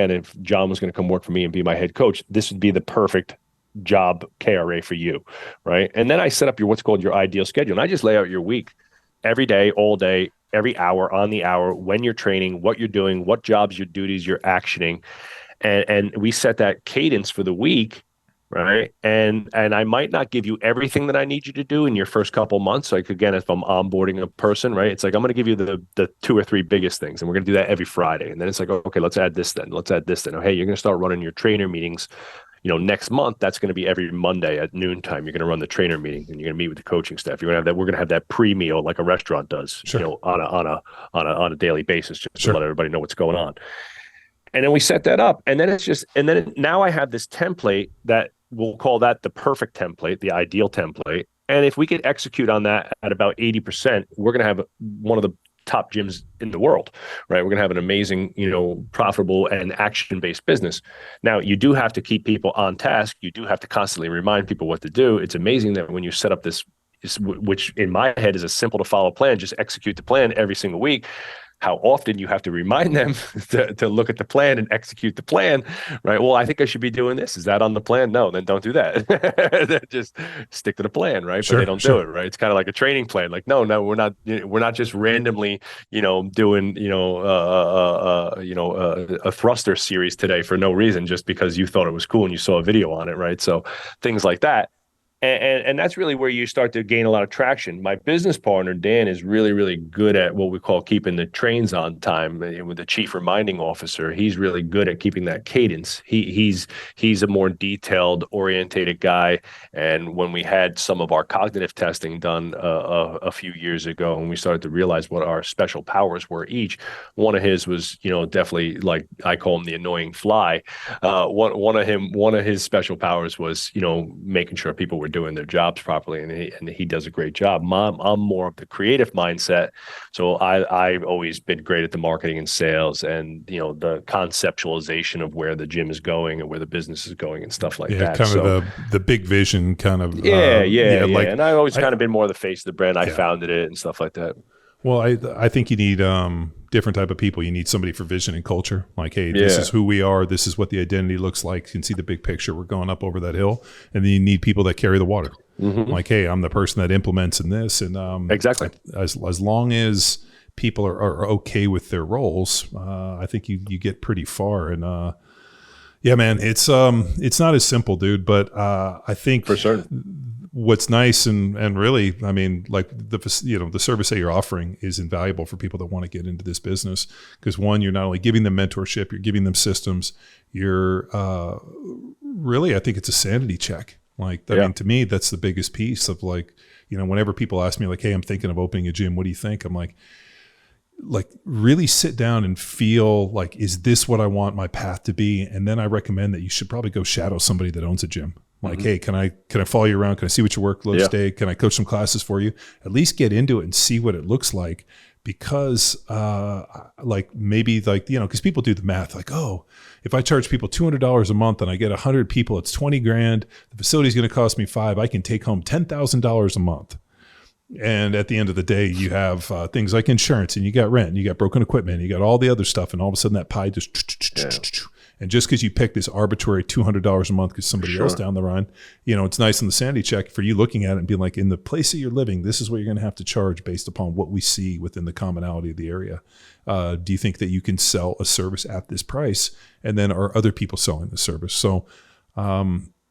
John was going to come work for me and be my head coach, this would be the perfect job KRA for you, right? And then I set up what's called your ideal schedule. And I just lay out your week every day, all day, every hour, on the hour, when you're training, what you're doing, what jobs, your duties you're actioning. And we set that cadence for the week, right? And I might not give you everything that I need you to do in your first couple months. Like, again, if I'm onboarding a person, right, it's like I'm going to give you the 2 or 3 biggest things, and we're going to do that every Friday. And then it's like, okay, let's add this then. Let's add this then. Oh, hey, you're going to start running your trainer meetings. Next month, that's going to be every Monday at noontime. You're going to run the trainer meeting, and you're going to meet with the coaching staff. You're going to have that. We're going to have that pre-meal like a restaurant does, Sure. on a daily basis, just Sure. to let everybody know what's going on. And then we set that up, and then now I have this template that we'll call that the perfect template, the ideal template. And if we can execute on that at about 80%, we're going to have one of the top gyms in the world, right? We're going to have an amazing, profitable and action-based business. Now, you do have to keep people on task. You do have to constantly remind people what to do. It's amazing that when you set up this, which in my head is a simple to follow plan, just execute the plan every single week, how often you have to remind them to look at the plan and execute the plan, right? Well, I think I should be doing this. Is that on the plan? No, then don't do that. Just stick to the plan, right? Sure, but they don't do it, right? It's kind of like a training plan. Like, no, we're not just randomly, doing, a thruster series today for no reason, just because you thought it was cool and you saw a video on it, right? So things like that. And that's really where you start to gain a lot of traction. My business partner, Dan, is really, really good at what we call keeping the trains on time. With the chief reminding officer, he's really good at keeping that cadence. He's a more detailed, orientated guy. And when we had some of our cognitive testing done a few years ago, and we started to realize what our special powers were each, one of his was, definitely, like I call him the annoying fly. One of his special powers was, making sure people were doing their jobs properly, and he does a great job. I'm more of the creative mindset, so I've always been great at the marketing and sales, and the conceptualization of where the gym is going and where the business is going and stuff like that. Kind of the big vision, kind of. Like, and I've always kind of been more the face of the brand. I founded it and stuff like that. Well, I think you need different type of people. You need somebody for vision and culture. Like, hey, this is who we are. This is what the identity looks like. You can see the big picture. We're going up over that hill. And then you need people that carry the water. Mm-hmm. Like, hey, I'm the person that implements in this. And exactly. As long as people are okay with their roles, I think you get pretty far. And yeah, man, it's not as simple, dude. But I think for certain. What's nice and really, I mean, like the service that you're offering is invaluable for people that want to get into this business, because one, you're not only giving them mentorship, you're giving them systems. You're really, I think it's a sanity check. Like, I mean, to me, that's the biggest piece of, like, whenever people ask me, like, hey, I'm thinking of opening a gym, what do you think? I'm like really sit down and feel like, is this what I want my path to be? And then I recommend that you should probably go shadow somebody that owns a gym. Like, hey, can I follow you around? Can I see what your workload's day? Can I coach some classes for you? At least get into it and see what it looks like. Because because people do the math, like, oh, if I charge people $200 a month and I get 100 people, it's $20,000. The facility's going to cost me $5,000. I can take home $10,000 a month. And at the end of the day, you have things like insurance, and you got rent, and you got broken equipment, and you got all the other stuff. And all of a sudden that pie just, and just because you pick this arbitrary $200 a month because somebody else down the line, it's nice on the sanity check for you looking at it and being like, in the place that you're living, this is what you're going to have to charge based upon what we see within the commonality of the area. Do you think that you can sell a service at this price? And then are other people selling the service? So,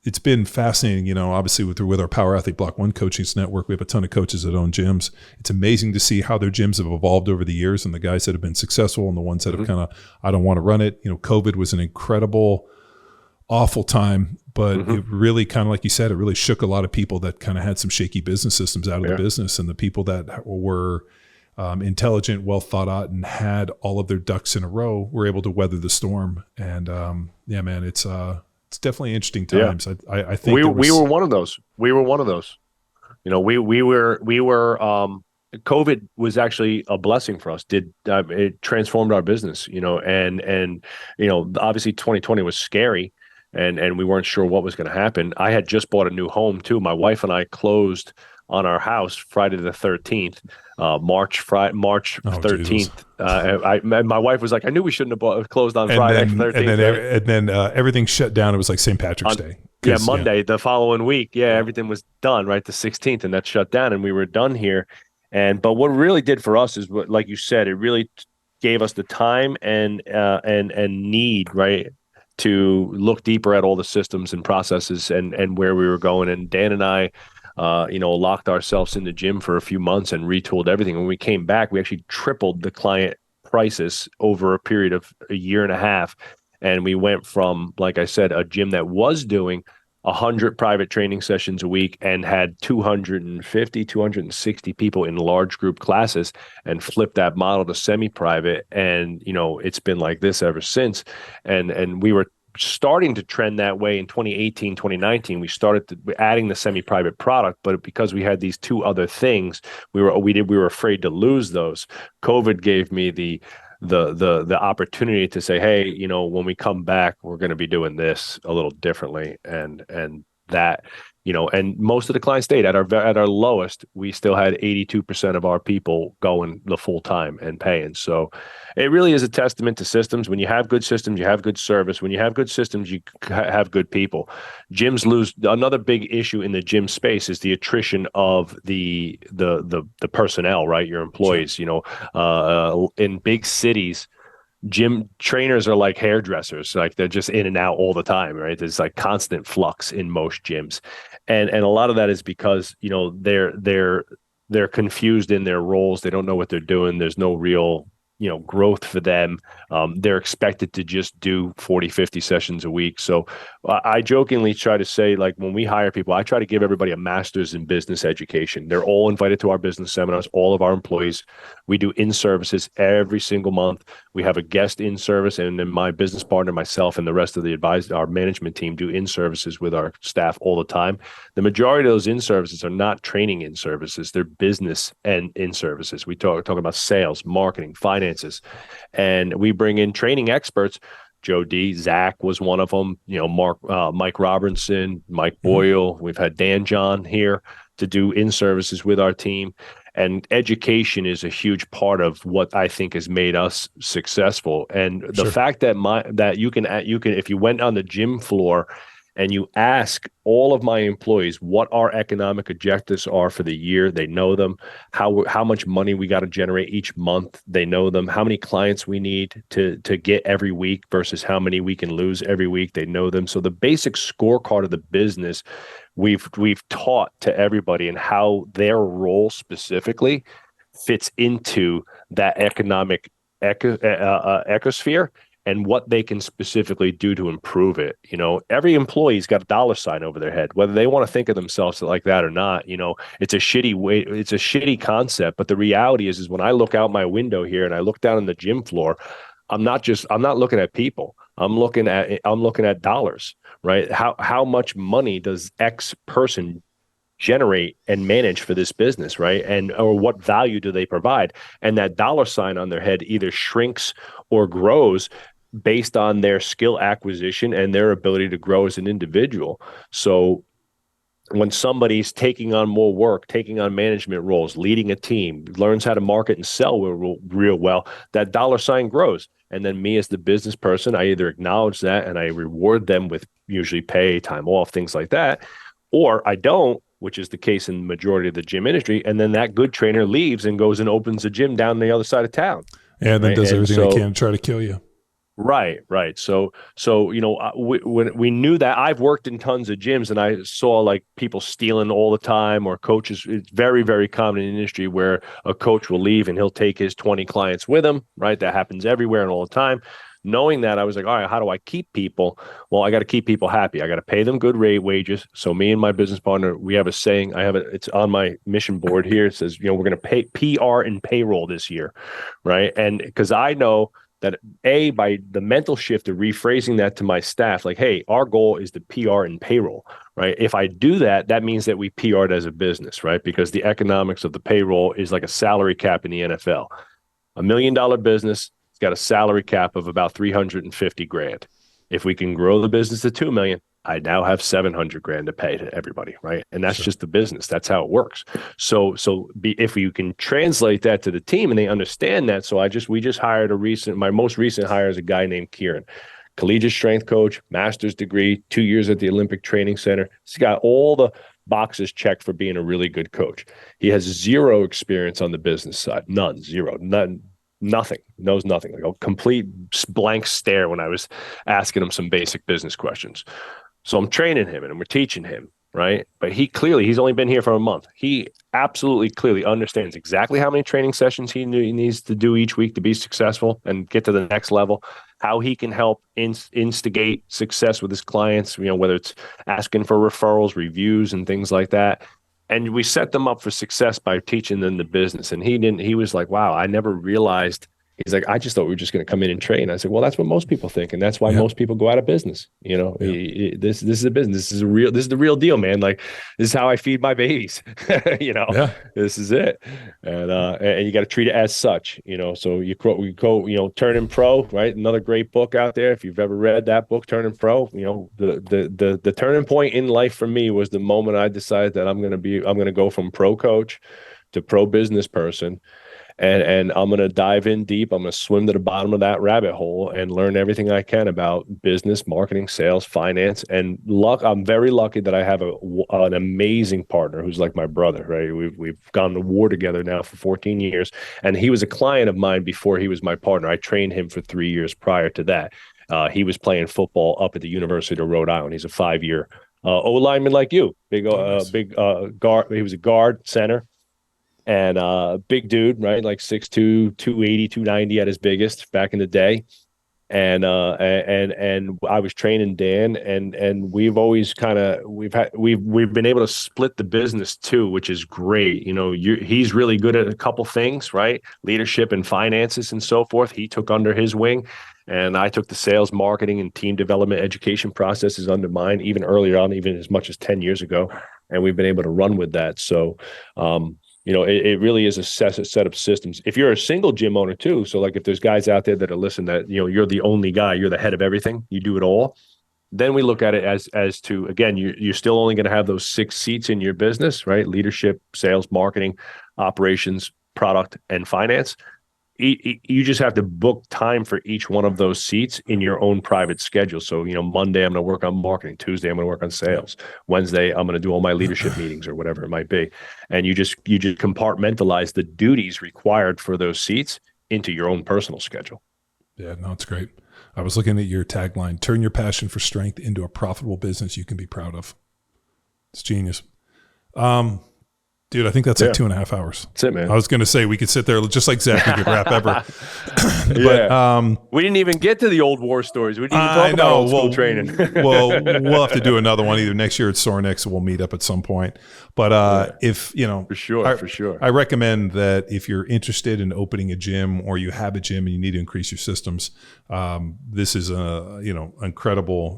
it's been fascinating, obviously with our Power Athlete Block 1 Coaching Network, we have a ton of coaches that own gyms. It's amazing to see how their gyms have evolved over the years, and the guys that have been successful and the ones that have kind of, I don't want to run it. COVID was an incredible awful time, but Mm-hmm. it really kind of, like you said, it really shook a lot of people that kind of had some shaky business systems out of the business, and the people that were intelligent, well thought out, and had all of their ducks in a row were able to weather the storm. And yeah, man, it's definitely interesting times. I think we were one of those. We were one of those. You know, we were COVID was actually a blessing for us. It transformed our business, you know, and you know, obviously 2020 was scary, and we weren't sure what was going to happen. I had just bought a new home too. My wife and I closed on our house Friday the 13th, March 13th. My wife was like, I knew we shouldn't have closed on Friday 13th. And then everything shut down. It was like St. Patrick's Day. Yeah, Monday, the following week. Yeah, everything was done, right? The 16th, and that shut down, and we were done here. But what really did for us is what, like you said, it really gave us the time and need, right, to look deeper at all the systems and processes and where we were going. And Dan and I, locked ourselves in the gym for a few months and retooled everything. When we came back, we actually tripled the client prices over a period of a year and a half. And we went from, like I said, a gym that was doing 100 private training sessions a week and had 250, 260 people in large group classes, and flipped that model to semi-private. And, you know, it's been like this ever since. And we were starting to trend that way in 2018, 2019. We started adding the semi-private product, but because we had these two other things, we were afraid to lose those. COVID gave me the opportunity to say, hey, you know, when we come back, we're going to be doing this a little differently, and that, you know, and most of the clients stayed. At our lowest, we still had 82% of our people going the full time and paying. So it really is a testament to systems. When you have good systems, you have good service. When you have good systems, you have good people. Gyms lose. Another big issue in the gym space is the attrition of the personnel, right? Your employees. Sure. You know, in big cities, gym trainers are like hairdressers, like they're just in and out all the time, right? There's like constant flux in most gyms, and a lot of that is because, you know, they're confused in their roles. They don't know what they're doing. There's no real, you know, growth for them. They're expected to just do 40, 50 sessions a week. So I jokingly try to say, like, when we hire people, I try to give everybody a master's in business education. They're all invited to our business seminars, all of our employees. We do in-services every single month. We have a guest in-service, and then my business partner, myself, and the rest of our management team do in-services with our staff all the time. The majority of those in-services are not training in-services. They're business and in-services. We talk about sales, marketing, finances, and we bring in training experts. Joe D, Zach was one of them, you know, Mike Robinson, Mike Boyle. We've had Dan John here to do in-services with our team. And education is a huge part of what I think has made us successful. And the fact that you can, if you went on the gym floor and you ask all of my employees what our economic objectives are for the year, they know them. How much money we got to generate each month, they know them. How many clients we need to get every week versus how many we can lose every week, they know them. So the basic scorecard of the business, we've taught to everybody, and how their role specifically fits into that economic ecosphere, and what they can specifically do to improve it. You know, every employee's got a dollar sign over their head, whether they want to think of themselves like that or not. You know, it's a shitty concept, but the reality is when I look out my window here and I look down on the gym floor, I'm not looking at people. I'm looking at dollars, right? How much money does X person generate and manage for this business, right? Or what value do they provide? And that dollar sign on their head either shrinks or grows based on their skill acquisition and their ability to grow as an individual. So when somebody's taking on more work, taking on management roles, leading a team, learns how to market and sell real well, that dollar sign grows. And then me as the business person, I either acknowledge that and I reward them with usually pay, time off, things like that, or I don't, which is the case in the majority of the gym industry. And then that good trainer leaves and goes and opens a gym down the other side of town. And then does everything they can to try to kill you. Right. So, you know, when we knew that, I've worked in tons of gyms and I saw like people stealing all the time, or coaches. It's very, very common in the industry where a coach will leave and he'll take his 20 clients with him. Right. That happens everywhere and all the time. knowing that, I was like, all right, how do I keep people? Well, I got to keep people happy. I got to pay them good rate wages. So me and my business partner, we have a saying. It's on my mission board here. It says, we're going to pay PR and payroll this year, right? And because I know that by the mental shift of rephrasing that to my staff, like, hey, our goal is to PR and payroll, right? If I do that, that means that we PR'd as a business, right? Because the economics of the payroll is like a salary cap in the NFL. $1 million business, it's got a salary cap of about 350 grand. If we can grow the business to 2 million, I now have 700 grand to pay to everybody, right? And that's just the business. That's how it works. So if you can translate that to the team and they understand that. So we just hired my most recent hire is a guy named Kieran, collegiate strength coach, master's degree, 2 years at the Olympic Training Center. He's got all the boxes checked for being a really good coach. He has zero experience on the business side, nothing, knows nothing, like a complete blank stare when I was asking him some basic business questions. So I'm training him and we're teaching him, right? But he's only been here for a month. He absolutely clearly understands exactly how many training sessions he needs to do each week to be successful and get to the next level, how he can help instigate success with his clients, whether it's asking for referrals, reviews, and things like that. And we set them up for success by teaching them the business. And he was like, wow, I never realized. He's like, I just thought we were just going to come in and train. I said, well, that's what most people think. And that's why most people go out of business. This is a business. This is the real deal, man. Like, this is how I feed my babies, This is it. And you got to treat it as such, so we go, Turning Pro, right? Another great book out there. If you've ever read that book, Turning Pro, the turning point in life for me was the moment I decided that I'm going to go from pro coach to pro business person. And I'm going to dive in deep. I'm going to swim to the bottom of that rabbit hole and learn everything I can about business, marketing, sales, finance, and luck. I'm very lucky that I have an amazing partner who's like my brother, right? We've gone to war together now for 14 years. And he was a client of mine before he was my partner. I trained him for 3 years prior to that. He was playing football up at the University of Rhode Island. He's a 5-year O-lineman like you, big guard. He was a guard center. And big dude, right? Like 6'2", 280, 290 at his biggest back in the day. And I was training Dan, and we've always we've been able to split the business too, which is great. He's really good at a couple things, right? Leadership and finances and so forth. He took under his wing, and I took the sales, marketing, and team development education processes under mine, even earlier on, even as much as 10 years ago. And we've been able to run with that. So, it really is a set of systems. If you're a single gym owner too, so like if there's guys out there that are listening that, you're the only guy, you're the head of everything, you do it all, then we look at it as to, again, you're still only going to have those 6 seats in your business, right? Leadership, sales, marketing, operations, product, and finance. You just have to book time for each one of those seats in your own private schedule. So, Monday, I'm going to work on marketing. Tuesday, I'm going to work on sales. Wednesday, I'm going to do all my leadership meetings or whatever it might be. And you just compartmentalize the duties required for those seats into your own personal schedule. Yeah, no, it's great. I was looking at your tagline, turn your passion for strength into a profitable business you can be proud of. It's genius. Dude, I think that's like 2.5 hours. That's it, man. I was going to say we could sit there just like Zach. We could rap ever. But we didn't even get to the old war stories. We didn't even talk about old school training. Well, we'll have to do another one either next year at Sornex. We'll meet up at some point. But if for sure, I recommend that if you're interested in opening a gym or you have a gym and you need to increase your systems, this is a incredible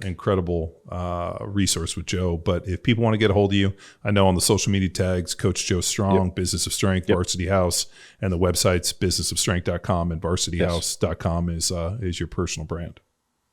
resource with Joe. But if people want to get a hold of you, I know on the social media tags, Coach Joe Strong, Business of Strength, Varsity House, and the websites businessofstrength.com and varsityhouse.com is your personal brand.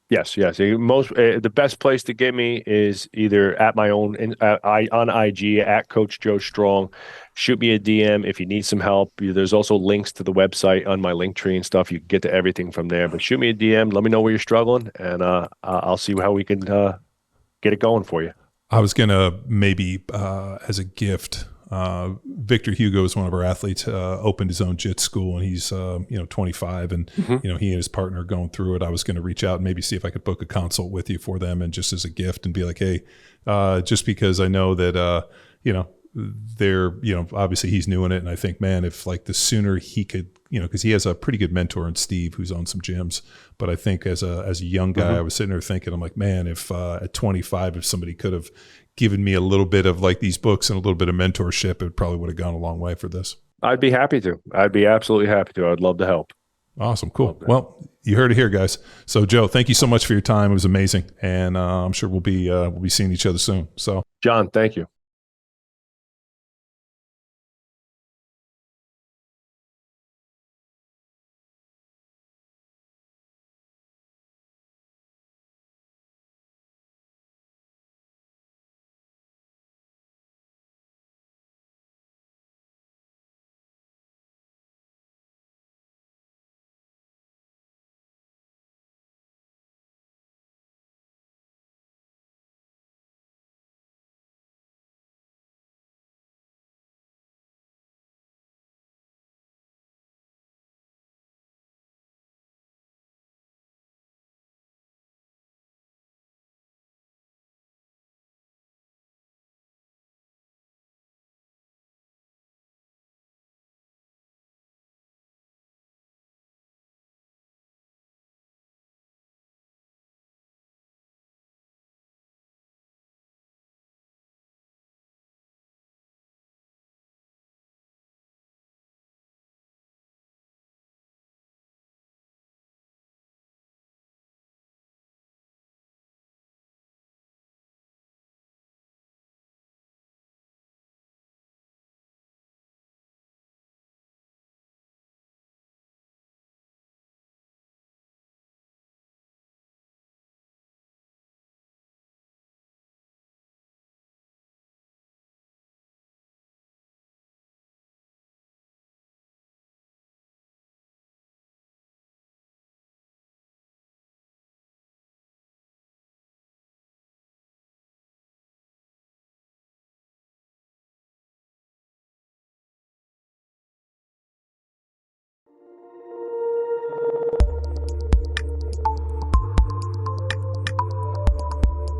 Yes. The best place to get me is either at my own on IG at Coach Joe Strong. Shoot me a DM if you need some help. There's also links to the website on my Linktree and stuff. You can get to everything from there. But shoot me a DM. Let me know where you're struggling, and I'll see how we can get it going for you. I was gonna maybe as a gift. Victor Hugo is one of our athletes, opened his own JIT school, and he's 25, and he and his partner are going through it. I was going to reach out and maybe see if I could book a consult with you for them, and just as a gift, and be like, hey, just because I know that they're, obviously he's new in it. And I think, man, if like the sooner he could, because he has a pretty good mentor in Steve who's owned some gyms. But I think as a young guy, I was sitting there thinking, I'm like, man, if at 25, if somebody could have given me a little bit of like these books and a little bit of mentorship, it probably would have gone a long way for this. I'd be happy to. I'd be absolutely happy to. I'd love to help. Awesome. Cool. Well, you heard it here, guys. So Joe, thank you so much for your time. It was amazing. And I'm sure we'll be seeing each other soon. So John, thank you.